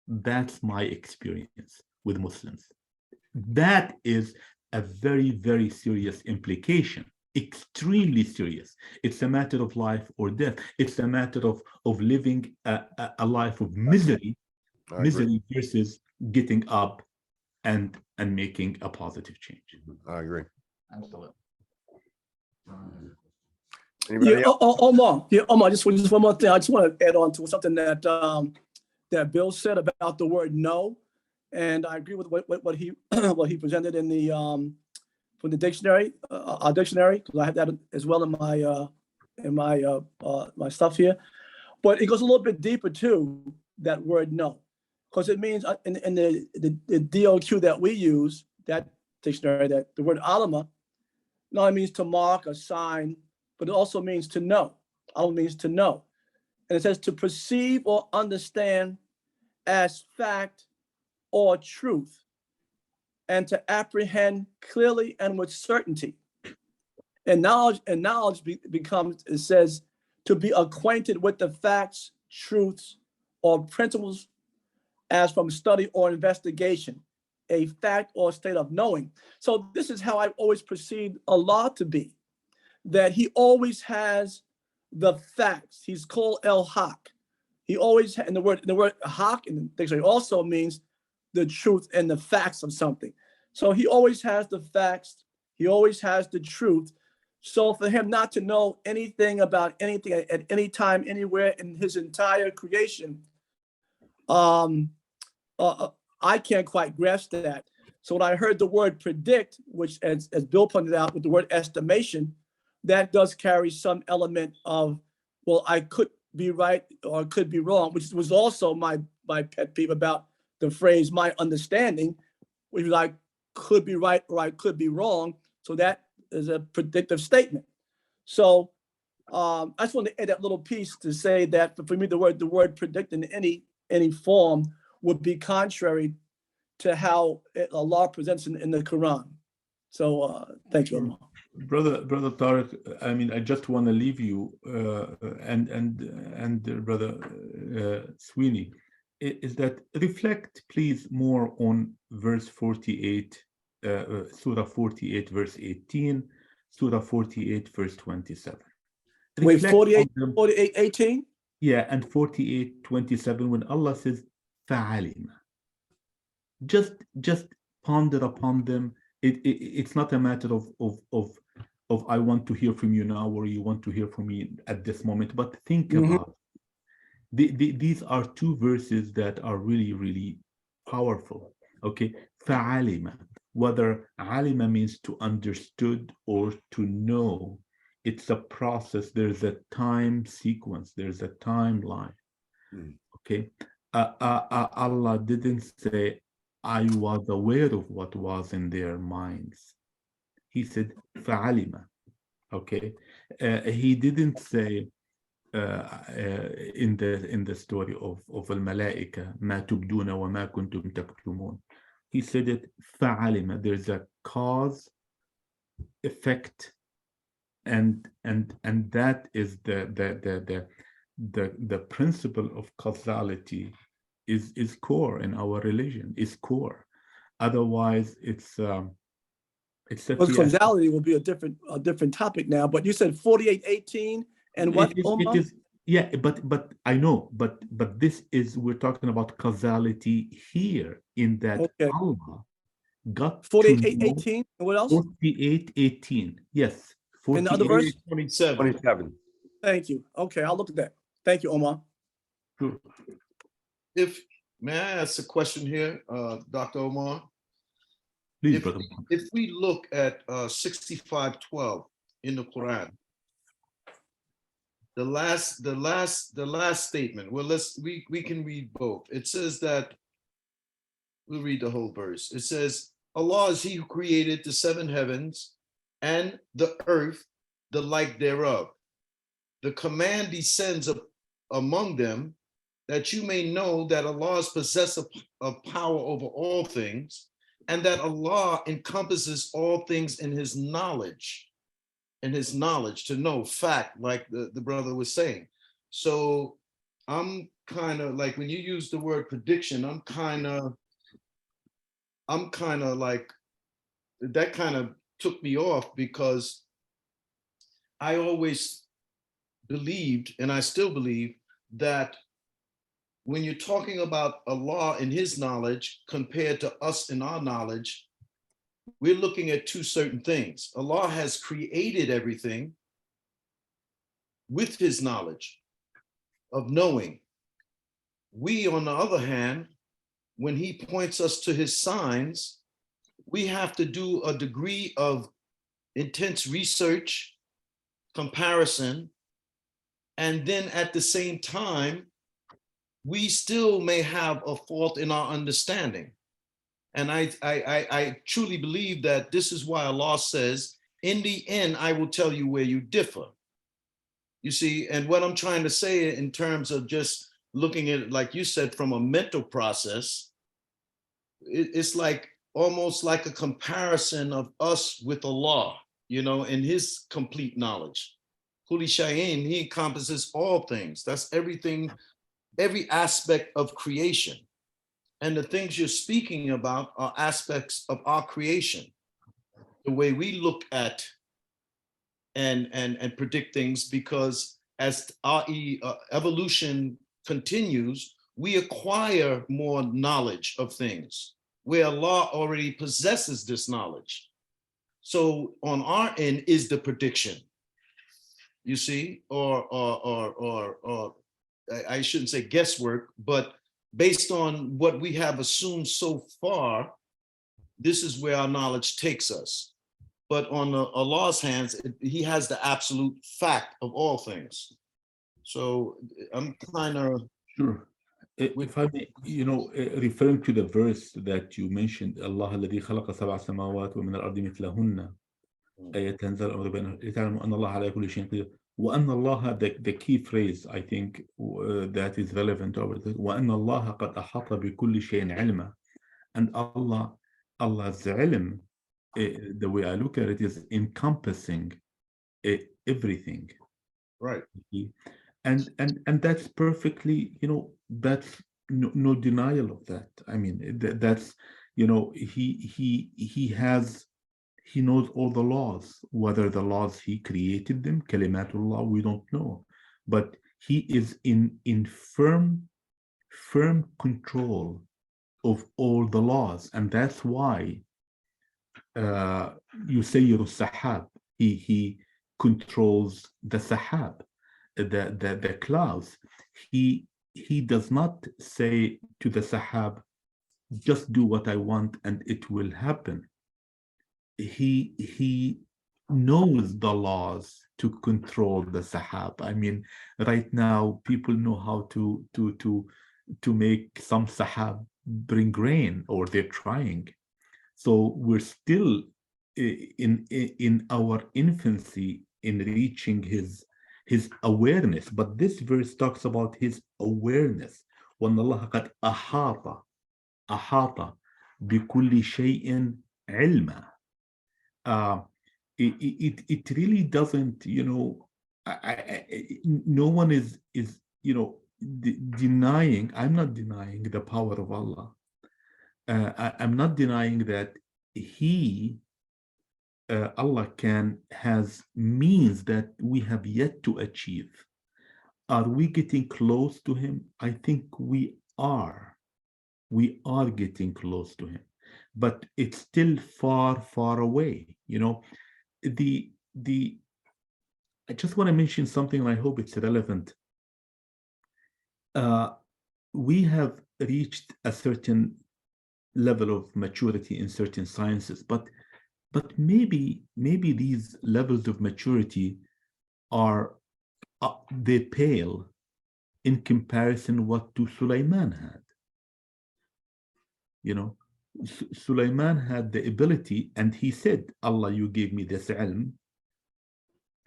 That's my experience with Muslims. That is a very, very serious implication, extremely serious. It's a matter of life or death. It's a matter of living a life of misery, versus getting up and making a positive change. I agree. Absolutely. Anybody Yeah, else? Omar, just one more thing. I just want to add on to something that that Bill said about the word no, and I agree with what he what he presented in the from the dictionary, our dictionary, because I have that as well in my my stuff here. But it goes a little bit deeper too, that word no, because it means in the DOQ that we use, that dictionary, that the word alama not only means to mark or sign, but it also means to know. Alama means to know. And it says to perceive or understand as fact or truth, and to apprehend clearly and with certainty. And knowledge becomes, it says, to be acquainted with the facts, truths, or principles as from study or investigation, a fact or state of knowing. So this is how I've always perceived Allah to be, that he always has the facts. He's called El Haq. He always, and the word Haq in the dictionary also means the truth and the facts of something. So he always has the facts. He always has the truth. So for him not to know anything about anything at any time, anywhere in his entire creation, I can't quite grasp that. So when I heard the word predict, which as Bill pointed out with the word estimation, that does carry some element of, well, I could be right or I could be wrong, which was also my pet peeve about the phrase, my understanding, which was I could be right or I could be wrong. So that is a predictive statement. So I just want to add that little piece to say that for me, the word predict in any form would be contrary to how Allah presents in the Quran. So thank you, Omar. Brother Tariq, I mean, I just want to leave you and Brother Sweeney, is that reflect please more on verse 48, Surah 48, verse 18, Surah 48, verse 27. Wait, Reflect 48, on them. 48, 18? Yeah, and 48, 27, when Allah says, فَعَلِمَ. Just ponder upon them. It's not a matter of I want to hear from you now or you want to hear from me at this moment, but think about these are two verses that are really, really powerful. Okay, فَعَلِمَ. Whether alima means to understood or to know, it's a process. There's a time sequence. There's a timeline. Okay, Allah didn't say, I was aware of what was in their minds. He said, فَعَلِمَ. Okay, he didn't say in the story of al-malaika, مَا تُبْدُونَ وَمَا كُنْتُمْ تَكْتُمُونَ. He said it, فَعَلِمَ. There's a cause, effect, and that is the principle of causality is core in our religion, is core. Otherwise, it's a Causality will be a different topic now. But you said 48, 18, and what? It is, yeah, but I know, but this is, we're talking about causality here in that Allah got 48, 18, and what else? 48, 18. Yes. 48, and the other verse? 27. Thank you. Okay, I'll look at that. Thank you, Omar. Sure. May I ask a question here, Dr. Omar? Please, brother. If we look at 65:12 in the Quran, the last statement. Well, we can read both. It says that, we'll read the whole verse. It says, Allah is he who created the seven heavens and the earth, the like thereof. The command descends among them, that you may know that Allah is possessor of power over all things, and that Allah encompasses all things in his knowledge. To know fact, like the brother was saying. So I'm kind of like, when you use the word prediction, I'm kind of like, that kind of took me off, because I always believed, and I still believe, that when you're talking about Allah and his knowledge compared to us in our knowledge, we're looking at two certain things. Allah has created everything with his knowledge of knowing. We, on the other hand, when he points us to his signs, we have to do a degree of intense research, comparison, and then at the same time, we still may have a fault in our understanding. And I truly believe that this is why Allah says, in the end, I will tell you where you differ. You see, and what I'm trying to say in terms of just looking at it, like you said, from a mental process, it's like almost like a comparison of us with Allah, in his complete knowledge. Kuli Shayin, he encompasses all things. That's everything, every aspect of creation. And the things you're speaking about are aspects of our creation. The way we look at and predict things, because as our evolution continues, we acquire more knowledge of things where Allah already possesses this knowledge. So on our end is the prediction, you see, or I shouldn't say guesswork, but based on what we have assumed so far, this is where our knowledge takes us. But on Allah's hands, he has the absolute fact of all things. So I'm kind of... Sure. If I may, referring to the verse that you mentioned, Allah الذي خلق سبع سماوات ومن الأرض مثلهن آية تنزل الأمر بينهن لتعلموا أن الله على كل شيء قدير. وأن الله, the key phrase I think that is relevant over this, وأن الله قد أحاط بكل شيء علما. And Allah's ilm, the way I look at it, is encompassing everything. Right. And that's perfectly, that's no denial of that. I mean, that's, he knows all the laws, whether the laws he created them, kalimatullah, we don't know, but he is in firm control of all the laws, and that's why يسير السحاب, he controls the sahab, the clouds. He does not say to the sahab, just do what I want and it will happen. He knows the laws to control the sahab. I mean, right now people know how to make some sahab bring rain, or they're trying. So we're still in our infancy in reaching his awareness, but this verse talks about his awareness. وَأَنَّ اللَّهَ قَدْ أَحَاطَ بِكُلِّ شَيْءٍ عِلْمًا. It really doesn't, no one is denying. I'm not denying the power of Allah. I'm not denying that Allah has means that we have yet to achieve. Are we getting close to him? I think we are. We are getting close to him, but it's still far away. I just want to mention something, and I hope it's relevant. We have reached a certain level of maturity in certain sciences, but maybe these levels of maturity are they pale in comparison what to Sulaiman had. Sulaiman had the ability, and he said, Allah, you gave me this ilm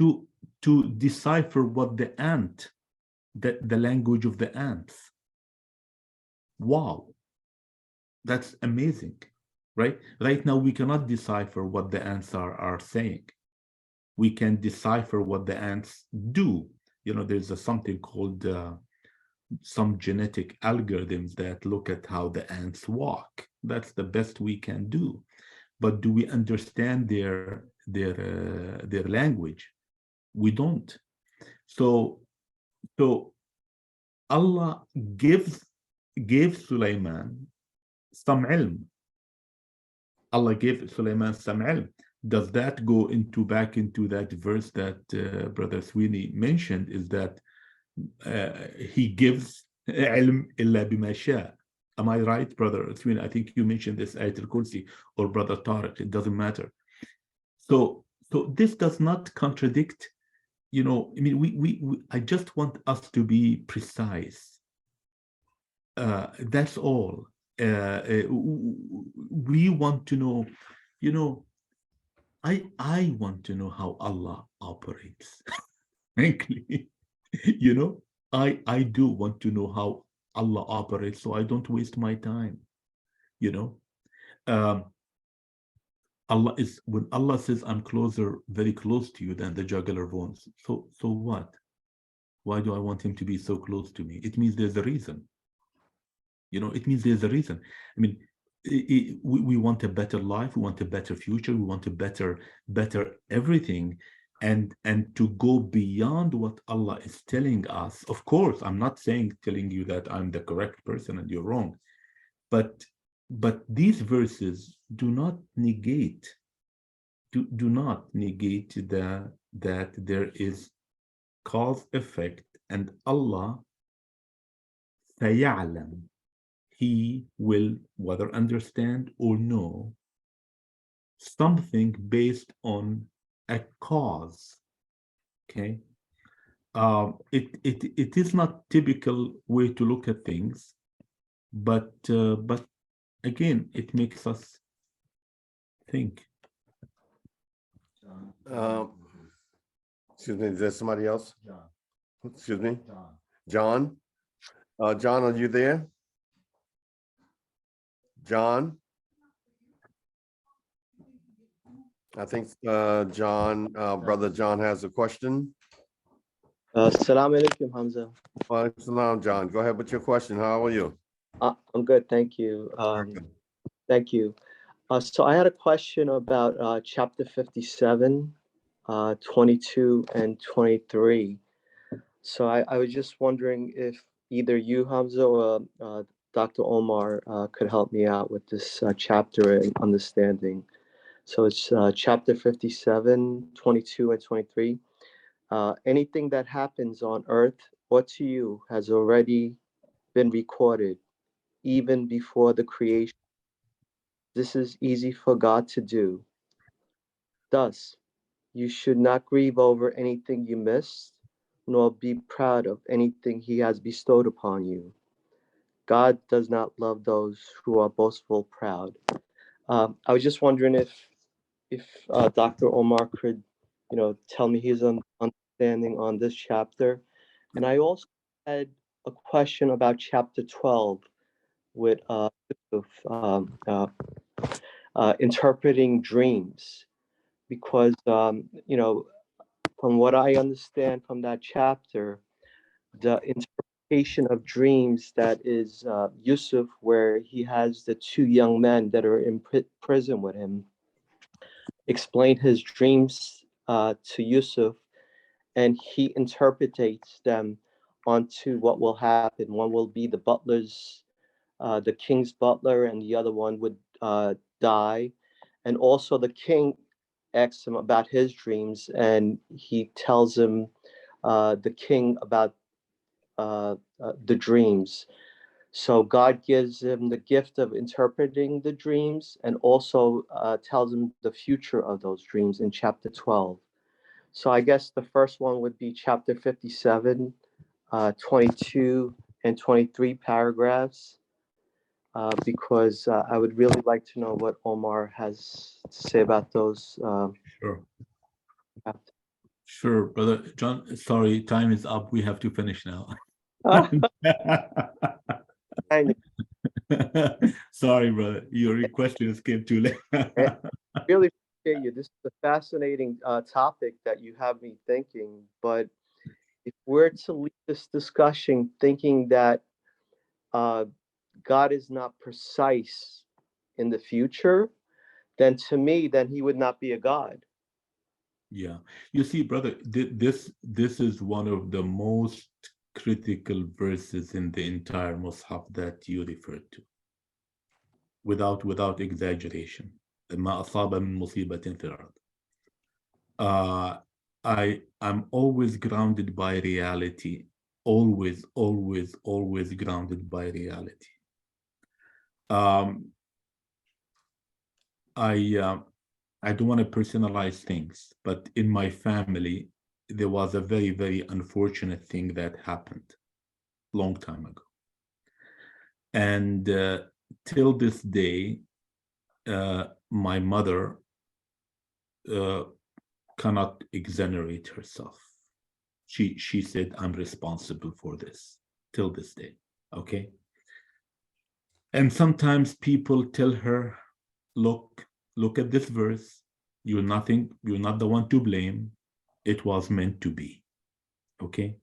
to decipher what the ant, the language of the ants. Wow, that's amazing, right? Right now we cannot decipher what the ants are saying. We can decipher what the ants do. There's something called some genetic algorithms that look at how the ants walk. That's the best we can do. But do we understand their language? We don't. So Allah gave Sulaiman some ilm. Allah gave Sulaiman some ilm. Does that go back into that verse that Brother Sweeney mentioned, is that he gives ilm illa bima sha? Am I right, Brother Sweeney? I think you mentioned this Ayat al-Kursi, or Brother Tariq, it doesn't matter. So this does not contradict, I mean, I just want us to be precise. That's all. We want to know, I want to know how Allah operates. Frankly, I do want to know how Allah operates, so I don't waste my time. When Allah says, I'm very close to you than the jugular veins. So what? Why do I want him to be so close to me? It means there's a reason. It means there's a reason. I mean, we want a better life, we want a better future, we want a better everything, and to go beyond what Allah is telling us. Of course, I'm not telling you that I'm the correct person and you're wrong, but these verses do not negate that there is cause effect, and Allah سيعلم, he will whether understand or know something based on a cause. Okay, it is not typical way to look at things, but again, it makes us think. Excuse me, is there somebody else? John. Excuse me, John. John? John, are you there? John? I think John, Brother John has a question. Assalamu alaikum, Hamza. Well, salam, John. Go ahead with your question. How are you? I'm good, thank you. Thank you. So I had a question about chapter 57, 22 and 23. So I was just wondering if either you, Hamza, or Dr. Omar could help me out with this chapter and understanding. So it's chapter 57, 22 and 23. Anything that happens on earth or to you has already been recorded, even before the creation. This is easy for God to do. Thus, you should not grieve over anything you missed, nor be proud of anything he has bestowed upon you. God does not love those who are boastful, proud. I was just wondering if Dr. Omar could, tell me his understanding on this chapter. And I also had a question about chapter 12 with interpreting dreams, because from what I understand from that chapter, the interpretation of dreams that is Yusuf, where he has the two young men that are in prison with him, explain his dreams to Yusuf, and he interprets them onto what will happen. One will be the king's butler, and the other one would die. And also the king asks him about his dreams, and he tells him, the king, about the dreams. So God gives him the gift of interpreting the dreams, and also tells him the future of those dreams in chapter 12. So I guess the first one would be chapter 57, 22 and 23 paragraphs, because I would really like to know what Omar has to say about those. Sure. Sure, brother John. Sorry, time is up. We have to finish now. Sorry, brother. Your questions came too late. I really appreciate you. This is a fascinating topic that you have me thinking. But if we're to leave this discussion thinking that God is not precise in the future, then to me, then he would not be a God. Yeah, you see, brother, this is one of the most critical verses in the entire Mushaf that you referred to, without exaggeration. ما أصاب من مصيبة في الأرض. I'm always grounded by reality, always grounded by reality. I don't want to personalize things, but in my family, there was a very, very unfortunate thing that happened a long time ago. And till this day, my mother cannot exonerate herself. She said, I'm responsible for this till this day, okay? And sometimes people tell her, look at this verse. You're not the one to blame. It was meant to be. Okay.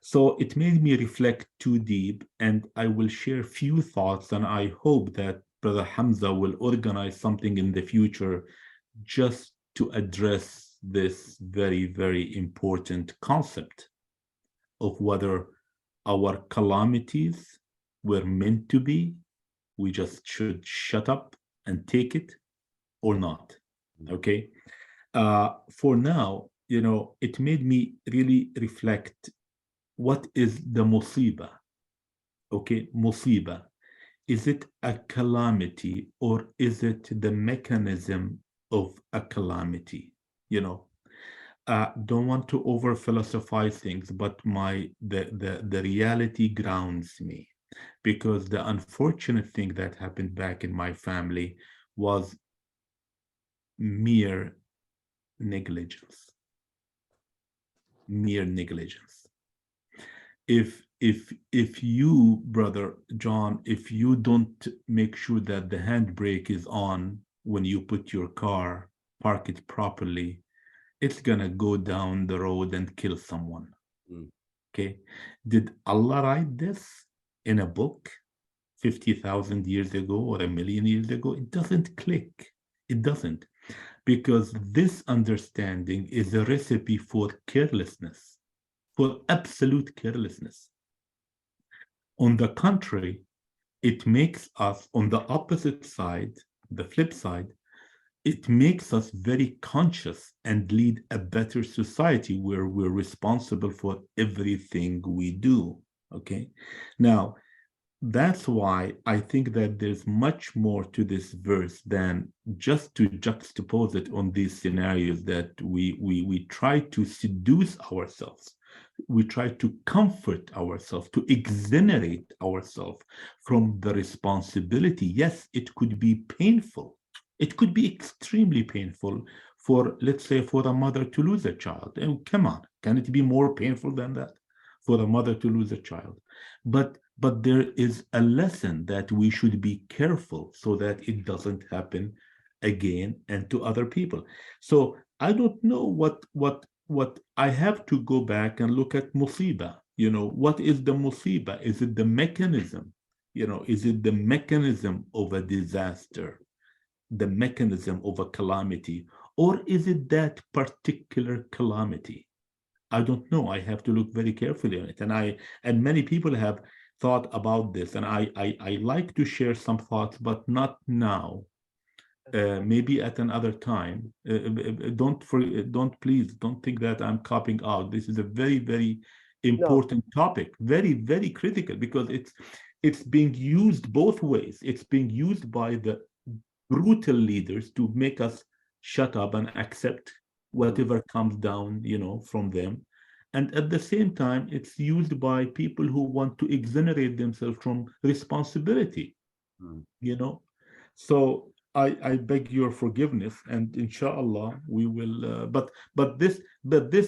So it made me reflect too deep, and I will share few thoughts, and I hope that Brother Hamza will organize something in the future just to address this very, very important concept of whether our calamities were meant to be. We just should shut up and take it, or not. Okay. For now, it made me really reflect, what is the musiba? Okay, musiba. Is it a calamity, or is it the mechanism of a calamity? Don't want to over philosophize things, but the reality grounds me, because the unfortunate thing that happened back in my family was mere negligence. mere negligence. If you, brother John, if you don't make sure that the handbrake is on when you put your car, park it properly, it's gonna go down the road and kill someone. Mm. Okay. Did Allah write this in a book 50,000 years ago or a million years ago? It doesn't click. It doesn't. Because this understanding is a recipe for carelessness, for absolute carelessness. On the contrary, it makes us, on the opposite side, the flip side, it makes us very conscious and lead a better society where we're responsible for everything we do. Okay. Now, that's why I think that there's much more to this verse than just to juxtapose it on these scenarios that we try to seduce ourselves. We try to comfort ourselves, to exonerate ourselves from the responsibility. Yes, it could be painful. It could be extremely painful for, let's say, for a mother to lose a child. And come on, can it be more painful than that? For a mother to lose a child. But there is a lesson that we should be careful so that it doesn't happen again and to other people. So I don't know what I have to go back and look at musiba. You know, what is the musiba? Is it the mechanism? You know, is it the mechanism of a disaster, the mechanism of a calamity, or is it that particular calamity? I don't know. I have to look very carefully on it. And many people have thought about this, and I like to share some thoughts, but not now. Maybe at another time. Please don't think that I'm copying out. This is a very, very important topic, very, very critical, because it's being used both ways. It's being used by the brutal leaders to make us shut up and accept whatever comes down, you know, from them. And at the same time, it's used by people who want to exonerate themselves from responsibility, you know. So I beg your forgiveness, and inshallah we will. But this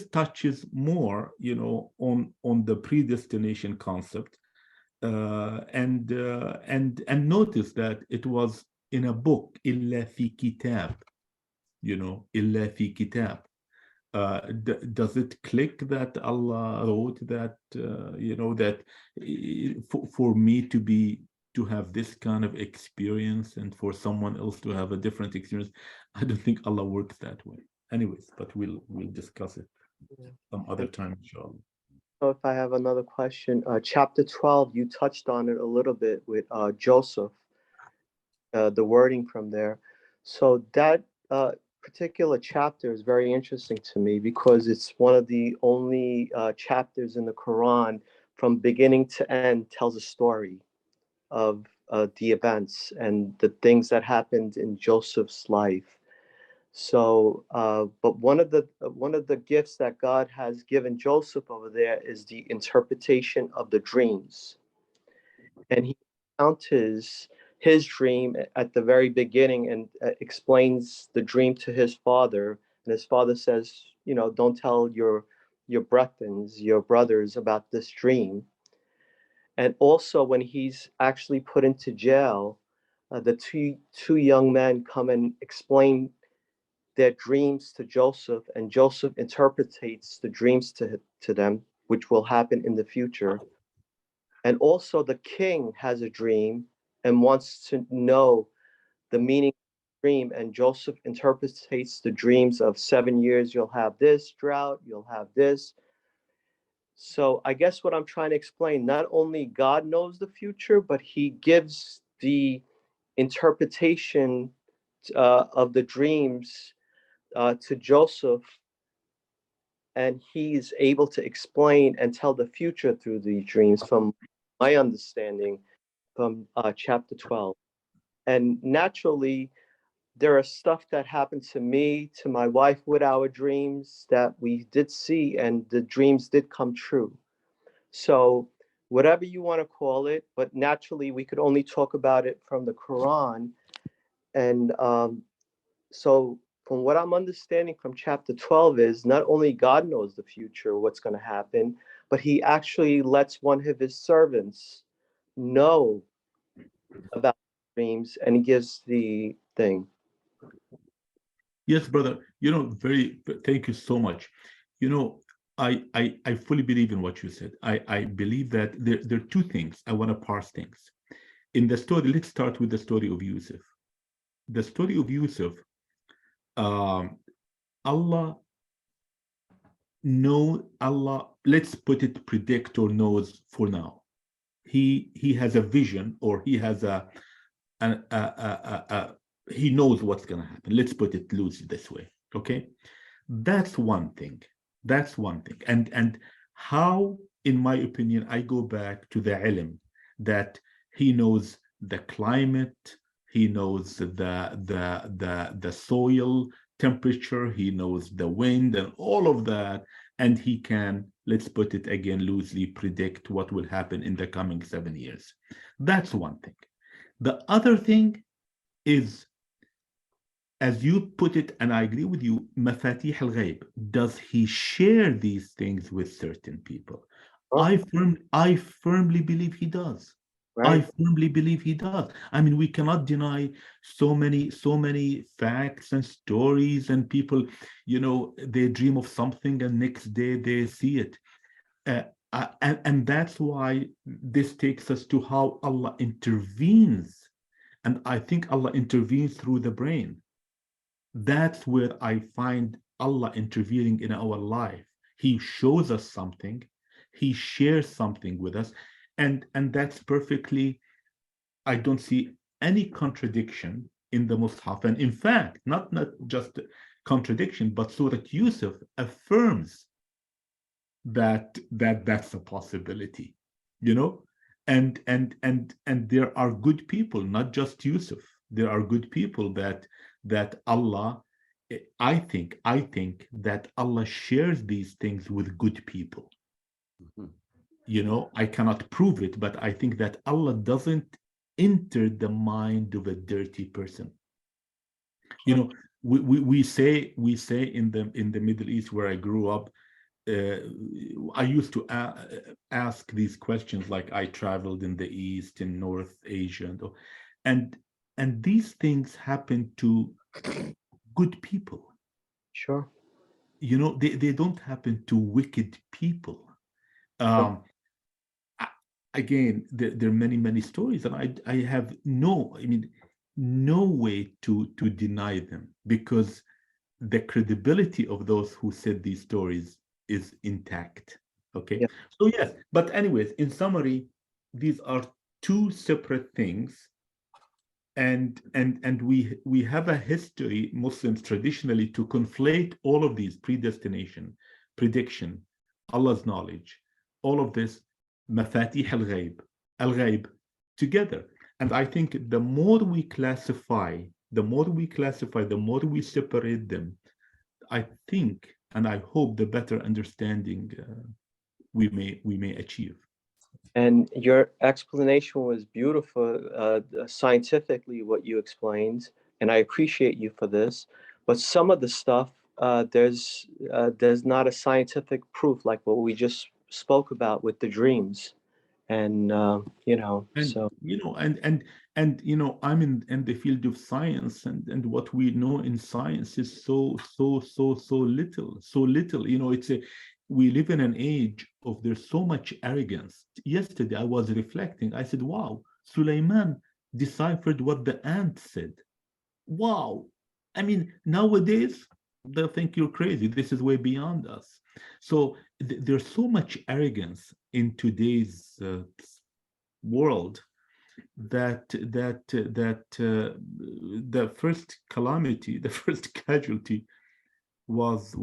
touches more, you know, on the predestination concept, and notice that it was in a book, إلا في كتاب, you know, إلا في كتاب. Does it click that Allah wrote that, you know, that for me to have this kind of experience and for someone else to have a different experience? I don't think Allah works that way. Anyways, but we'll discuss it some other time, inshallah. So if I have another question, chapter 12, you touched on it a little bit with Joseph, the wording from there. So that particular chapter is very interesting to me because it's one of the only chapters in the Quran from beginning to end tells a story of the events and the things that happened in Joseph's life. So, but one of the gifts that God has given Joseph over there is the interpretation of the dreams, and he encounters his dream at the very beginning and explains the dream to his father, and his father says, you know, don't tell your brethren, your brothers about this dream. And also when he's actually put into jail, the two young men come and explain their dreams to Joseph, and Joseph interprets the dreams to them, which will happen in the future. And also the king has a dream and wants to know the meaning of the dream, and Joseph interprets the dreams of 7 years, you'll have this drought, you'll have this. So I guess what I'm trying to explain, not only God knows the future, but he gives the interpretation of the dreams to Joseph, and he's able to explain and tell the future through these dreams, from my understanding, from chapter 12. And naturally, there are stuff that happened to me, to my wife with our dreams that we did see, and the dreams did come true. So whatever you want to call it, but naturally we could only talk about it from the Quran. And so from what I'm understanding from chapter 12 is not only God knows the future, what's going to happen, but he actually lets one of his servants know about dreams and he gives the thing. Yes, brother. Thank you so much. I fully believe in what you said. I believe that there are two things. I want to parse things. In the story, let's start with the story of Yusuf. The story of Yusuf, Allah, let's put it, predict or knows for now. He has a vision, or he has he knows what's going to happen. Let's put it loosely this way. Okay, that's one thing. That's one thing. And how, in my opinion, I go back to the ilm that he knows the climate, he knows the soil temperature, he knows the wind and all of that, and he can, let's put it again loosely, predict what will happen in the coming 7 years. That's one thing. The other thing is, as you put it, and I agree with you, mafatih al-ghaib. Does he share these things with certain people? Oh. I firmly believe he does. Right. I firmly believe he does. I mean, we cannot deny so many facts and stories, and people, they dream of something and next day they see it. And that's why this takes us to how Allah intervenes. And I think Allah intervenes through the brain. That's where I find Allah intervening in our life. He shows us something, he shares something with us, and that's perfectly, I don't see any contradiction in the Mushaf. And in fact, not just contradiction, but Surah Yusuf affirms that that's a possibility, and there are good people, not just Yusuf. There are good people that Allah, I think that Allah shares these things with good people. I cannot prove it, but I think that Allah doesn't enter the mind of a dirty person. We say in the Middle East, where I grew up, I used to ask these questions, like I traveled in the East, in North Asia, and these things happen to good people. Sure. They don't happen to wicked people. Again, there are many stories, and I have no way to deny them, because the credibility of those who said these stories is intact. Okay. Yeah. So yes, but anyways, in summary, these are two separate things, and we have a history, Muslims traditionally, to conflate all of these: predestination, prediction, Allah's knowledge, all of this, mafatih al-ghaib, together. And I think the more we classify, the more we separate them, I think, and I hope, the better understanding we may achieve. And your explanation was beautiful, scientifically, what you explained, and I appreciate you for this. But some of the stuff, there's not a scientific proof, like what we just spoke about with the dreams, and so I'm in the field of science, and what we know in science is so little. We live in an age of, there's so much arrogance. Yesterday I was reflecting, I said, wow, Sulaiman deciphered what the ant said. Wow. I mean, nowadays they'll think you're crazy. This is way beyond us. So there's so much arrogance in today's world that the first calamity, the first casualty was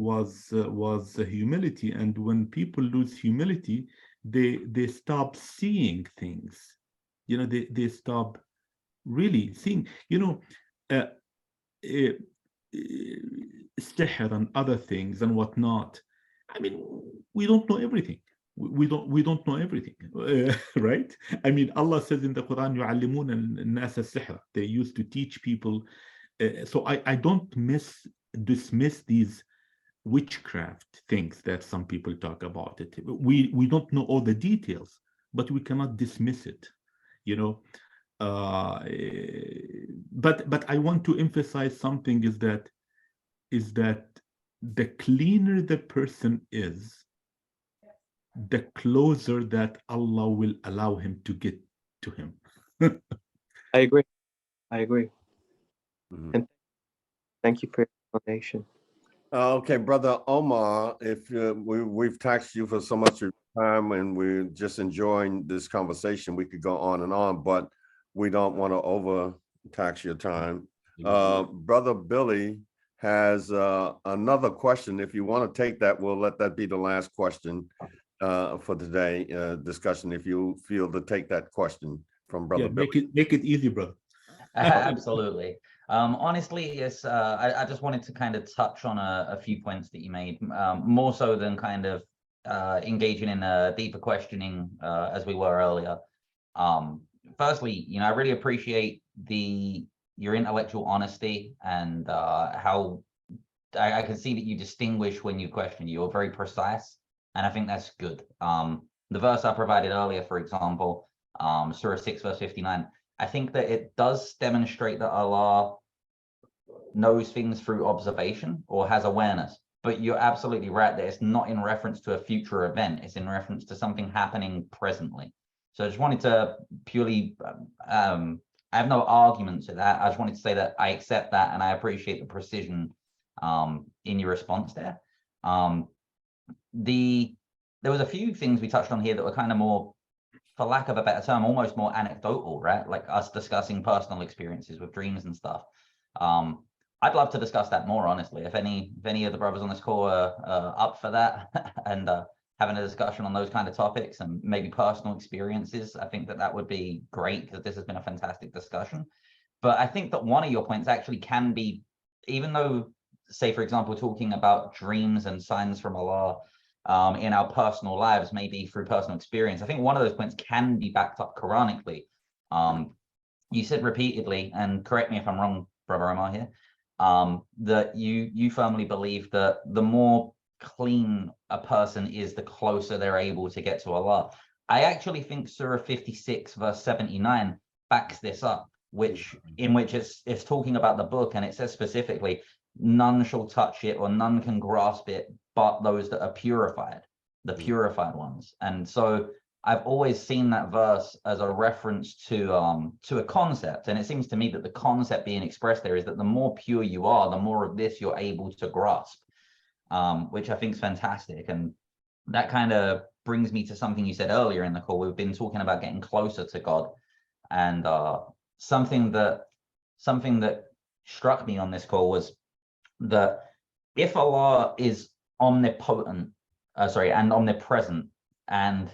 humility. And when people lose humility, they stop seeing things. They stop really seeing. Sihr and other things and whatnot. I mean, we don't know everything. We don't know everything, right? I mean, Allah says in the Quran, يُعَلِّمُونَ النَّاسَ السِّحْرَ. They used to teach people. So I don't miss dismiss these witchcraft things that some people talk about it. We don't know all the details, but we cannot dismiss it, you know. But I want to emphasize something is that the cleaner the person is, the closer that Allah will allow him to get to him. I agree. I agree. Mhm. And thank you for your explanation. Okay, Brother Omar, if we've taxed you for so much of your time and we're just enjoying this conversation, we could go on, but we don't want to overtax your time. Brother Billy has another question. If you want to take that, we'll let that be the last question for today discussion. If you feel to take that question from Brother Billy. Make it easy, brother. Absolutely. Honestly, yes, I just wanted to kind of touch on a few points that you made, more so than kind of engaging in a deeper questioning as we were earlier. Firstly, I really appreciate your intellectual honesty and how I can see that you distinguish when you question. You're very precise, and I think that's good. The verse I provided earlier, for example, Surah 6, verse 59, I think that it does demonstrate that Allah knows things through observation or has awareness. But you're absolutely right that it's not in reference to a future event. It's in reference to something happening presently. So I just wanted to purely, I have no argument to that. I just wanted to say that I accept that and I appreciate the precision in your response there. There was a few things we touched on here that were kind of more, for lack of a better term, almost more anecdotal, right? Like us discussing personal experiences with dreams and stuff. I'd love to discuss that more, honestly. If any of the brothers on this call are up for that and having a discussion on those kind of topics and maybe personal experiences, I think that would be great because this has been a fantastic discussion. But I think that one of your points actually can be, even though, say, for example, talking about dreams and signs from Allah in our personal lives, maybe through personal experience, I think one of those points can be backed up Quranically. You said repeatedly, and correct me if I'm wrong, Brother Omar here, that you firmly believe that the more clean a person is, the closer they're able to get to Allah. I actually think Surah 56, verse 79 backs this up, in which it's talking about the book, and it says specifically, none shall touch it or none can grasp it but those that are purified, the purified ones. And so I've always seen that verse as a reference to a concept, and it seems to me that the concept being expressed there is that the more pure you are, the more of this you're able to grasp, which I think is fantastic. And that kind of brings me to something you said earlier in the call. We've been talking about getting closer to God, and something that struck me on this call was that if Allah is omnipotent, and omnipresent, and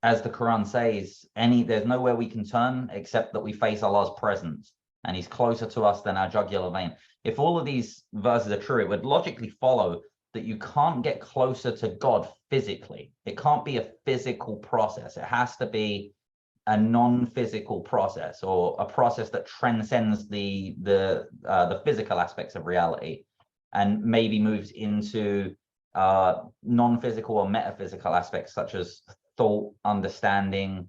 as the Quran says, there's nowhere we can turn except that we face Allah's presence, and he's closer to us than our jugular vein. If all of these verses are true, it would logically follow that you can't get closer to God physically. It can't be a physical process. It has to be a non-physical process, or a process that transcends the physical aspects of reality and maybe moves into non-physical or metaphysical aspects such as thought, understanding,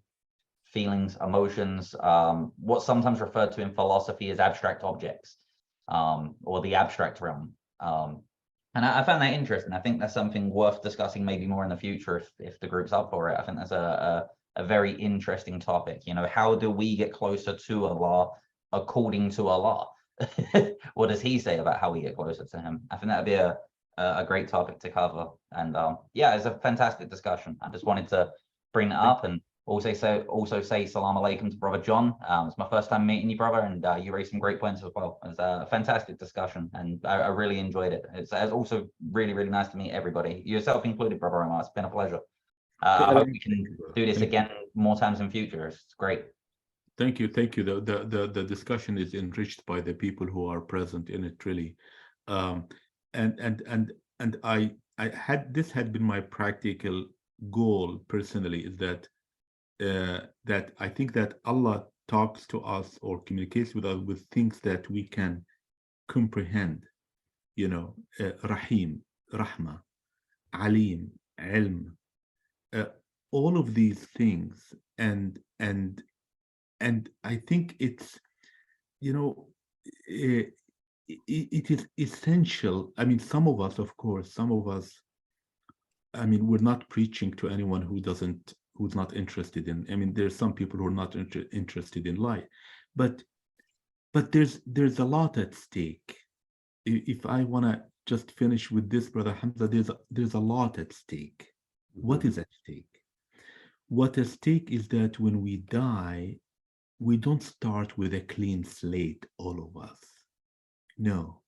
feelings, emotions, what's sometimes referred to in philosophy as abstract objects, or the abstract realm. And I found that interesting. I think that's something worth discussing maybe more in the future if the group's up for it. I think that's a very interesting topic. How do we get closer to Allah according to Allah? What does he say about how we get closer to him? I think that'd be a great topic to cover. And yeah, it's a fantastic discussion. I just wanted to bring that up, and also say salam alaikum to Brother John. It's my first time meeting you, brother, and you raised some great points as well. It was a fantastic discussion, and I really enjoyed it. It's also really, really nice to meet everybody, yourself included, Brother Omar. It's been a pleasure. I hope we can do this again more times in future. It's great. Thank you. The discussion is enriched by the people who are present in it, really. And I had, this had been my practical goal personally, is that that I think that Allah talks to us or communicates with us with things that we can comprehend. Rahim, Rahma, Alim, Ilm, all of these things, and I think it's, it is essential. I mean, some of us, of course, I mean, we're not preaching to anyone who's not interested in. I mean, there's some people who are not interested in light, but there's a lot at stake. If I want to just finish with this, Brother Hamza, there's a lot at stake. What is at stake? What at stake is that when we die, we don't start with a clean slate, all of us. No.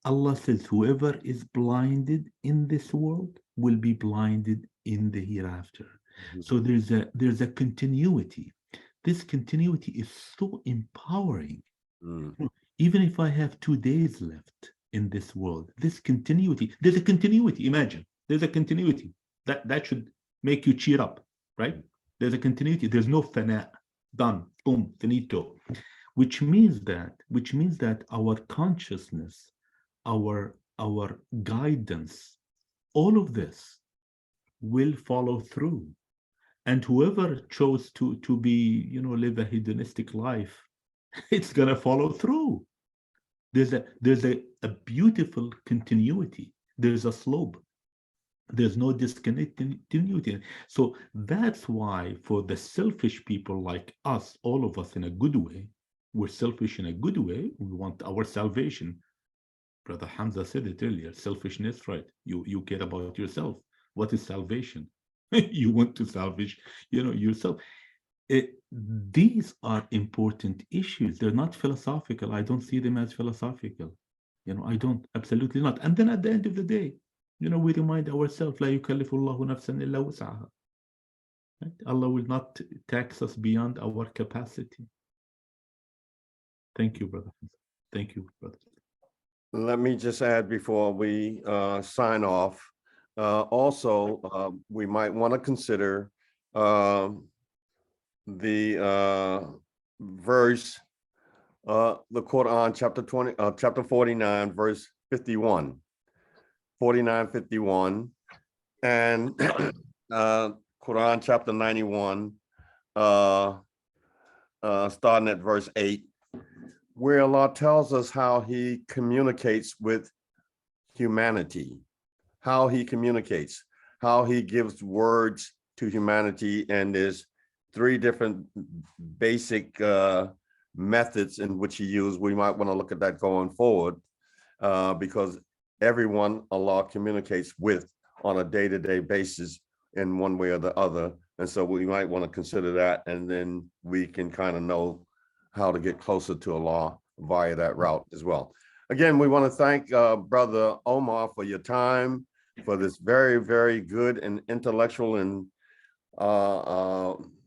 Allah says, whoever is blinded in this world will be blinded in the hereafter. So there's a continuity. This continuity is so empowering. Even if I have 2 days left in this world, this continuity, there's a continuity. Imagine, there's a continuity. That should make you cheer up, right? There's a continuity. There's no fana, done, boom, finito. Which means that our consciousness, our guidance, all of this will follow through. And whoever chose to be, live a hedonistic life, it's gonna follow through. There's a beautiful continuity. There's a slope. There's no discontinuity. So that's why for the selfish people like us, all of us in a good way, we're selfish in a good way. We want our salvation. Brother Hamza said it earlier, selfishness, right? You care about yourself. What is salvation? You want to salvage, yourself. These are important issues. They're not philosophical. I don't see them as philosophical. I don't, absolutely not. And then at the end of the day, we remind ourselves, لا يكلف الله نفسا إلا وسعها. Allah will not tax us beyond our capacity. Thank you, brother. Thank you, brother. Let me just add before we sign off. Also, we might want to consider the verse, the Quran, chapter 49, verse 51, 49:51, and Quran chapter 91, starting at verse 8, where Allah tells us how He communicates with humanity, how He communicates, how He gives words to humanity, and there's 3 different basic methods in which He used. We might want to look at that going forward, because everyone Allah communicates with on a day-to-day basis in one way or the other. And so we might want to consider that, and then we can kind of know how to get closer to Allah via that route as well. Again, we want to thank Brother Omar for your time, for this very, very good and intellectual and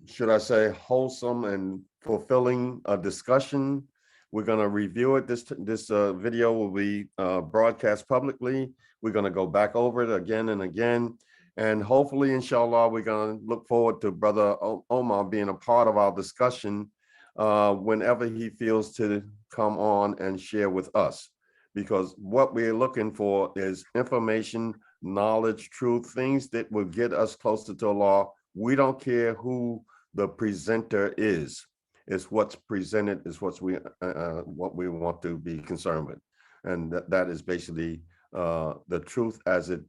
should I say wholesome and fulfilling discussion. We're going to review it. This video will be broadcast publicly. We're going to go back over it again and again. And hopefully, inshallah, we're going to look forward to Brother Omar being a part of our discussion whenever he feels to come on and share with us. Because what we're looking for is information, knowledge, truth, things that will get us closer to Allah. We don't care who the presenter is. It's what's presented is what we want to be concerned with. And that is basically the truth as it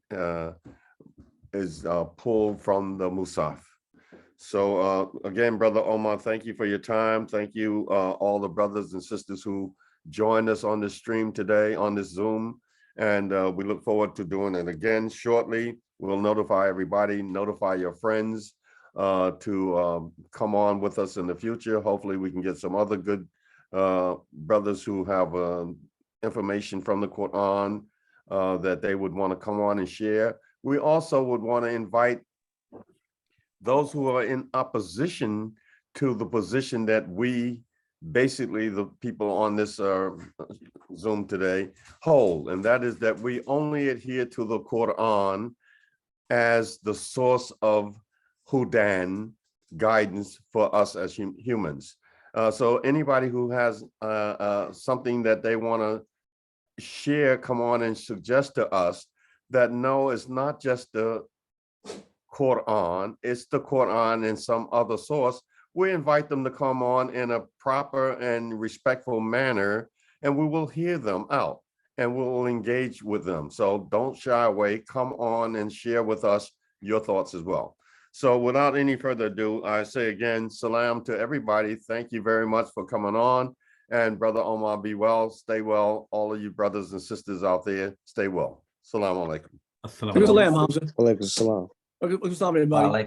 is pulled from the Mushaf. So again, Brother Omar, thank you for your time. Thank you, all the brothers and sisters who joined us on this stream today, on this Zoom. And we look forward to doing it again shortly. We'll notify everybody, notify your friends to come on with us in the future. Hopefully we can get some other good brothers who have information from the Quran that they would want to come on and share. We also would want to invite those who are in opposition to the position that we, basically the people on this Zoom today, hold, and that is that we only adhere to the Quran as the source of Hudan, guidance for us as humans. So anybody who has something that they want to share, come on and suggest to us that no, it's not just the Quran, it's the Quran and some other source, we invite them to come on in a proper and respectful manner, and we will hear them out and we will engage with them. So don't shy away, come on and share with us your thoughts as well. So without any further ado, I say again, salam to everybody. Thank you very much for coming on. And Brother Omar, be well, stay well. All of you brothers and sisters out there, stay well. Salam alaikum. Assalamu Salam, alaikum. Hamza. Alaikum salam. Welcome, everybody.